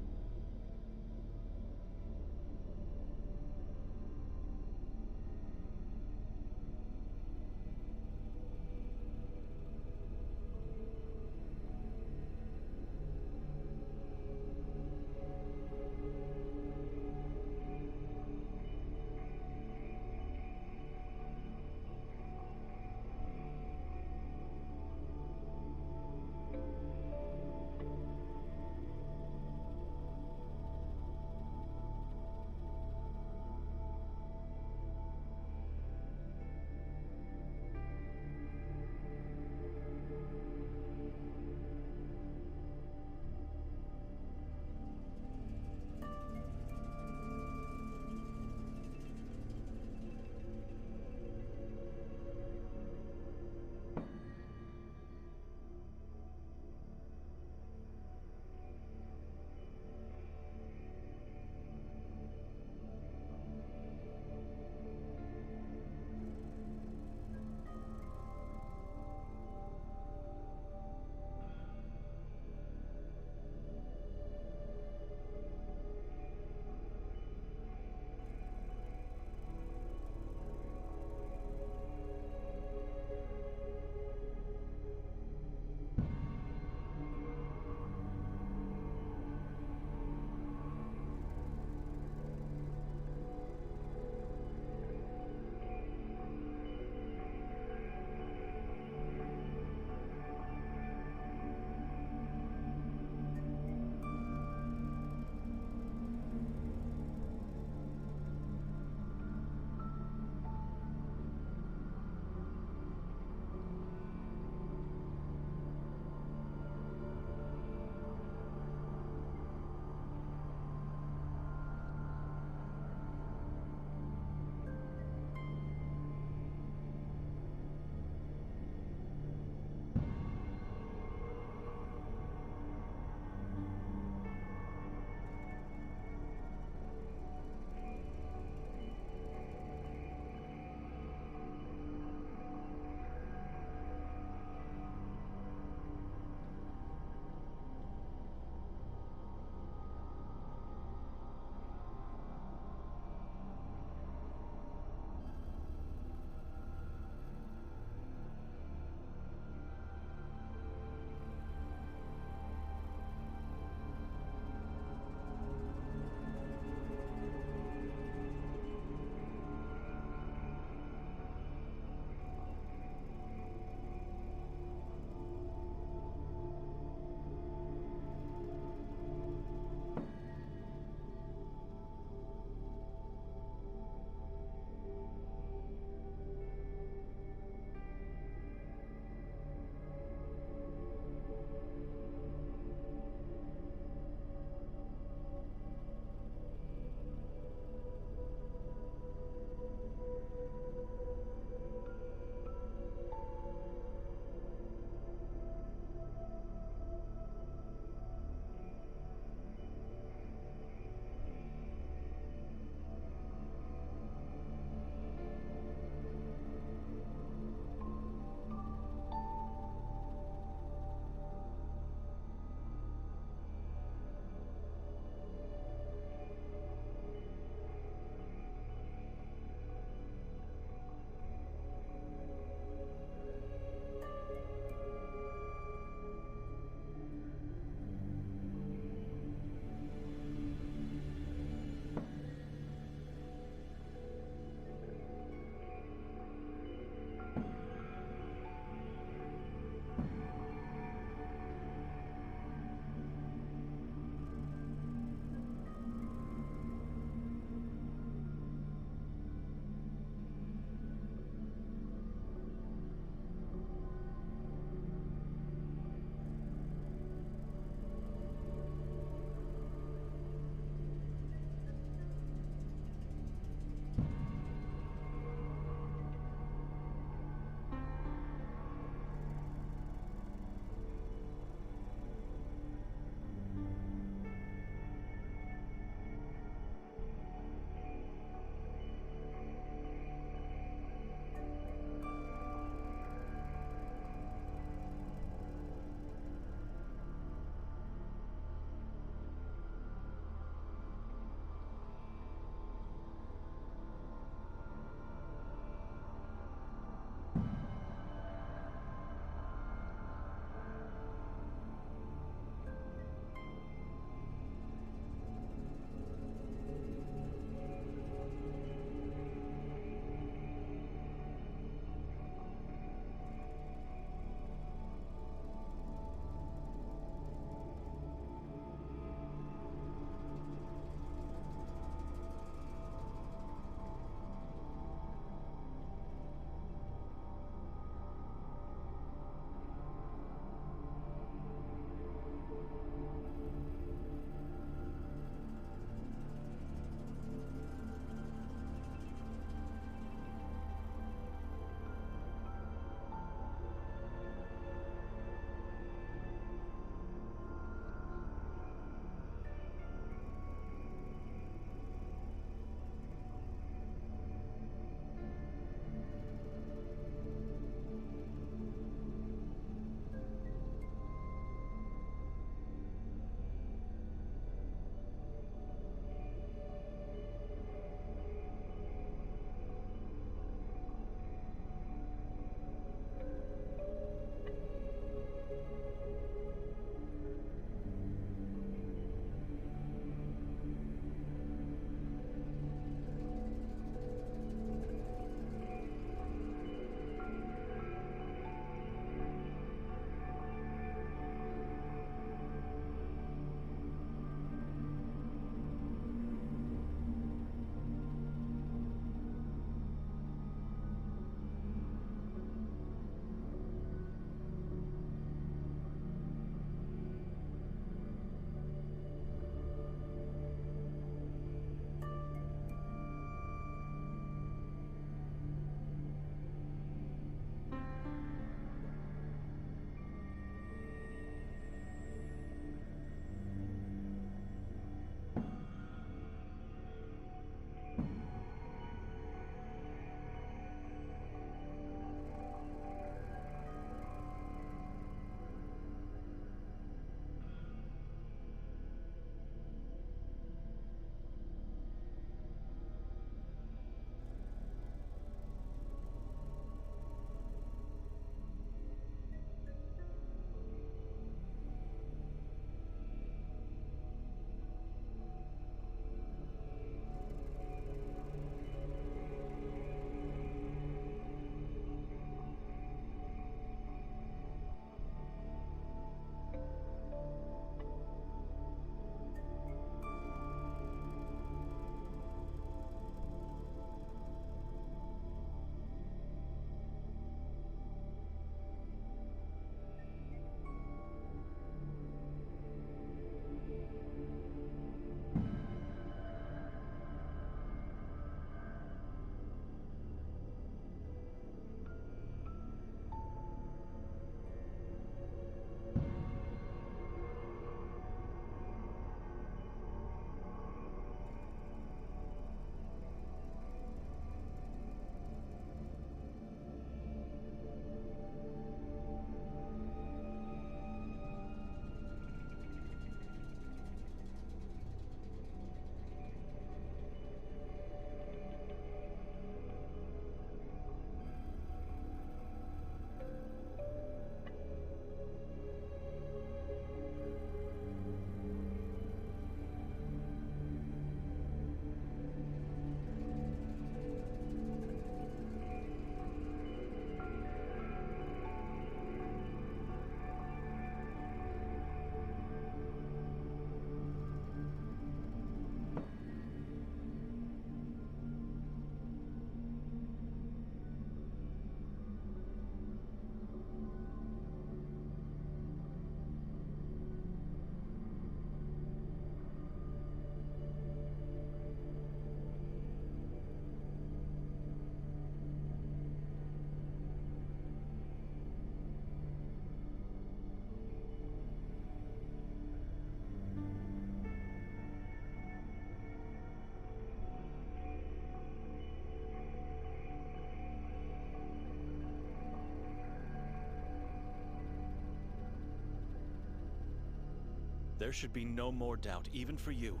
There should be no more doubt, even for you.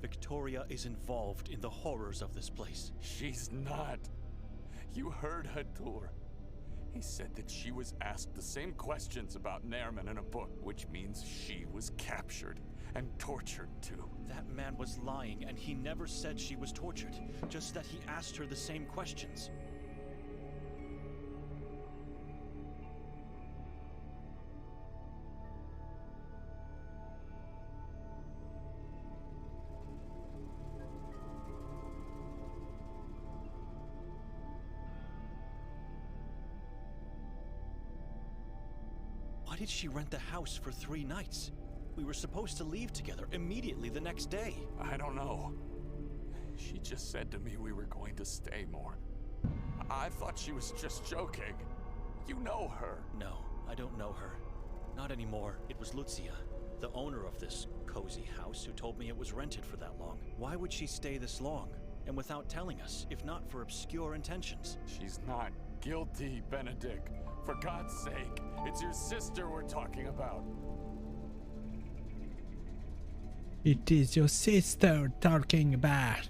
Victoria is involved in the horrors of this place. She's not. You heard Hatur. He said that she was asked the same questions about Nerman in a book, which means she was captured and tortured too. That man was lying, and he never said she was tortured, just that he asked her the same questions. Why did she rent the house for 3 nights? We were supposed to leave together immediately the next day. I don't know. She just said to me we were going to stay more. I thought she was just joking. You know her. No, I don't know her. Not anymore. It was Lucia, the owner of this cozy house, who told me it was rented for that long. Why would she stay this long? And without telling us, if not for obscure intentions? She's not guilty, Benedict. For God's sake, it's your sister we're talking about. It is your sister talking about.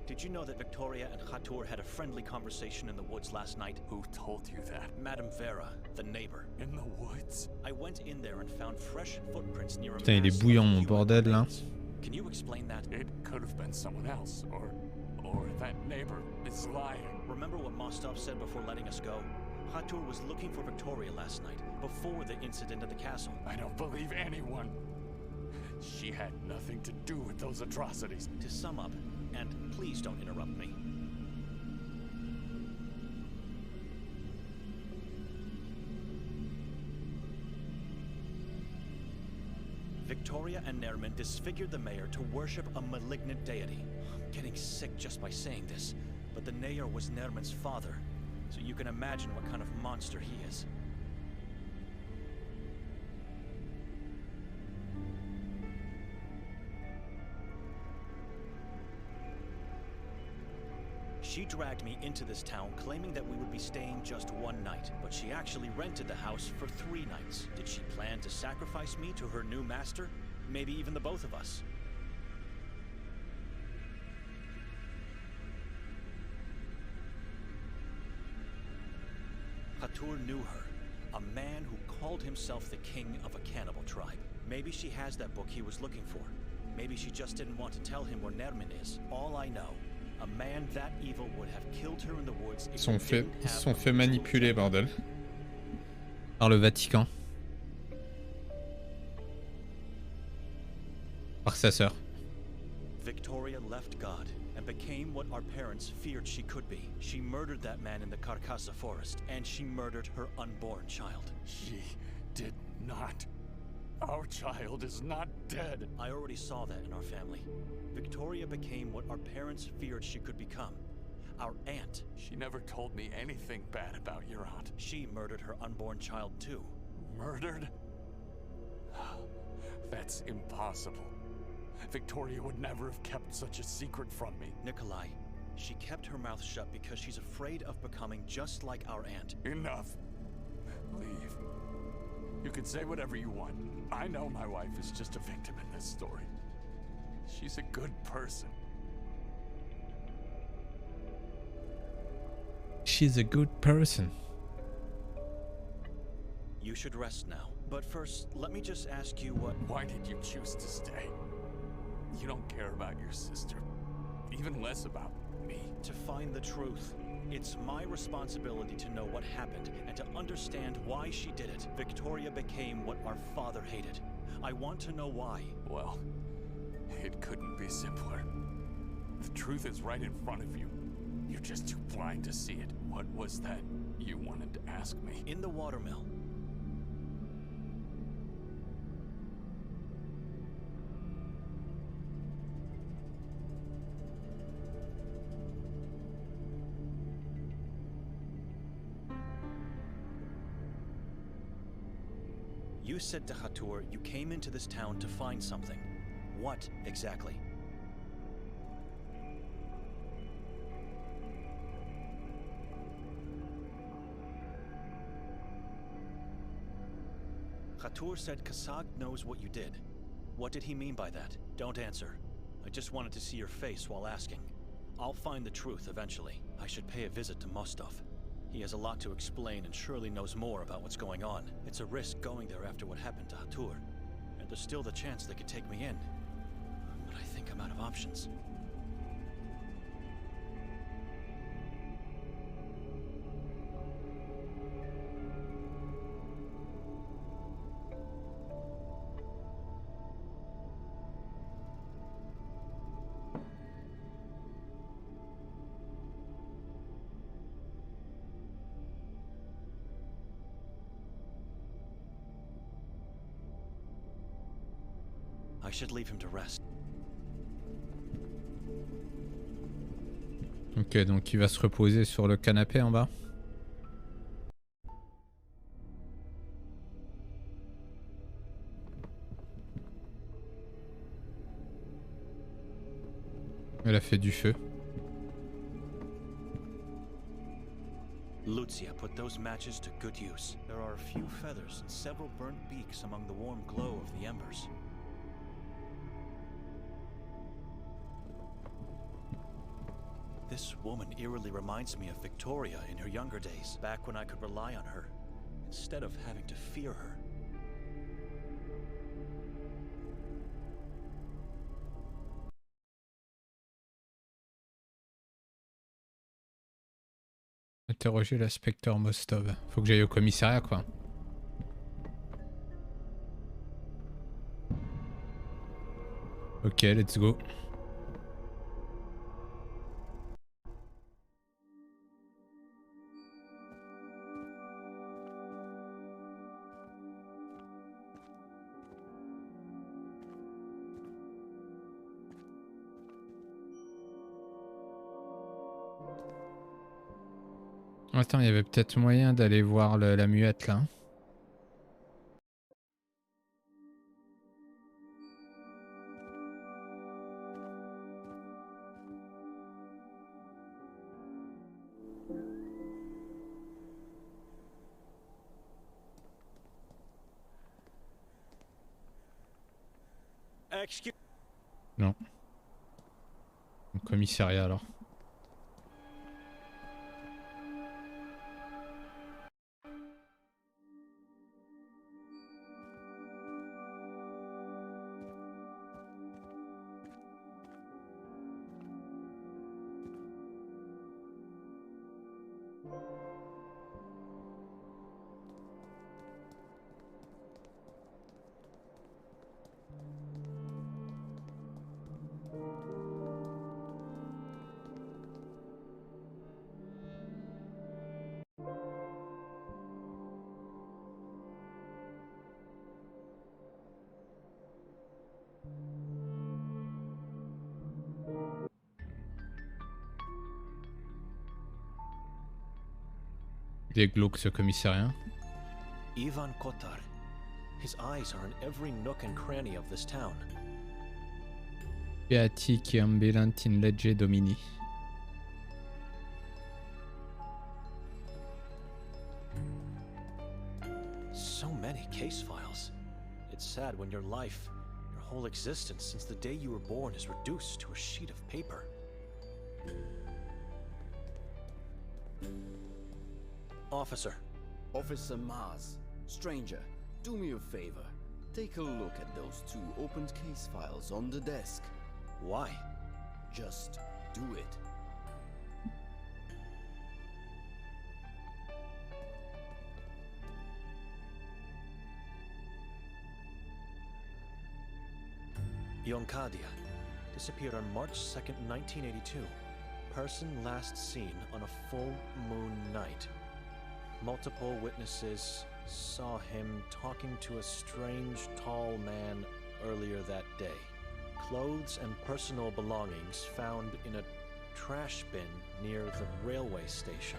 Did you know that Victoria and Hatur had a friendly conversation in the woods last night? Who told you that? Madame Vera, the neighbor. In the woods? I went in there and found fresh footprints near a Putain, il est bouillant mon bordel là. Can you explain that? It could have been someone else, or that neighbor is lying. Remember what Mostov said before letting us go? Hatur was looking for Victoria last night, before the incident at the castle. I don't believe anyone. She had nothing to do with those atrocities. To sum up, and please don't interrupt me. Victoria and Nerman disfigured the mayor to worship a malignant deity. I'm getting sick just by saying this, but the mayor was Nerman's father, so you can imagine what kind of monster he is. She dragged me into this town claiming that we would be staying just 1 night, but she actually rented the house for 3 nights. Did she plan to sacrifice me to her new master? Maybe even the both of us. Hatur knew her, a man who called himself the king of a cannibal tribe. Maybe she has that book he was looking for. Maybe she just didn't want to tell him where Nerman is. All I know, a man that evil would have killed her in the woods. Ils sont fait manipuler, bordel. Par le Vatican. Par sa sœur. Victoria left God and became what our parents feared she could be. She murdered that man in the Carcassa forest, and she murdered her unborn child. She did not. Our child is not dead. I already saw that in our family. Victoria became what our parents feared she could become. Our aunt. She never told me anything bad about your aunt. She murdered her unborn child too. Murdered? That's impossible. Victoria would never have kept such a secret from me. Nikolai, she kept her mouth shut because she's afraid of becoming just like our aunt. Enough. Leave. You can say whatever you want. I know my wife is just a victim in this story. She's a good person. She's a good person. You should rest now. But first, let me just ask you what... Why did you choose to stay? You don't care about your sister. Even less about me. To find the truth. It's my responsibility to know what happened and to understand why she did it. Victoria became what our father hated. I want to know why. Well, it couldn't be simpler. The truth is right in front of you. You're just too blind to see it. What was that you wanted to ask me? In the watermill. You said to Hatur you came into this town to find something. What exactly? Kotar said Kasag knows what you did. What did he mean by that? Don't answer. I just wanted to see your face while asking. I'll find the truth eventually. I should pay a visit to Mostov. He has a lot to explain and surely knows more about what's going on. It's a risk going there after what happened to Hatur. And there's still the chance they could take me in. But I think I'm out of options. I should leave him to rest. Ok, donc il va se reposer sur le canapé en bas. Elle a fait du feu. Lucia put those matches to good use. There are a few feathers and several burnt beaks among the warm glow of the embers. This woman eerily reminds me of Victoria in her younger days, back when I could rely on her, instead of having to fear her. Interroger l'inspecteur Mostov. Faut que j'aille au commissariat quoi. Ok, let's go. Attends, il y avait peut-être moyen d'aller voir la muette là. Non. Au commissariat alors. Il est glauque ce commissariat. Ivan Kotar. His eyes are in every nook and cranny of this town. Beati che ambulant in legge domini. So many case files. It's sad when your life, your whole existence since the day you were born is reduced to a sheet of paper. Officer. Officer Mars. Stranger, do me a favor. Take a look at those 2 opened case files on the desk. Why? Just do it. Yonkadia. Disappeared on March 2nd, 1982. Person last seen on a full moon night. Multiple witnesses saw him talking to a strange, tall man earlier that day. Clothes and personal belongings found in a trash bin near the railway station.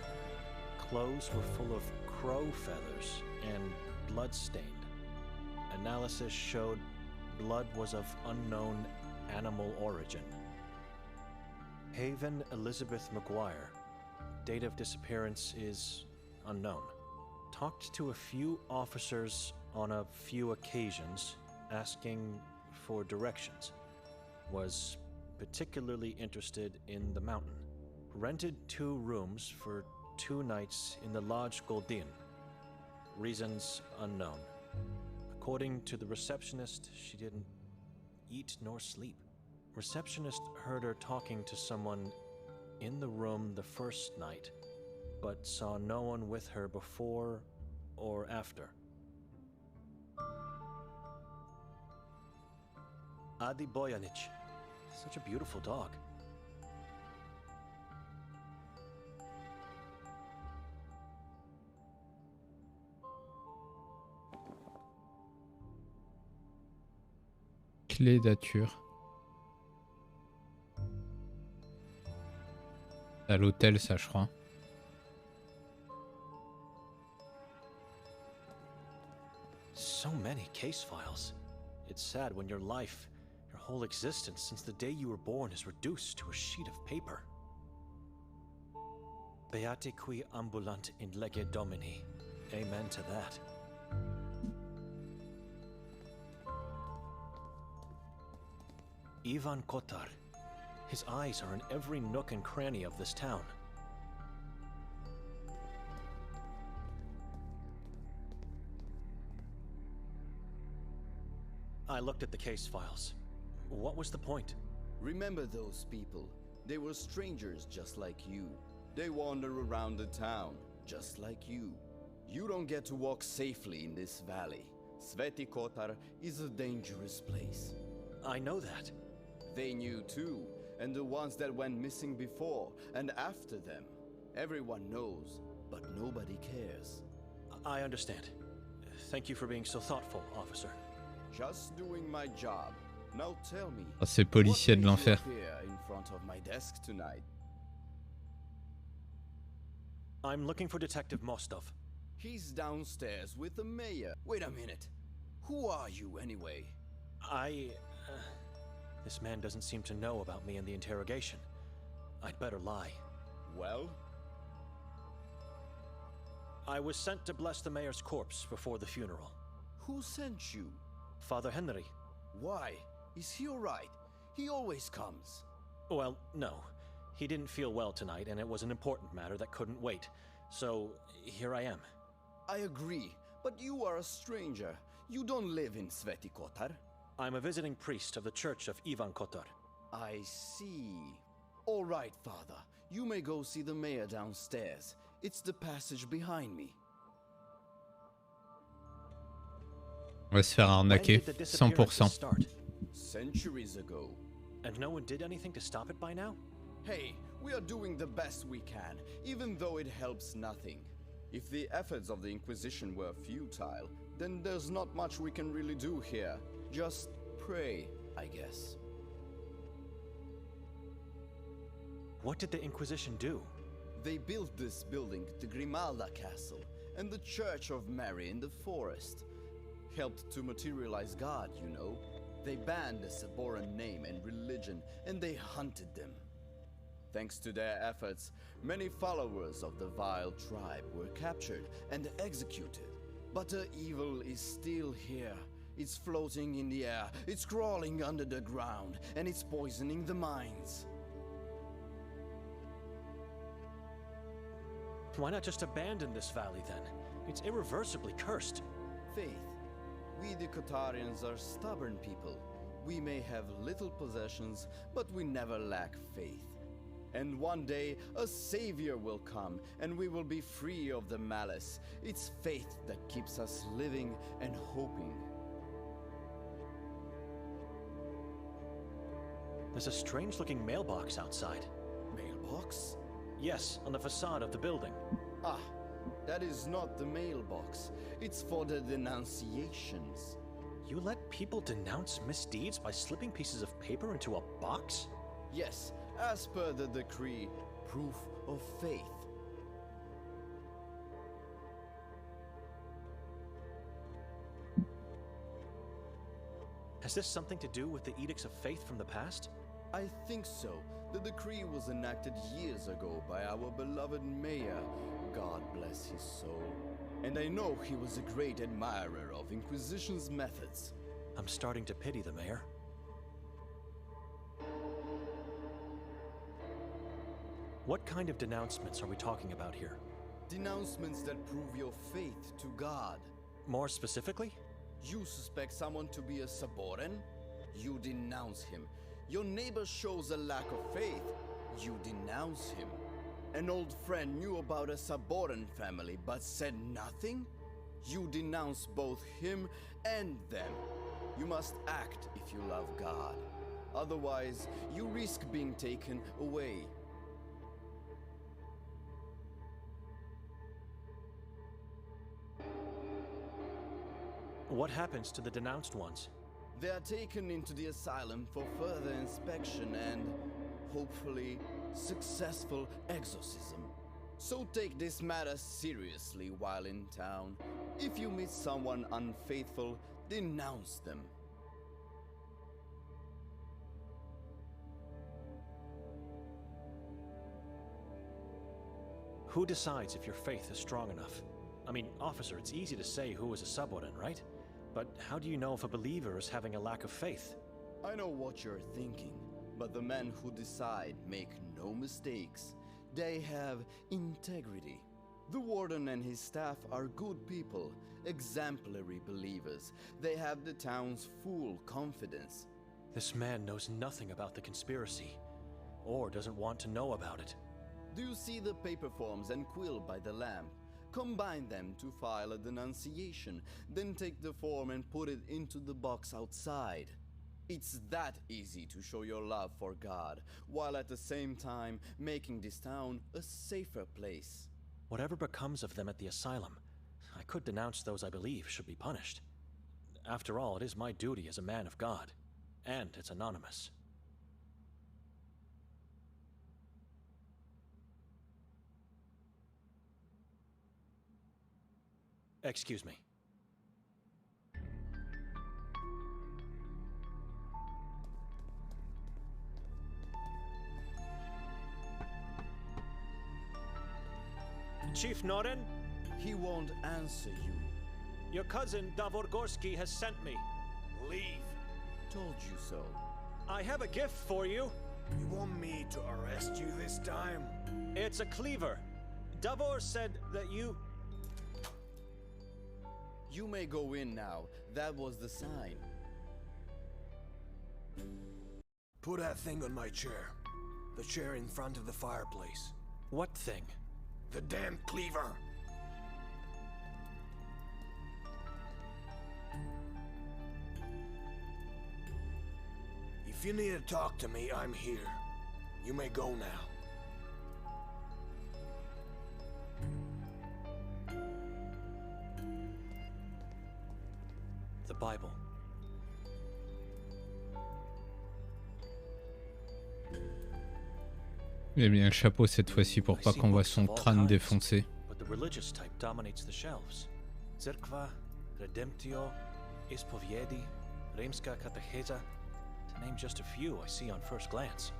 Clothes were full of crow feathers and blood-stained. Analysis showed blood was of unknown animal origin. Haven Elizabeth McGuire. Date of disappearance is unknown. Talked to a few officers on a few occasions, asking for directions. Was particularly interested in the mountain. Rented 2 rooms for 2 nights in the Lodge Goldin. Reasons unknown. According to the receptionist, she didn't eat nor sleep. Receptionist heard her talking to someone in the room the first night, but saw no one with her before or after. Adi Bojanic. Such a beautiful dog. Clé d'Ature. À l'hôtel, ça, je crois. So many case files. It's sad when your life, your whole existence since the day you were born is reduced to a sheet of paper. Beate qui ambulant in lege Domini. Amen to that. Ivan Kotar. His eyes are in every nook and cranny of this town. I looked at the case files. What was the point? Remember those people? They were strangers just like you. They wander around the town, just like you. You don't get to walk safely in this valley. Sveti Kotar is a dangerous place. I know that. They knew too, and the ones that went missing before and after them. Everyone knows, but nobody cares. I understand. Thank you for being so thoughtful, officer. Just doing my job. Now tell me, Oh, ces policiers de l'enfer. in front of my desk tonight? I'm looking for Detective Mostov. He's downstairs with the mayor. Wait a minute. Who are you anyway? This man doesn't seem to know about me and the interrogation. I'd better lie. Well? I was sent to bless the mayor's corpse before the funeral. Who sent you? Father Henry. Why? Is he alright? He always comes. Well, no. He didn't feel well tonight, and it was an important matter that couldn't wait. So, here I am. I agree, but you are a stranger. You don't live in Sveti Kotar. I'm a visiting priest of the Church of Ivan Kotar. I see. All right, Father. You may go see the mayor downstairs. It's the passage behind me. On va se faire arnaquer, 100%. Centuries ago. And no one did anything to stop it by now? Hey, we are doing the best we can, even though it helps nothing. If the efforts of the Inquisition were futile, then there's not much we can really do here. Just pray, I guess. What did the Inquisition do? They built this building, the Grimalda Castle, and the Church of Mary in the forest. Helped to materialize God, you know. They banned the Saboran name and religion, and they hunted them. Thanks to their efforts, many followers of the vile tribe were captured and executed. But the evil is still here. It's floating in the air, it's crawling under the ground, and it's poisoning the minds. Why not just abandon this valley then? It's irreversibly cursed. Faith. We the Kotarians are stubborn people. We may have little possessions, but we never lack faith. And one day, a savior will come, and we will be free of the malice. It's faith that keeps us living and hoping. There's a strange-looking mailbox outside. Mailbox? Yes, on the facade of the building. Ah, that is not the mailbox. It's for the denunciations. You let people denounce misdeeds by slipping pieces of paper into a box? Yes, as per the decree, proof of faith. Has this something to do with the edicts of faith from the past? I think so. The decree was enacted years ago by our beloved mayor. God bless his soul. and I know he was a great admirer of Inquisition's methods. I'm starting to pity the mayor. What kind of denouncements are we talking about here? Denouncements that prove your faith to God. More specifically? You suspect someone to be a Saboran? You denounce him. Your neighbor shows a lack of faith. You denounce him. An old friend knew about a Saboran family but said nothing? You denounce both him and them. You must act if you love God. Otherwise, you risk being taken away. What happens to the denounced ones? They are taken into the asylum for further inspection and, hopefully, successful exorcism. So take this matter seriously while in town. If you meet someone unfaithful, denounce them. Who decides if your faith is strong enough? I mean, officer, it's easy to say who is a Saboran, right? But how do you know if a believer is having a lack of faith? I know what you're thinking, but the men who decide make no mistakes. They have integrity. The warden and his staff are good people, exemplary believers. They have the town's full confidence. This man knows nothing about the conspiracy, or doesn't want to know about it. Do you see the paper forms and quill by the lamp? Combine them to file a denunciation, then take the form and put it into the box outside. It's that easy to show your love for God, while at the same time making this town a safer place. Whatever becomes of them at the asylum, I could denounce those I believe should be punished. After all, it is my duty as a man of God, and it's anonymous. Excuse me. Chief Noren? He won't answer you. Your cousin Davor Gorski has sent me. Leave. Told you so. I have a gift for you. You want me to arrest you this time? It's a cleaver. Davor said that you... You may go in now. That was the sign. Put that thing on my chair. The chair in front of the fireplace. What thing? The damn cleaver. If you need to talk to me, I'm here. You may go now. The Bible. Il a mis un chapeau cette fois-ci pour pas qu'on voit son crâne défoncé. But the religious type dominates the shelves. Cerkva, Redemptio, Ispoviedi, Rimska Katecheza, to name just a few I see on first glance.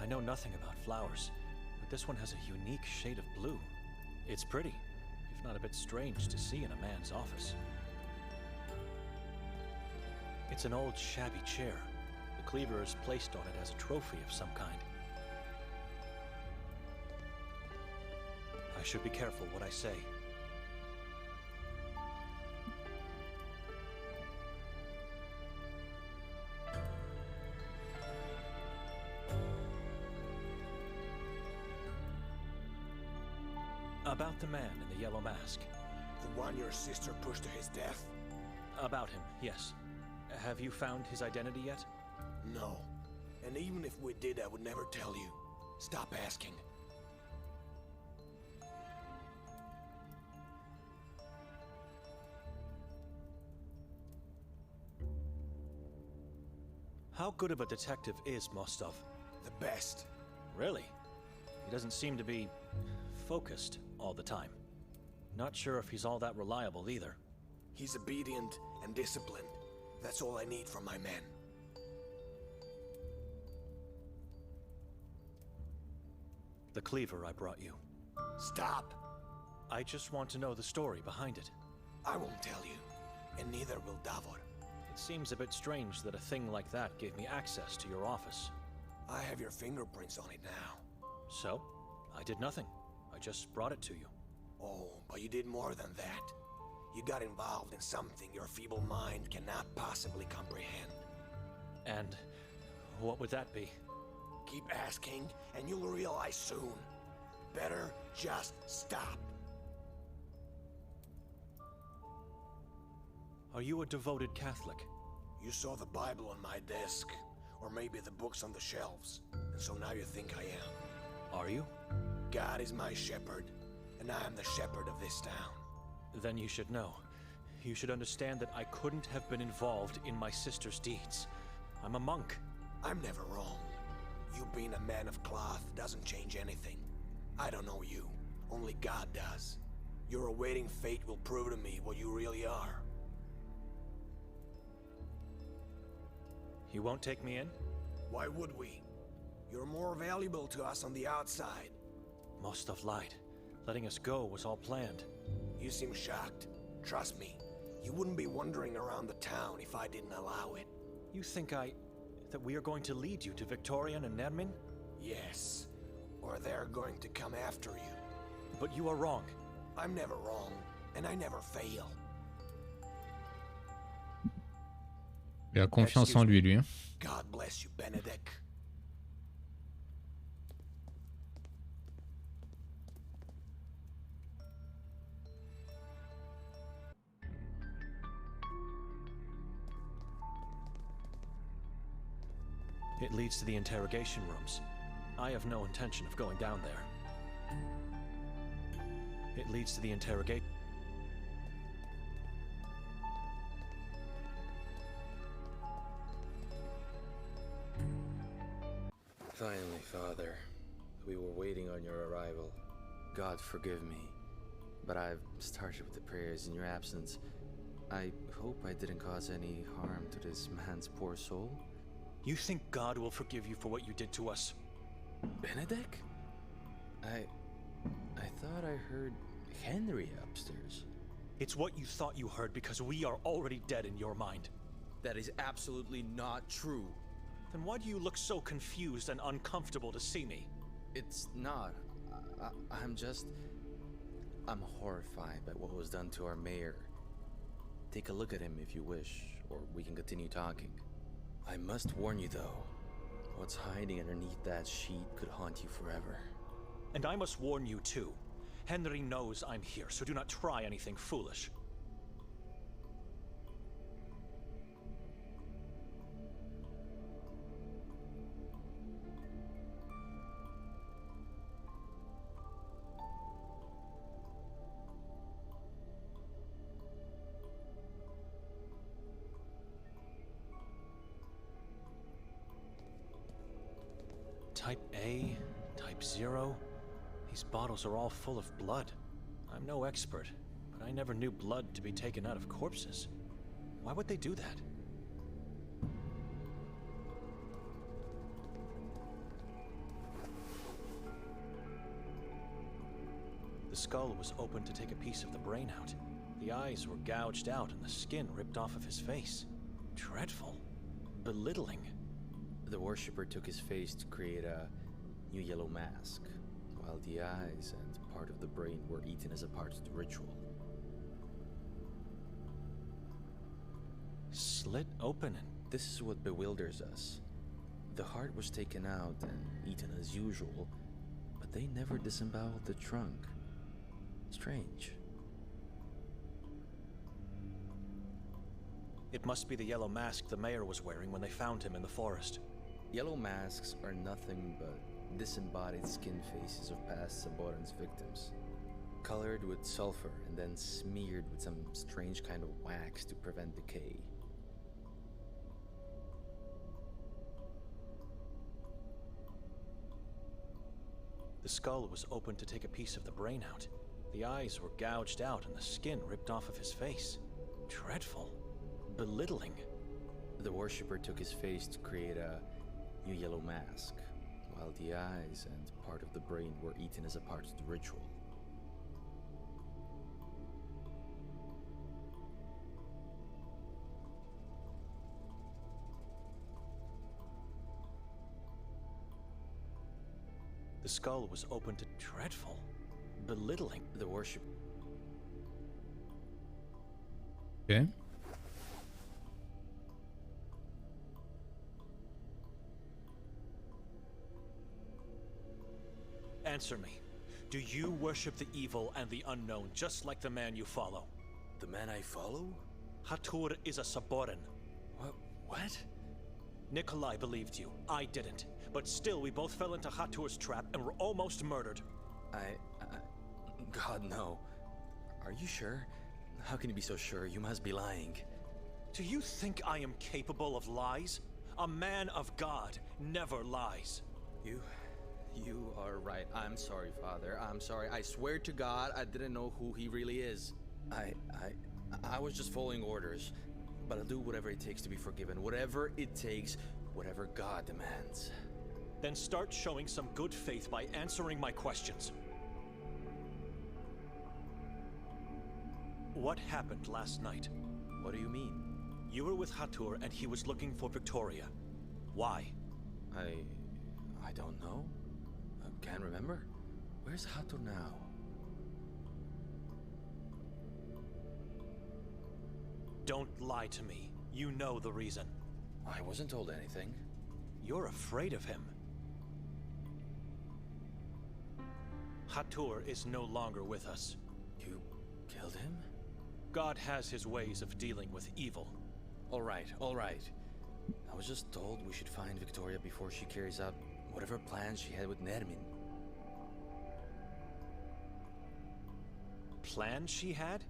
I know nothing about flowers, but this one has a unique shade of blue. It's pretty, if not a bit strange to see in a man's office. It's an old shabby chair. The cleaver is placed on it as a trophy of some kind. I should be careful what I say. About the man in the yellow mask. The one your sister pushed to his death? About him, yes. Have you found his identity yet? No. And even if we did, I would never tell you. Stop asking. How good of a detective is Mostov? The best. Really? He doesn't seem to be focused all the time. Not sure if he's all that reliable either. He's obedient and disciplined. That's all I need from my men. The cleaver I brought you. Stop! I just want to know the story behind it. I won't tell you, and neither will Davor. It seems a bit strange that a thing like that gave me access to your office. I have your fingerprints on it now. So, I did nothing. I just brought it to you. Oh, but you did more than that. You got involved in something your feeble mind cannot possibly comprehend. And what would that be? Keep asking, and you'll realize soon. Better just stop. Are you a devoted Catholic? You saw the Bible on my desk, or maybe the books on the shelves, and so now you think I am. Are you? God is my shepherd, and I am the shepherd of this town. Then you should know. You should understand that I couldn't have been involved in my sister's deeds. I'm a monk. I'm never wrong. You being a man of cloth doesn't change anything. I don't know you. Only God does. Your awaiting fate will prove to me what you really are. You won't take me in? Why would we? You're more valuable to us on the outside. Must have lied. Letting us go was all planned. You seem shocked. Trust me, you wouldn't be wandering around the town if I didn't allow it. You think that we are going to lead you to Victorian and Nermin? Yes. Or they're going to come after you. But you are wrong. I'm never wrong, and I never fail. Il a confiance en lui, hein. God bless you, Benedict. It leads to the interrogation rooms. I have no intention of going down there. It leads to the interrogation. Finally, Father. We were waiting on your arrival. God forgive me, but I've started with the prayers in your absence. I hope I didn't cause any harm to this man's poor soul. You think God will forgive you for what you did to us? Benedict? I thought I heard Henry upstairs. It's what you thought you heard because we are already dead in your mind. That is absolutely not true. Then why do you look so confused and uncomfortable to see me? It's not. I'm horrified by what was done to our mayor. Take a look at him if you wish, or we can continue talking. I must warn you though, what's hiding underneath that sheet could haunt you forever. And I must warn you too. Henry knows I'm here, so do not try anything foolish. Type A, Type 0. These bottles are all full of blood. I'm no expert, but I never knew blood to be taken out of corpses. Why would they do that? The skull was opened to take a piece of the brain out. The eyes were gouged out and the skin ripped off of his face. Dreadful. Belittling. The worshipper took his face to create a new yellow mask, while the eyes and part of the brain were eaten as a part of the ritual. Slit open and... This is what bewilders us. The heart was taken out and eaten as usual, but they never disemboweled the trunk. Strange. It must be the yellow mask the mayor was wearing when they found him in the forest. Yellow masks are nothing but disembodied skin faces of past Saboran's victims, colored with sulfur and then smeared with some strange kind of wax to prevent decay. The skull was opened to take a piece of the brain out. The eyes were gouged out and the skin ripped off of his face. Dreadful. Belittling. The worshipper took his face to create a new yellow mask, while the eyes and part of the brain were eaten as a part of the ritual. The skull was open to dreadful, belittling. The worship. Okay. Answer me. Do you worship the evil and the unknown just like the man you follow? The man I follow? Hatur is a Saboran. What? Nikolai believed you. I didn't. But still, we both fell into Hatur's trap and were almost murdered. God, no. Are you sure? How can you be so sure? You must be lying. Do you think I am capable of lies? A man of God never lies. You are right. I'm sorry, Father. I'm sorry. I swear to God, I didn't know who he really is. I was just following orders. But I'll do whatever it takes to be forgiven. Whatever it takes, whatever God demands. Then start showing some good faith by answering my questions. What happened last night? What do you mean? You were with Hatur and he was looking for Victoria. Why? I don't know. I can't remember. Where's Hatur now? Don't lie to me. You know the reason. I wasn't told anything. You're afraid of him. Hatur is no longer with us. You killed him? God has his ways of dealing with evil. All right. I was just told we should find Victoria before she carries out whatever plans she had with Nermin. Plans she had?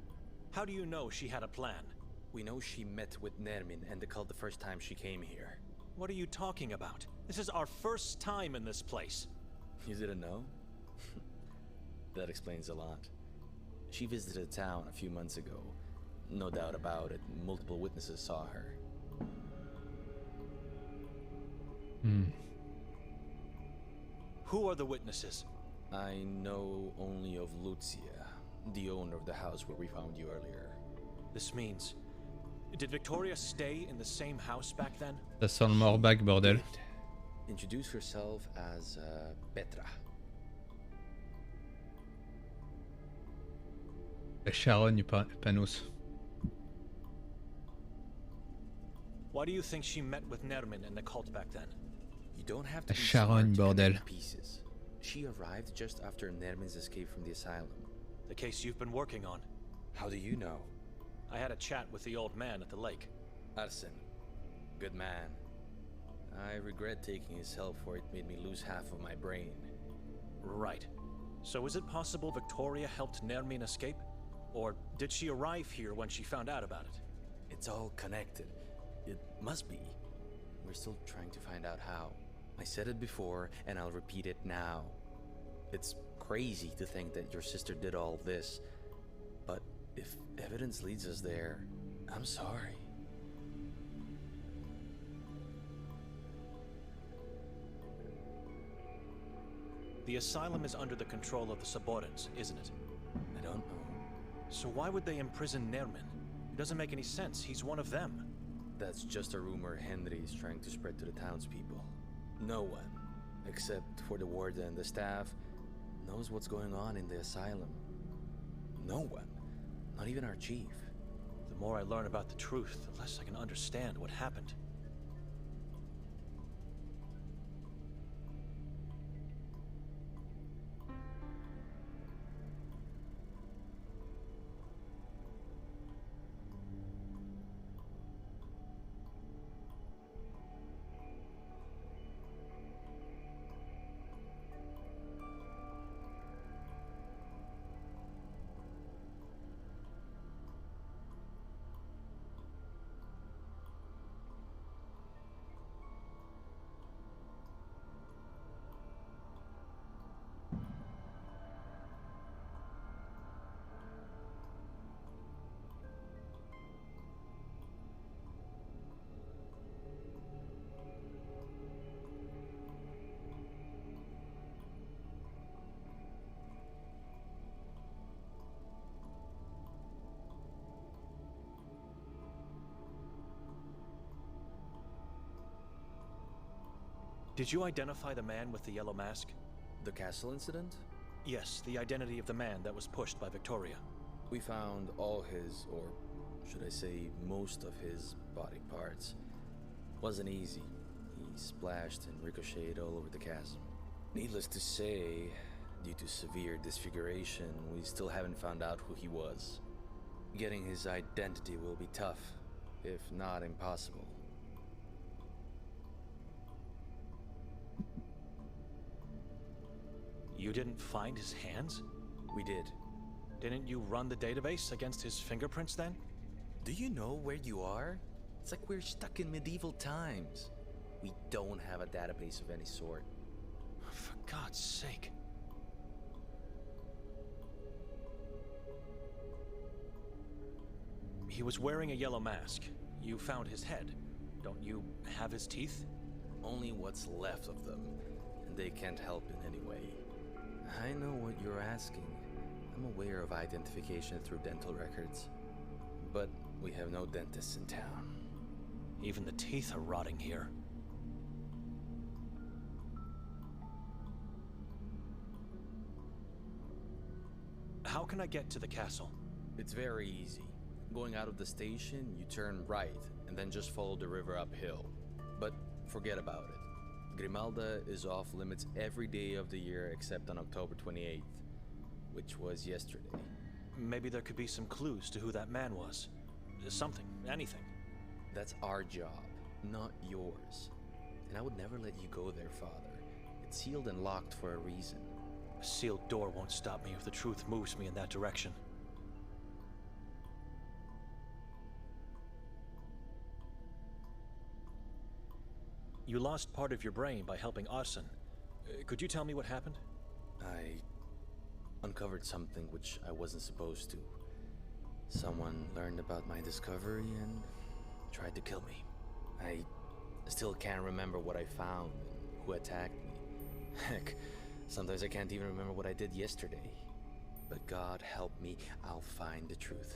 How do you know she had a plan? We know she met with Nermin and the cult the first time she came here. What are you talking about? This is our first time in this place. You didn't know? That explains a lot. She visited the town a few months ago. No doubt about it, multiple witnesses saw her. Who are the witnesses? I know only of Lucia, the owner of the house where we found you earlier. This means... Did Victoria stay in the same house back then? Ça sent le morbag, bordel. Introduce herself as Petra. Charogne Panos. Why do you think she met with Nermin and the cult back then? You don't have to be Charogne, smart to bordel. connect pieces. She arrived just after Nermin's escape from the asylum. The case you've been working on. How do you know? I had a chat with the old man at the lake. Arsene. Good man. I regret taking his help, for it made me lose half of my brain. Right. So is it possible Victoria helped Nermin escape? Or did she arrive here when she found out about it? It's all connected. It must be. We're still trying to find out how. I said it before, and I'll repeat it now. It's crazy to think that your sister did all this. But if evidence leads us there, I'm sorry. The asylum is under the control of the Saborans, isn't it? I don't know. So why would they imprison Nermin? It doesn't make any sense. He's one of them. That's just a rumor Henry is trying to spread to the townspeople. No one, except for the warden and the staff, knows what's going on in the asylum. No one. Not even our chief. The more I learn about the truth, the less I can understand what happened. Did you identify the man with the yellow mask? The castle incident? Yes, the identity of the man that was pushed by Victoria. We found all his, or should I say most of his, body parts. Wasn't easy. He splashed and ricocheted all over the chasm. Needless to say, due to severe disfiguration, we still haven't found out who he was. Getting his identity will be tough, if not impossible. You didn't find his hands? We did. Didn't you run the database against his fingerprints then? Do you know where you are? It's like we're stuck in medieval times. We don't have a database of any sort. For God's sake. He was wearing a yellow mask. You found his head. Don't you have his teeth? Only what's left of them, and they can't help in any way. I know what you're asking. I'm aware of identification through dental records. But we have no dentists in town. Even the teeth are rotting here. How can I get to the castle? It's very easy. Going out of the station, you turn right, and then just follow the river uphill. But forget about it. Grimalda is off limits every day of the year except on October 28th, which was yesterday. Maybe there could be some clues to who that man was. Something, anything. That's our job, not yours. And I would never let you go there, Father. It's sealed and locked for a reason. A sealed door won't stop me if the truth moves me in that direction. You lost part of your brain by helping Arson. Could you tell me what happened? I uncovered something which I wasn't supposed to. Someone learned about my discovery and tried to kill me. I still can't remember what I found and who attacked me. Heck, sometimes I can't even remember what I did yesterday. But God help me, I'll find the truth.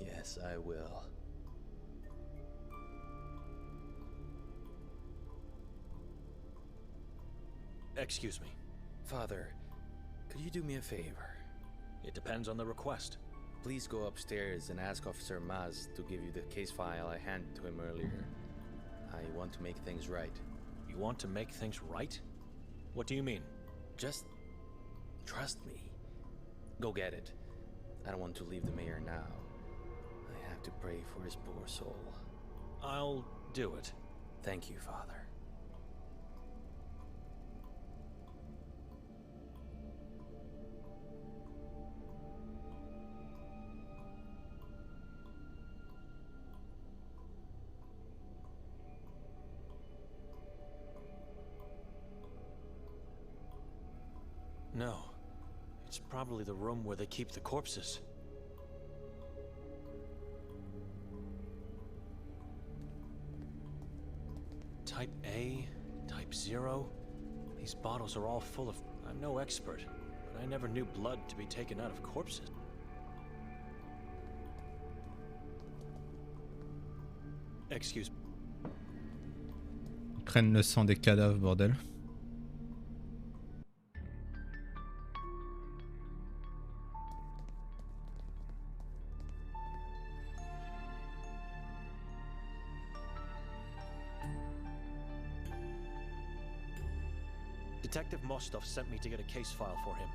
Yes, I will. Excuse me. Father, could you do me a favor? It depends on the request. Please go upstairs and ask Officer Maz to give you the case file I handed to him earlier. I want to make things right. You want to make things right? What do you mean? Just trust me. Go get it. I don't want to leave the mayor now. I have to pray for his poor soul. I'll do it. Thank you, Father. No. It's probably the room where they keep the corpses. Type A, Type 0. These bottles are all full of... I'm no expert, but I never knew blood to be taken out of corpses. Excuse me. Ils prennent le sang des cadavres, bordel. Detective Mostov sent me to get a case file for him.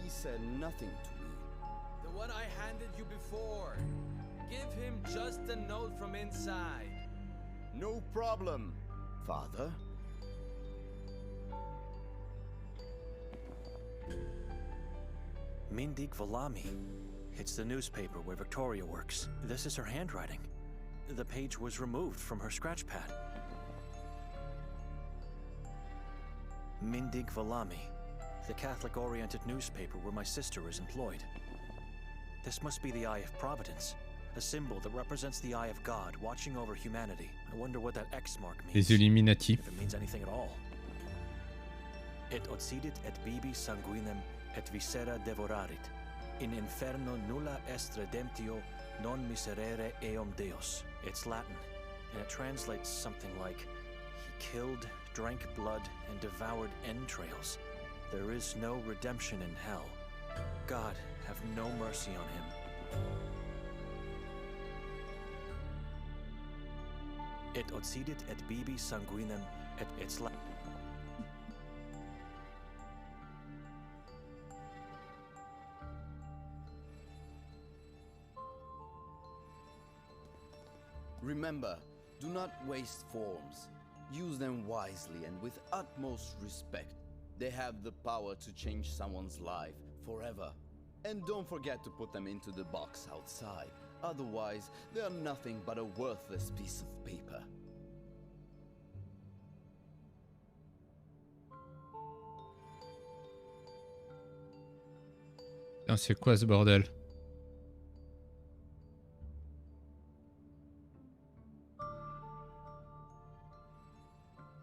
He said nothing to me. The one I handed you before. Give him just a note from inside. No problem, Father. Mindig Valami. It's the newspaper where Victoria works. This is her handwriting. The page was removed from her scratch pad. Mindig Valami, the Catholic-oriented newspaper where my sister is employed. This must be the Eye of Providence, a symbol that represents the Eye of God watching over humanity. I wonder what that X mark means. Les Illuminati. If it means anything at all. Et occidit et bibi sanguinem et viscera devorarit. In inferno nulla est redemptio non miserere eum Deus. It's Latin, and it translates something like, he killed, drank blood and devoured entrails. There is no redemption in hell. God have no mercy on him. Et occidit et bibi sanguinem et itsla. Remember, do not waste forms. Use them wisely and with utmost respect. They have the power to change someone's life forever. And don't forget to put them into the box outside. Otherwise, they are nothing but a worthless piece of paper. Putain, c'est quoi ce bordel?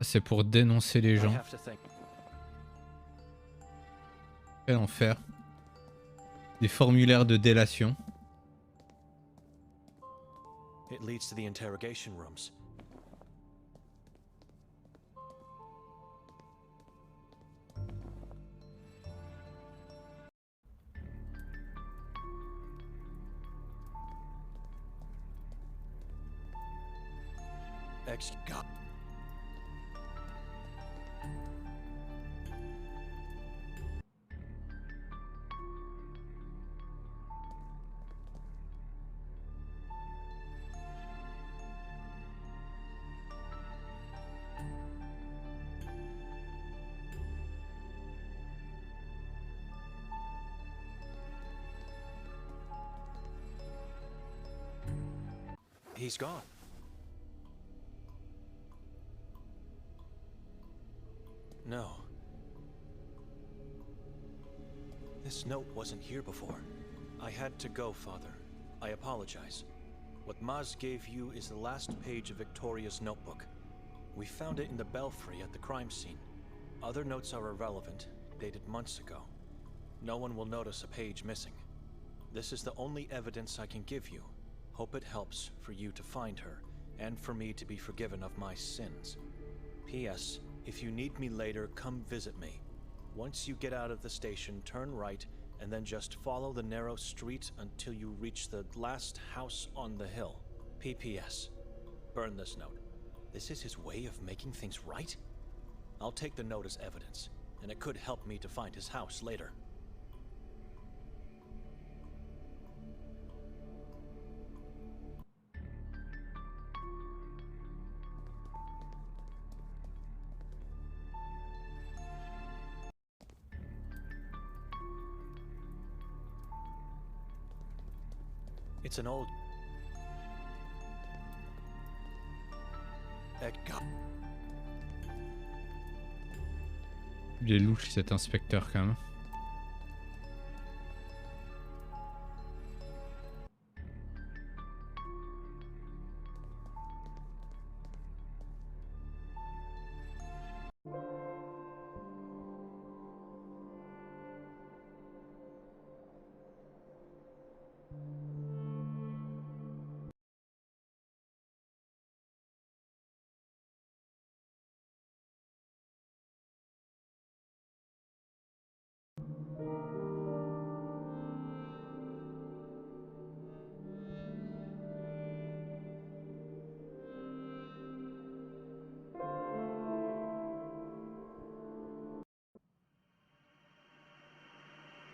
C'est pour dénoncer les gens. Quel enfer. Des formulaires de délation. It leads to the interrogation rooms. God. He's gone. No. This note wasn't here before. I had to go, Father. I apologize. What Maz gave you is the last page of Victoria's notebook. We found it in the belfry at the crime scene. Other notes are irrelevant, dated months ago. No one will notice a page missing. This is the only evidence I can give you. Hope it helps for you to find her, and for me to be forgiven of my sins. P.S. If you need me later, come visit me. Once you get out of the station, turn right, and then just follow the narrow street until you reach the last house on the hill. P.P.S. Burn this note. This is his way of making things right? I'll take the note as evidence, and it could help me to find his house later. It's an old... Edgar. Il est louche cet inspecteur quand même.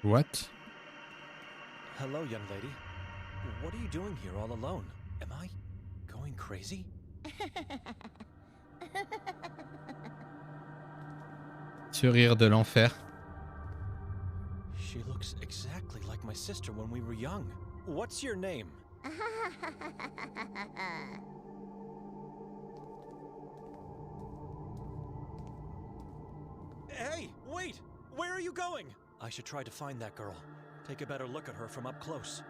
What? Hello, young lady. What are you doing here all alone? Am I going crazy? Ce rire de l'enfer. She looks exactly like my sister when we were young. What's your name? Hey, wait! Where are you going? I should try to find that girl. Take a better look at her from up close.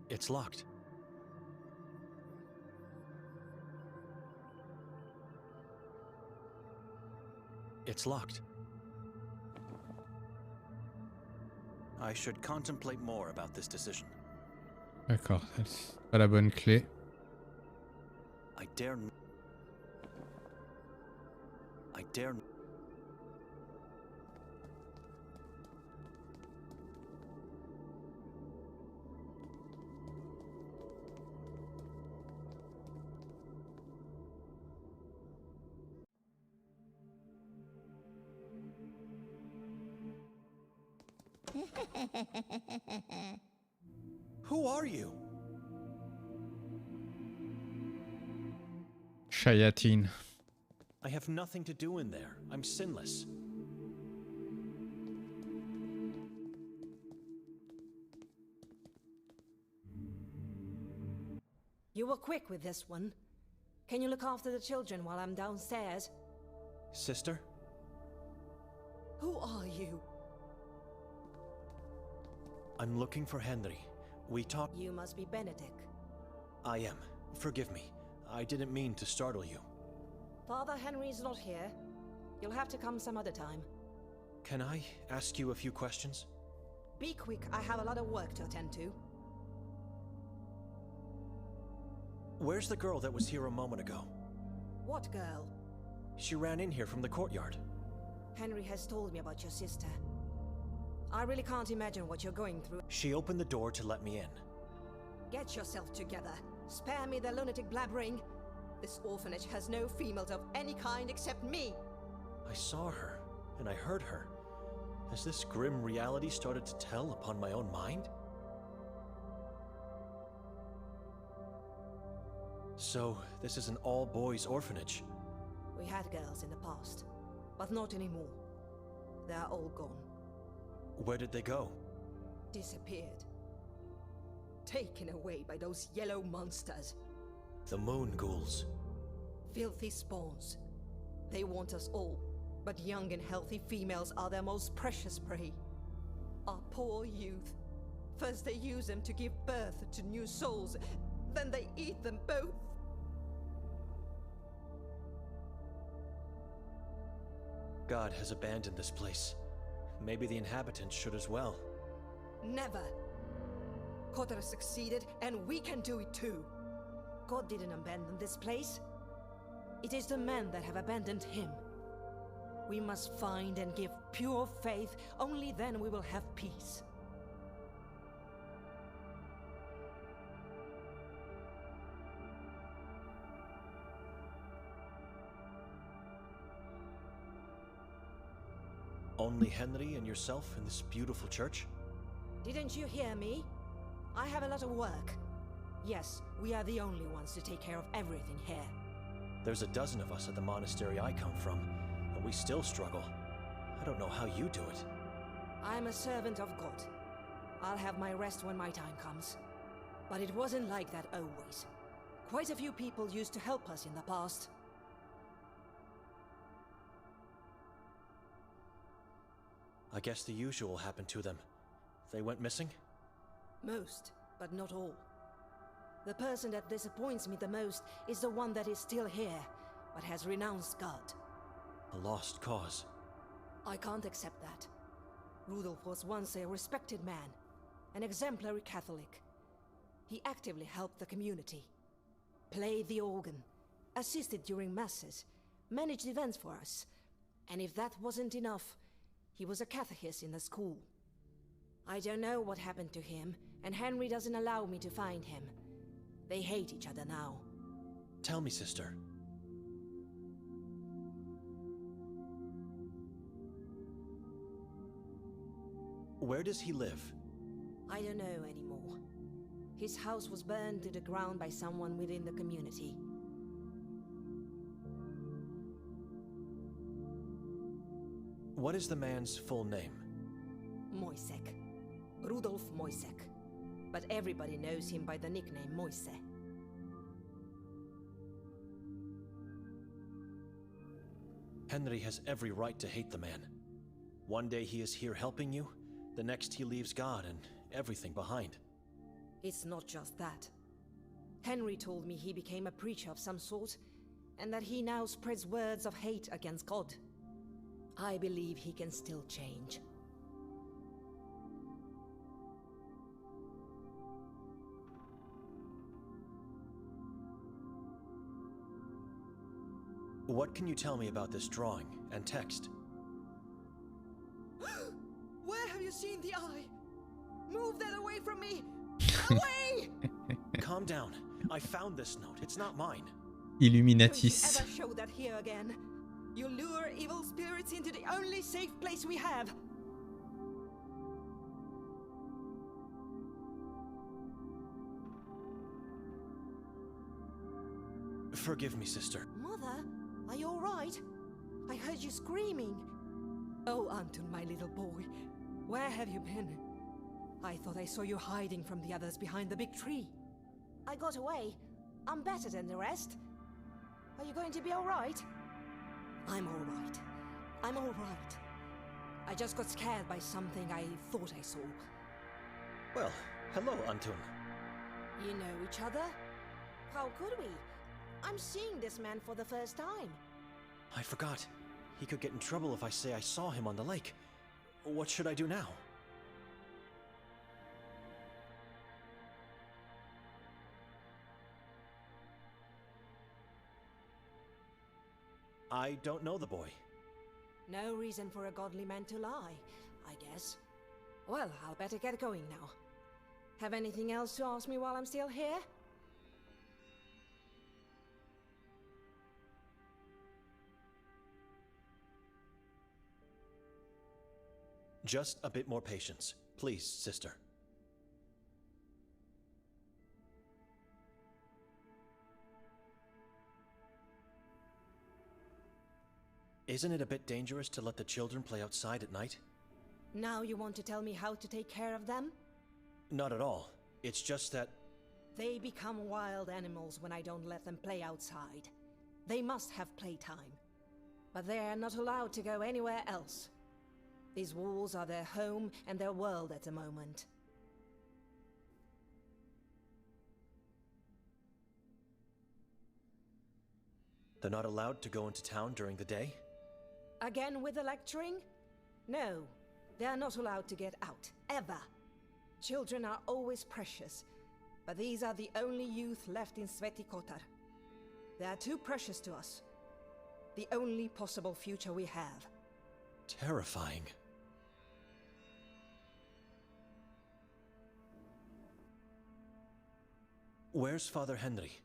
It's locked. It's locked. I should contemplate more about this decision. D'accord, c'est pas la bonne clé. I dare Who are you? Shayatin. I have nothing to do in there. I'm sinless. You were quick with this one. Can you look after the children while I'm downstairs? Sister? Who are you? I'm looking for Henry. We talked. You must be Benedict. I am. Forgive me. I didn't mean to startle you. Father Henry's not here. You'll have to come some other time. Can I ask you a few questions? Be quick, I have a lot of work to attend to. Where's the girl that was here a moment ago? What girl? She ran in here from the courtyard. Henry has told me about your sister. I really can't imagine what you're going through. She opened the door to let me in. Get yourself together. Spare me the lunatic blabbering. This orphanage has no females of any kind except me. I saw her, and I heard her. Has this grim reality started to tell upon my own mind? So, this is an all-boys orphanage. We had girls in the past, but not anymore. They are all gone. Where did they go? Disappeared. Taken away by those yellow monsters. The moon ghouls. Filthy spawns. They want us all, but young and healthy females are their most precious prey. Our poor youth. First they use them to give birth to new souls, then they eat them both. God has abandoned this place. Maybe the inhabitants should as well. Never. Kotar succeeded, and we can do it too. God didn't abandon this place. It is the men that have abandoned him. We must find and give pure faith, only then we will have peace. Only Henry and yourself in this beautiful church? Didn't you hear me? I have a lot of work. Yes, we are the only ones to take care of everything here. There's a dozen of us at the monastery I come from, and we still struggle. I don't know how you do it. I'm a servant of God. I'll have my rest when my time comes. But it wasn't like that always. Quite a few people used to help us in the past. I guess the usual happened to them. They went missing? Most, but not all. The person that disappoints me the most is the one that is still here, but has renounced God. A lost cause. I can't accept that. Rudolf was once a respected man, an exemplary Catholic. He actively helped the community. Played the organ, assisted during masses, managed events for us. And if that wasn't enough, he was a catechist in the school. I don't know what happened to him, and Henry doesn't allow me to find him. They hate each other now. Tell me, sister. Where does he live? I don't know anymore. His house was burned to the ground by someone within the community. What is the man's full name? Moisek. Rudolf Moisek. But everybody knows him by the nickname Moise. Henry has every right to hate the man. One day he is here helping you, the next he leaves God and everything behind. It's not just that. Henry told me he became a preacher of some sort, and that he now spreads words of hate against God. I believe he can still change. What can you tell me about this drawing and text? Where have you seen the eye? Move that away from me! Away! Calm down. I found this note. It's not mine. Illuminatis. Don't you ever show that here again. You lure evil spirits into the only safe place we have. Forgive me, sister. Mother, are you all right? I heard you screaming. Oh, Anton, my little boy. Where have you been? I thought I saw you hiding from the others behind the big tree. I got away. I'm better than the rest. Are you going to be all right? I'm all right. I'm all right. I just got scared by something I thought I saw. Well, hello, Anton. You know each other? How could we? I'm seeing this man for the first time. I forgot. He could get in trouble if I say I saw him on the lake. What should I do now? I don't know the boy. No reason for a godly man to lie, I guess. Well, I'll better get going now. Have anything else to ask me while I'm still here? Just a bit more patience. Please, sister. Isn't it a bit dangerous to let the children play outside at night? Now you want to tell me how to take care of them? Not at all. It's just that... They become wild animals when I don't let them play outside. They must have playtime. But they are not allowed to go anywhere else. These walls are their home and their world at the moment. They're not allowed to go into town during the day? Again with the lecturing? No, they are not allowed to get out, ever. Children are always precious, but these are the only youth left in Sveti Kotar. They are too precious to us. The only possible future we have. Terrifying. Where's Father Henry?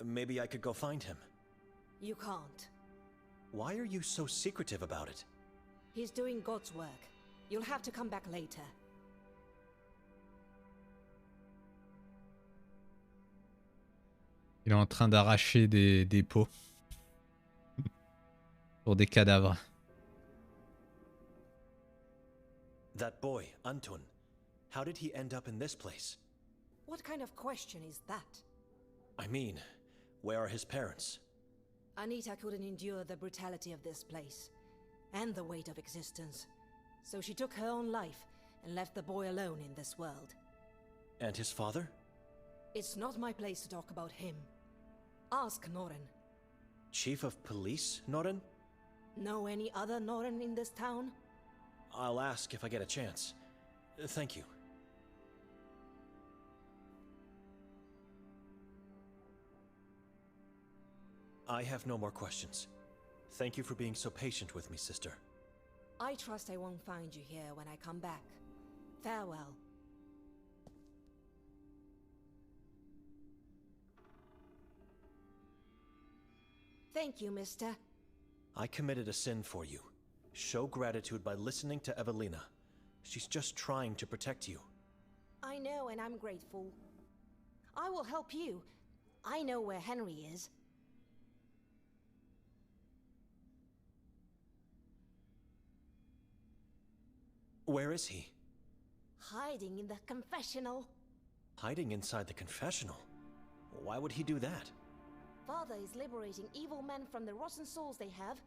Maybe I could go find him. You can't. Why are you so secretive about it? He's doing God's work. You'll have to come back later. Il est en train d'arracher des peaux. Pour des cadavres. That boy, Anton. How did he end up in this place? What kind of question is that? I mean, where are his parents? Anita couldn't endure the brutality of this place, and the weight of existence. So she took her own life and left the boy alone in this world. And his father? It's not my place to talk about him. Ask Noren. Chief of Police, Noren? Know any other Noren in this town? I'll ask if I get a chance. Thank you. I have no more questions. Thank you for being so patient with me, sister. I trust I won't find you here when I come back. Farewell. Thank you, mister. I committed a sin for you. Show gratitude by listening to Evelina. She's just trying to protect you. I know, and I'm grateful. I will help you. I know where Henry is. Where is he? Hiding in the confessional. Hiding inside the confessional? Why would he do that? Father is liberating evil men from the rotten souls they have.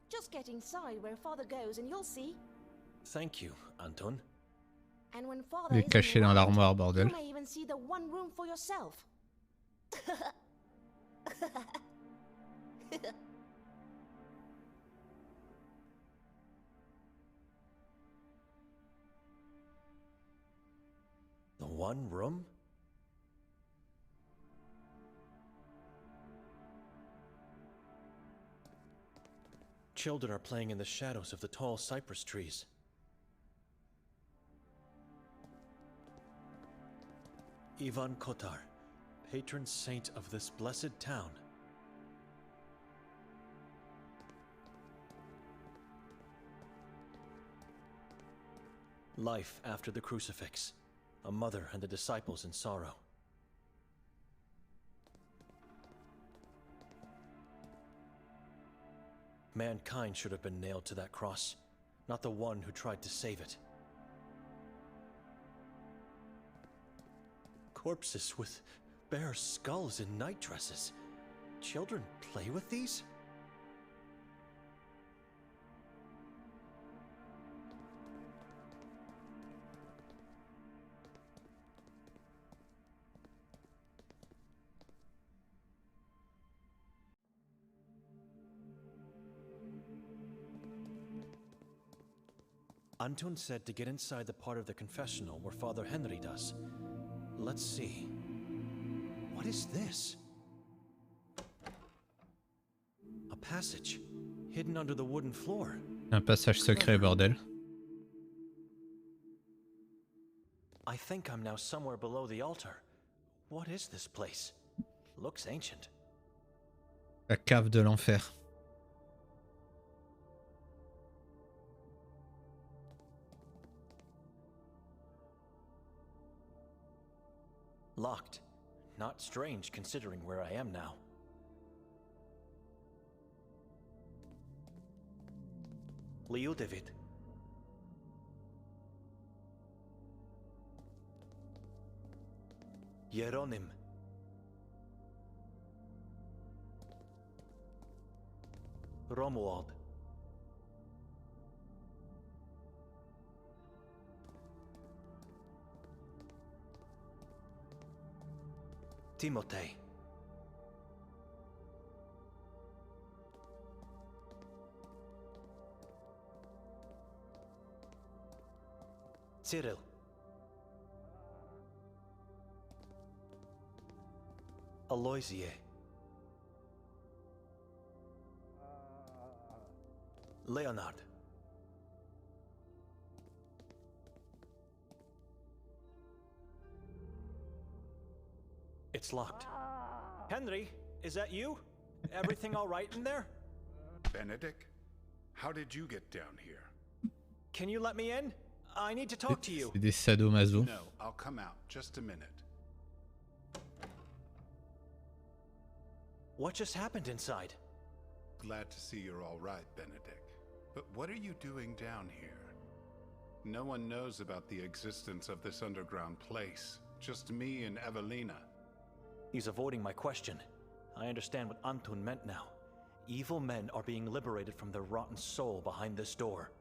Just get inside where Father goes and you'll see. Thank you, Anton. And when Father Il est caché dans l'armoire, bordel. You may even see the one room for yourself. The one room? Children are playing in the shadows of the tall cypress trees. Ivan Kotar, patron saint of this blessed town. Life after the crucifix. A mother and the disciples in sorrow. Mankind should have been nailed to that cross, not the one who tried to save it. Corpses with bare skulls and night dresses. Children play with these? Anton said to get inside the part of the confessional where Father Henry does. Let's see. What is this? A passage, hidden under the wooden floor. Un passage secret, bordel. I think I'm now somewhere below the altar. What is this place? Looks ancient. La cave de l'enfer. Locked. Not strange considering where I am now. Liudavid. Jeronim. Romuald. Timotei. Cyril. Aloysie. Leonard. It's locked. Henry, is that you? Everything all right in there? Benedict, how did you get down here? Can you let me in? I need to talk to you. C'est des sadomaso. No, I'll come out. Just a minute. What just happened inside? Glad to see you're all right, Benedict. But what are you doing down here? No one knows about the existence of this underground place. Just me and Evelina. He's avoiding my question. I understand what Anton meant now. Evil men are being liberated from their rotten soul behind this door.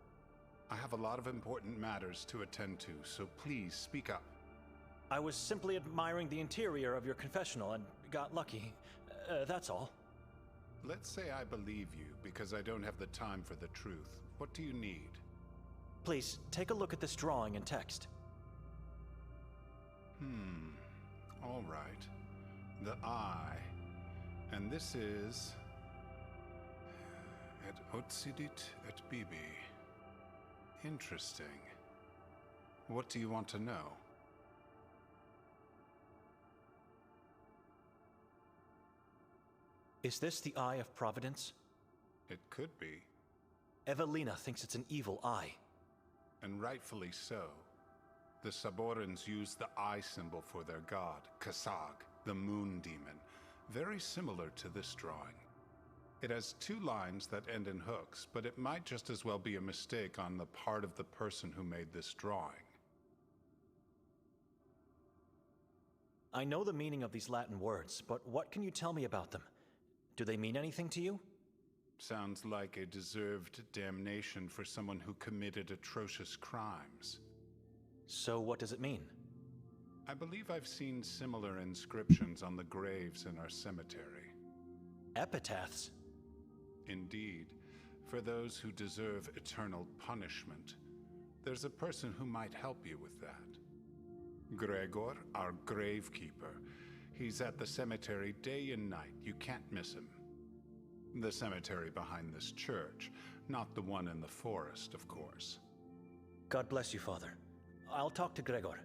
I have a lot of important matters to attend to, so please speak up. I was simply admiring the interior of your confessional and got lucky. That's all. Let's say I believe you, because I don't have the time for the truth. What do you need? Please, take a look at this drawing and text. All right. The eye. And this is... Et occidit et bibi. Interesting. What do you want to know? Is this the Eye of Providence? It could be. Evelina thinks it's an evil eye. And rightfully so. The Saborans use the eye symbol for their god, Kasag, the moon demon, very similar to this drawing. It has two lines that end in hooks, but it might just as well be a mistake on the part of the person who made this drawing. I know the meaning of these Latin words, but what can you tell me about them? Do they mean anything to you? Sounds like a deserved damnation for someone who committed atrocious crimes. So what does it mean? I believe I've seen similar inscriptions on the graves in our cemetery. Epitaphs? Indeed, for those who deserve eternal punishment. There's a person who might help you with that. Gregor, our gravekeeper. He's at the cemetery day and night. You can't miss him. The cemetery behind this church, not the one in the forest, of course. God bless you, Father. I'll talk to Gregor.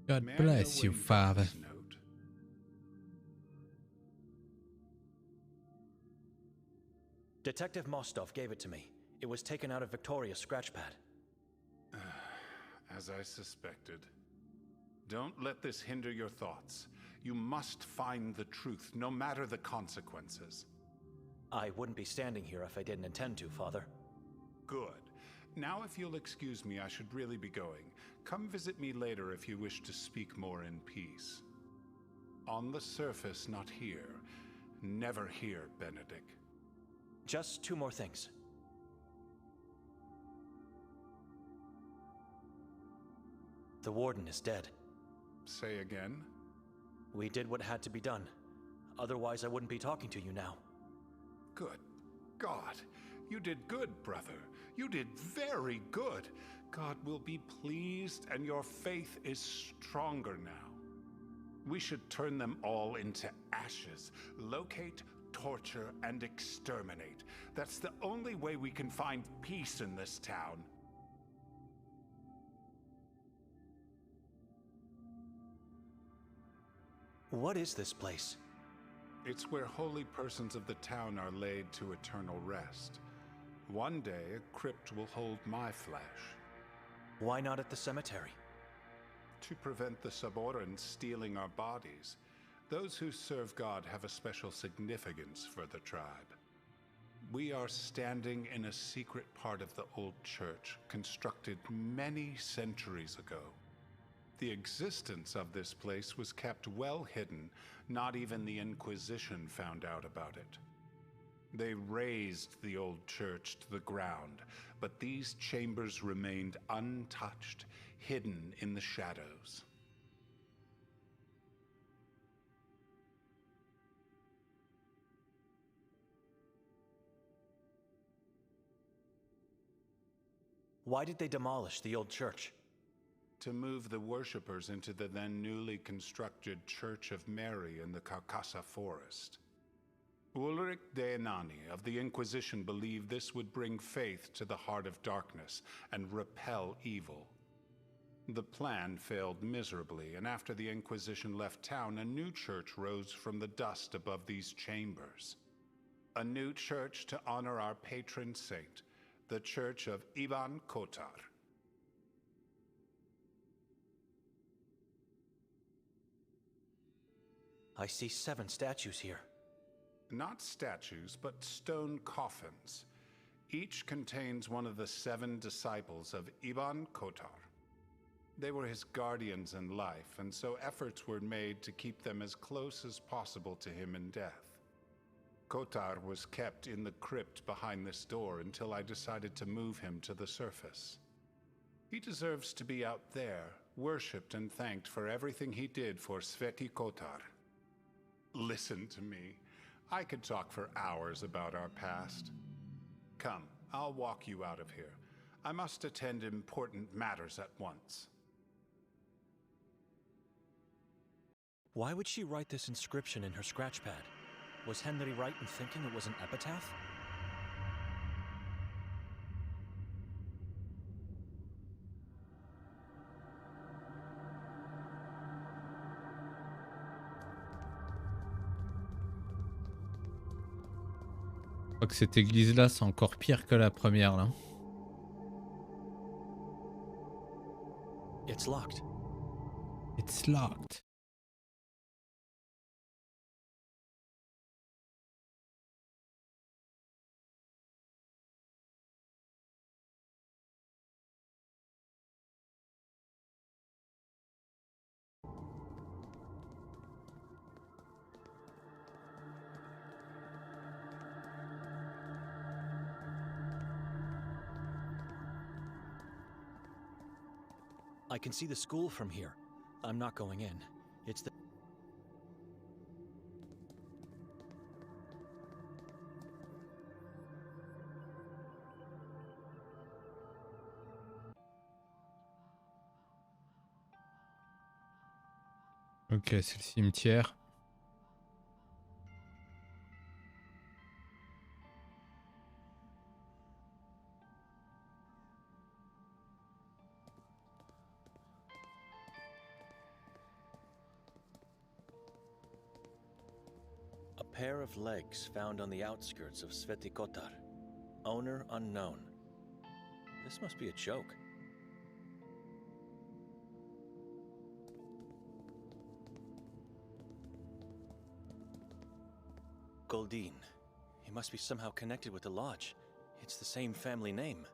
God bless you, Father. Detective Mostov gave it to me. It was taken out of Victoria's scratchpad. As I suspected. Don't let this hinder your thoughts. You must find the truth, no matter the consequences. I wouldn't be standing here if I didn't intend to, Father. Good. Now, if you'll excuse me, I should really be going. Come visit me later if you wish to speak more in peace. On the surface, not here. Never here, Benedict. Just 2 more things. The warden is dead. Say again? We did what had to be done. Otherwise, I wouldn't be talking to you now. Good God. You did good, brother. You did very good. God will be pleased, and your faith is stronger now. We should turn them all into ashes. Locate, torture, and exterminate. That's the only way we can find peace in this town. What is this place? It's where holy persons of the town are laid to eternal rest. One day, a crypt will hold my flesh. Why not at the cemetery? To prevent the Saboran stealing our bodies. Those who serve God have a special significance for the tribe. We are standing in a secret part of the old church, constructed many centuries ago. The existence of this place was kept well hidden. Not even the Inquisition found out about it. They razed the old church to the ground, but these chambers remained untouched, hidden in the shadows. Why did they demolish the old church? To move the worshippers into the then newly constructed Church of Mary in the Carcassa forest. Ulrich de Nani of the Inquisition believed this would bring faith to the heart of darkness and repel evil. The plan failed miserably, and after the Inquisition left town, a new church rose from the dust above these chambers. A new church to honor our patron saint, the Church of Ivan Kotar. I see 7 statues here. Not statues, but stone coffins. Each contains one of the 7 disciples of Ivan Kotar. They were his guardians in life, and so efforts were made to keep them as close as possible to him in death. Kotar was kept in the crypt behind this door until I decided to move him to the surface. He deserves to be out there, worshipped and thanked for everything he did for Sveti Kotar. Listen to me. I could talk for hours about our past. Come, I'll walk you out of here. I must attend important matters at once. Why would she write this inscription in her scratchpad? Was Henry right in thinking it was an epitaph? Je crois que cette église-là, c'est encore pire que la première, là. It's locked. It's locked. I can see the school from here. I'm not going in. It's the... Ok, c'est le cimetière. pair of legs found on the outskirts of Sveti Kotar. Owner unknown. This must be a joke. Goldin. He must be somehow connected with the lodge. It's the same family name.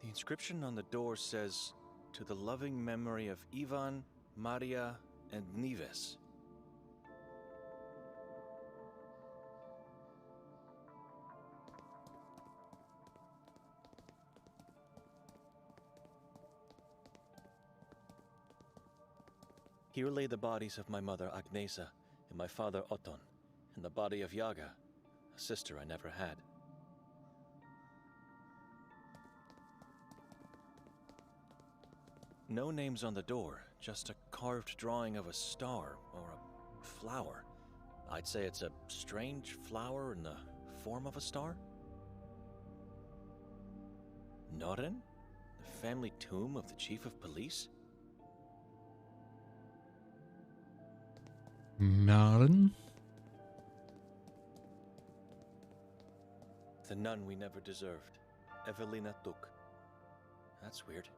The inscription on the door says, "To the loving memory of Ivan, Maria, and Nives." Here lay the bodies of my mother Agnesa and my father Oton, and the body of Yaga, a sister I never had. No names on the door, just a carved drawing of a star or a flower. I'd say it's a strange flower in the form of a star. Noren? The family tomb of the chief of police? Maren? The nun we never deserved, Evelina Duk. That's weird.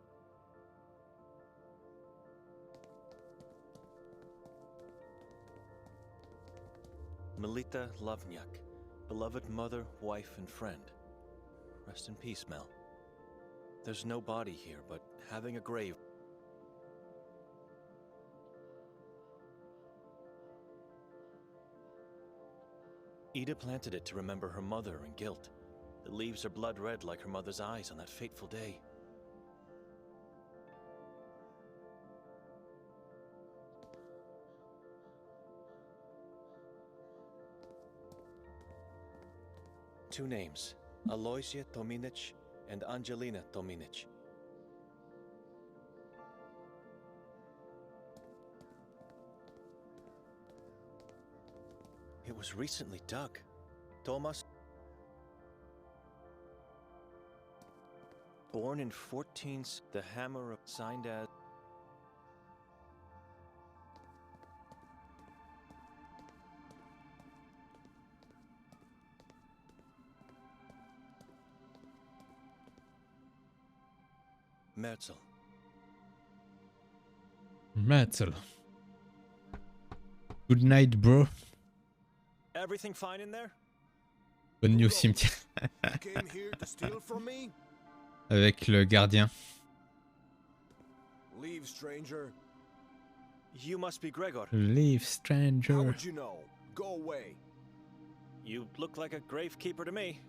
Melita Lovnyak, beloved mother, wife, and friend. Rest in peace, Mel. There's no body here, but having a grave. Ida planted it to remember her mother and guilt. The leaves are blood red like her mother's eyes on that fateful day. Two names, Aloysia Tominic and Angelina Tominic. It was recently dug. Thomas, born in 14th, the hammer signed as Merzel. Merzel. Good night, bro. Everything fine in there? Bonne nuit au cimetière. Avec le gardien. Leave, stranger. You must be Gregor. Leave, stranger. How would you know? Go away. You look like a gravekeeper to me.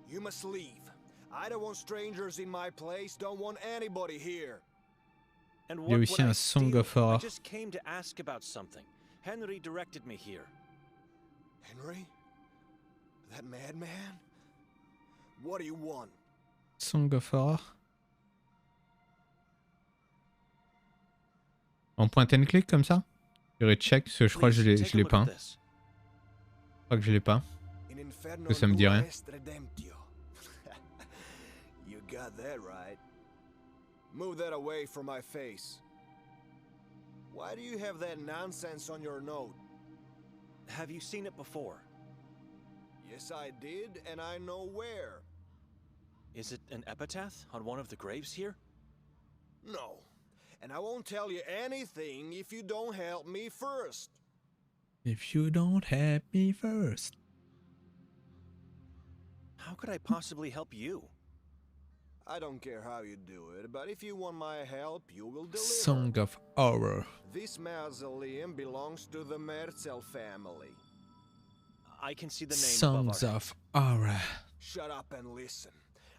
You must leave. I don't want strangers in my place. Don't want anybody here. And Il y a what aussi would I un Song of steal? I Horror. just came to ask about something. Henry directed me here. Henry? That madman? What do you want? Song of Horror. En point and click comme ça? Je vais check parce que je crois que je l'ai pas. Je crois que je l'ai pas. Que ça me dit rien. You got that right. Move that away from my face. Why do you have that nonsense on your note? Have you seen it before? Yes, I did, and I know where. Is it an epitaph on one of the graves here? No. And I won't tell you anything if you don't help me first. If you don't help me first. How could I possibly help you? I don't care how you do it, but if you want my help, you will deliver. Song of Horror. This mausoleum belongs to the Merzel family. I can see the name Songs above our of Horror. Shut up and listen.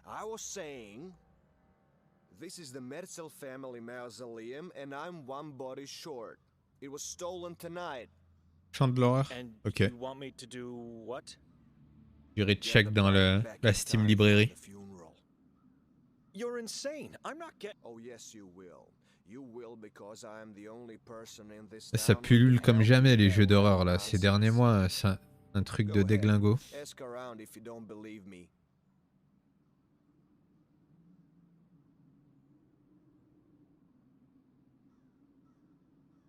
I was saying, this is the Merzel family mausoleum, and I'm one body short. It was stolen tonight. Chant de l'horreur. And Ok. you want me to do what? J'irai check dans la Steam librairie. You're insane. I'm not getting. Oh yes, you will. You will because I am the only person in this Ça town pullule who can comme help jamais les you jeux d'horreur out là. of Ces derniers mois, c'est un truc de déglingo. Ask around if you don't believe me.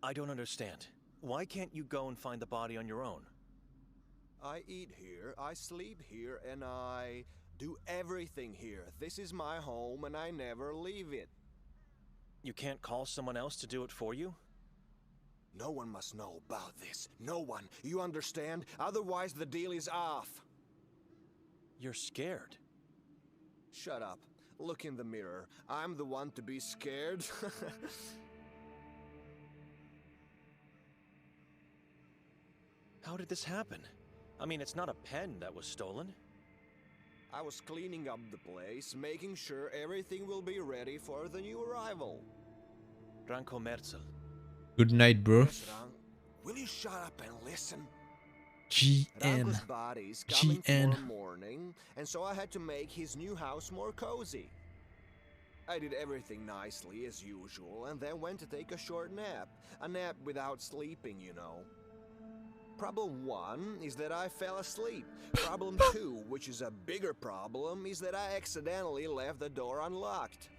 I don't understand. Why can't you go and find the body on your own? I eat here, I sleep here, and I do everything here. This is my home, and I never leave it. You can't call someone else to do it for you? No one must know about this. No one. You understand? Otherwise, the deal is off. You're scared. Shut up. Look in the mirror. I'm the one to be scared. How did this happen? I mean, it's not a pen that was stolen. I was cleaning up the place, making sure everything will be ready for the new arrival. Ranko Merzel. Good night, bro. Yes, will you shut up and listen? GN. Ranko's body's coming tomorrow morning, and so I had to make his new house more cozy. I did everything nicely as usual, and then went to take a short nap. A nap without sleeping, you know. Problem 1 is that I fell asleep. Problem 2, which is a bigger problem, is that I accidentally left the door unlocked.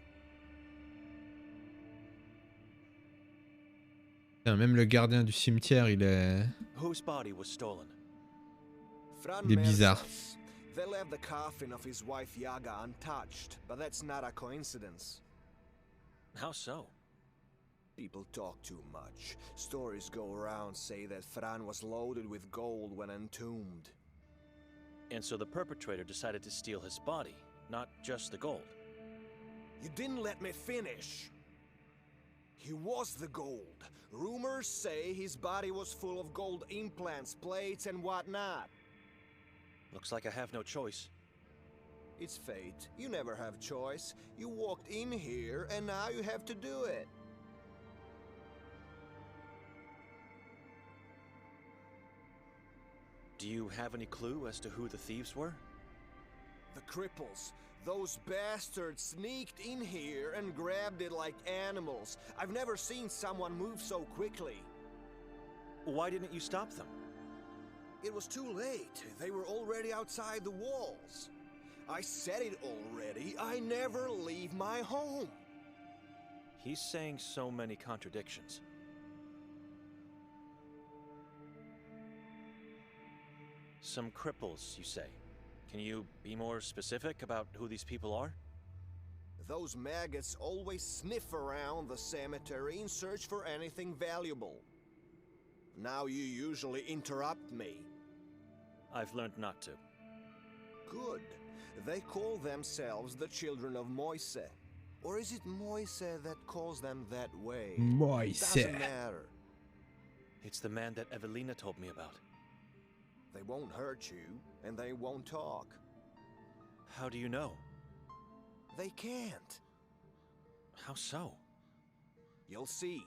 Même le gardien du cimetière, il est... Whose body was stolen? Il est bizarre. They left the coffin of his wife Yaga untouched, but that's not a coincidence. How so? People talk too much. Stories go around say that Fran was loaded with gold when entombed. And so the perpetrator decided to steal his body, not just the gold. You didn't let me finish. He was the gold. Rumors say his body was full of gold implants, plates, and whatnot. Looks like I have no choice. It's fate. You never have choice. You walked in here, and now you have to do it. Do you have any clue as to who the thieves were? The cripples. Those bastards sneaked in here and grabbed it like animals. I've never seen someone move so quickly. Why didn't you stop them? It was too late. They were already outside the walls. I said it already. I never leave my home. He's saying so many contradictions. Some cripples, you say. Can you be more specific about who these people are? Those maggots always sniff around the cemetery in search for anything valuable. Now you usually interrupt me. I've learned not to. Good. They call themselves the Children of Moise. Or is it Moise that calls them that way? Moise. Doesn't matter. It's the man that Evelina told me about. They won't hurt you, and they won't talk. How do you know? They can't. How so? You'll see.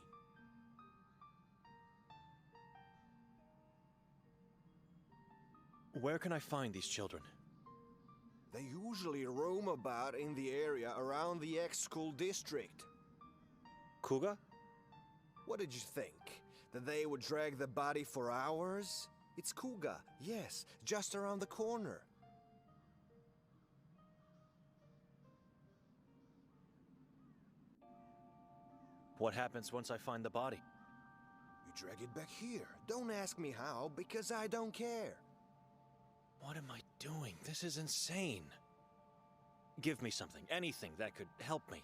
Where can I find these children? They usually roam about in the area around the ex-school district. Kuga? What did you think? That they would drag the body for hours? It's Kuga, yes, just around the corner. What happens once I find the body? You drag it back here. Don't ask me how, because I don't care. What am I doing? This is insane. Give me something, anything that could help me.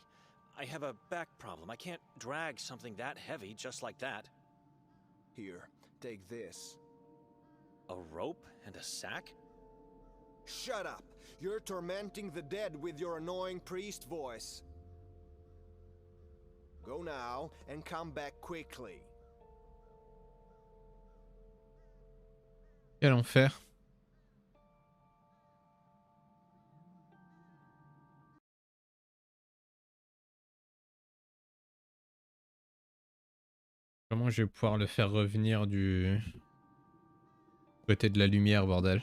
I have a back problem. I can't drag something that heavy just like that. Here, take this. A rope and a sack? Shut up! You're tormenting the dead with your annoying priest voice. Go now and come back quickly. Quel enfer. Comment je vais pouvoir le faire revenir du côté de la lumière, bordel?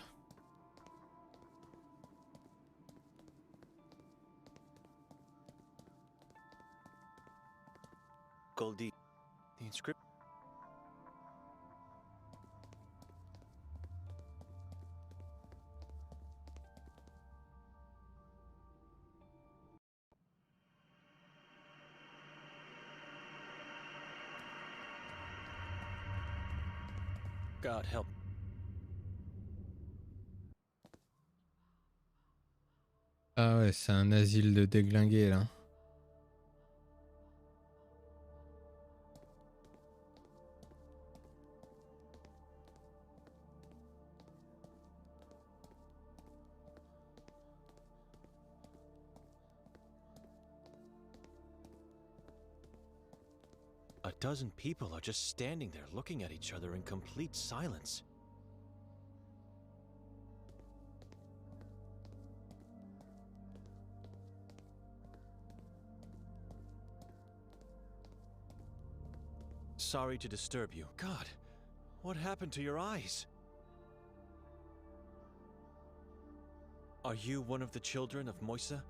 Goldie, the inscription. God help. Ah ouais, c'est un asile de déglingués là. A dozen people are just standing there looking at each other in complete silence. Sorry to disturb you. God, what happened to your eyes? Are you one of the children of Moisa?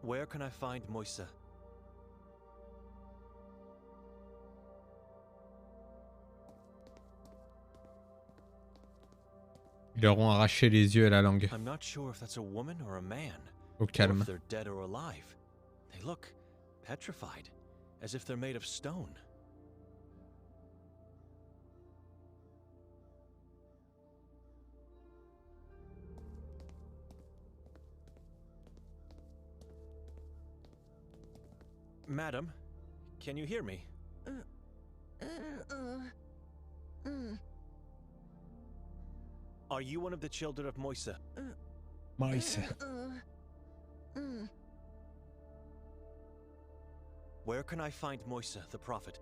Where can I find Moisa? Ils leur ont arraché les yeux et la langue. I'm not sure if that's a woman or a man. Au calme. Or if they're dead or alive. They look petrified, as if they're made of stone. Madam, can you hear me? Are you one of the children of Moisa? Moisa. Where can I find Moisa, the prophet?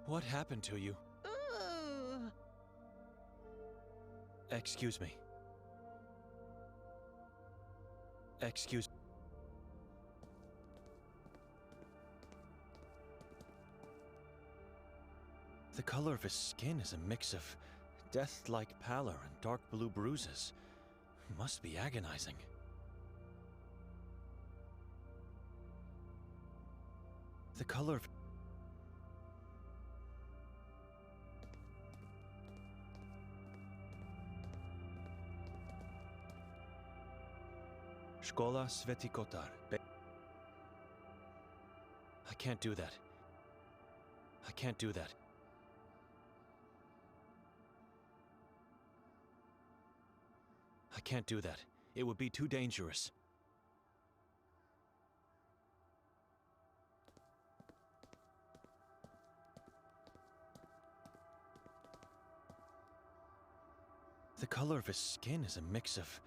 What happened to you? Excuse me. Excuse me. The color of his skin is a mix of death-like pallor and dark blue bruises. Must be agonizing. The color of... Szkoła Sveti Kotar. I can't do that. I can't do that. I can't do that. It would be too dangerous. The color of his skin is a mix of...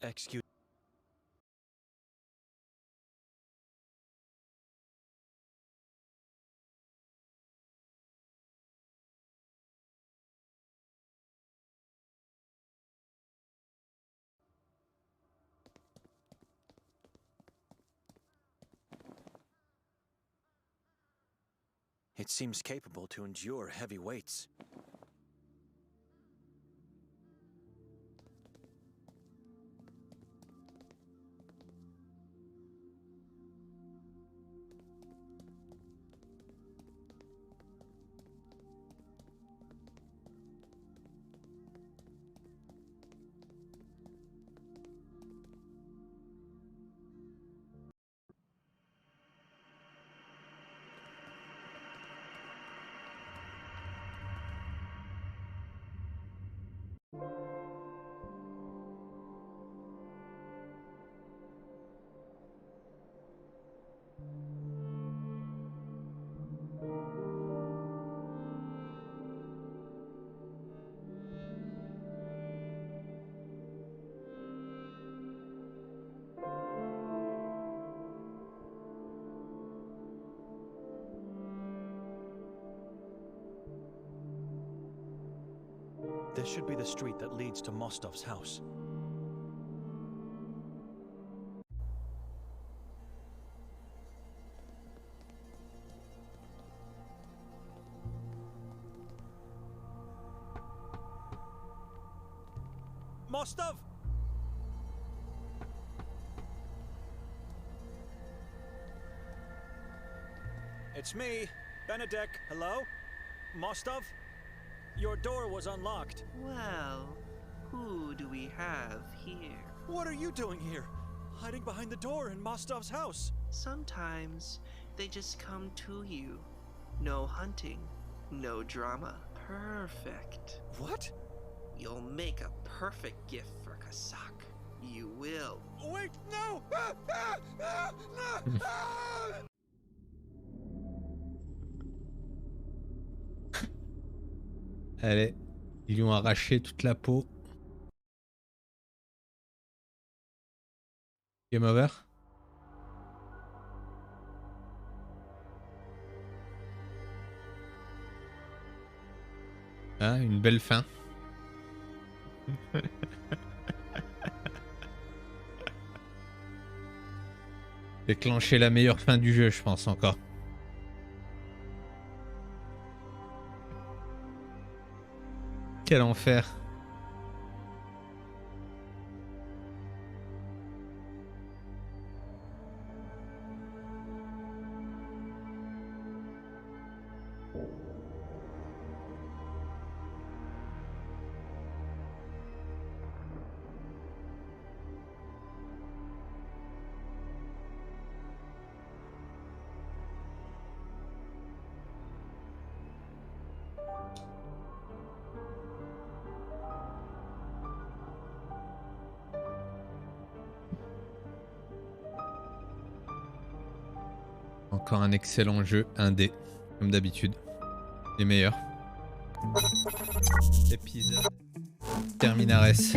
Excuse... It seems capable to endure heavy weights. This should be the street that leads to Mostov's house. Mostov! It's me, Benedek. Hello? Mostov? Your door was unlocked. Well, who do we have here? What are you doing here? Hiding behind the door in Mostov's house? Sometimes they just come to you. No hunting, no drama. Perfect. What? You'll make a perfect gift for Kasak. You will. Wait, no! Allez, ils lui ont arraché toute la peau. Game over. Hein, une belle fin. Déclencher la meilleure fin du jeu, je pense encore. Quel enfer. Encore un excellent jeu indé, comme d'habitude. Les meilleurs. Épisode Terminares.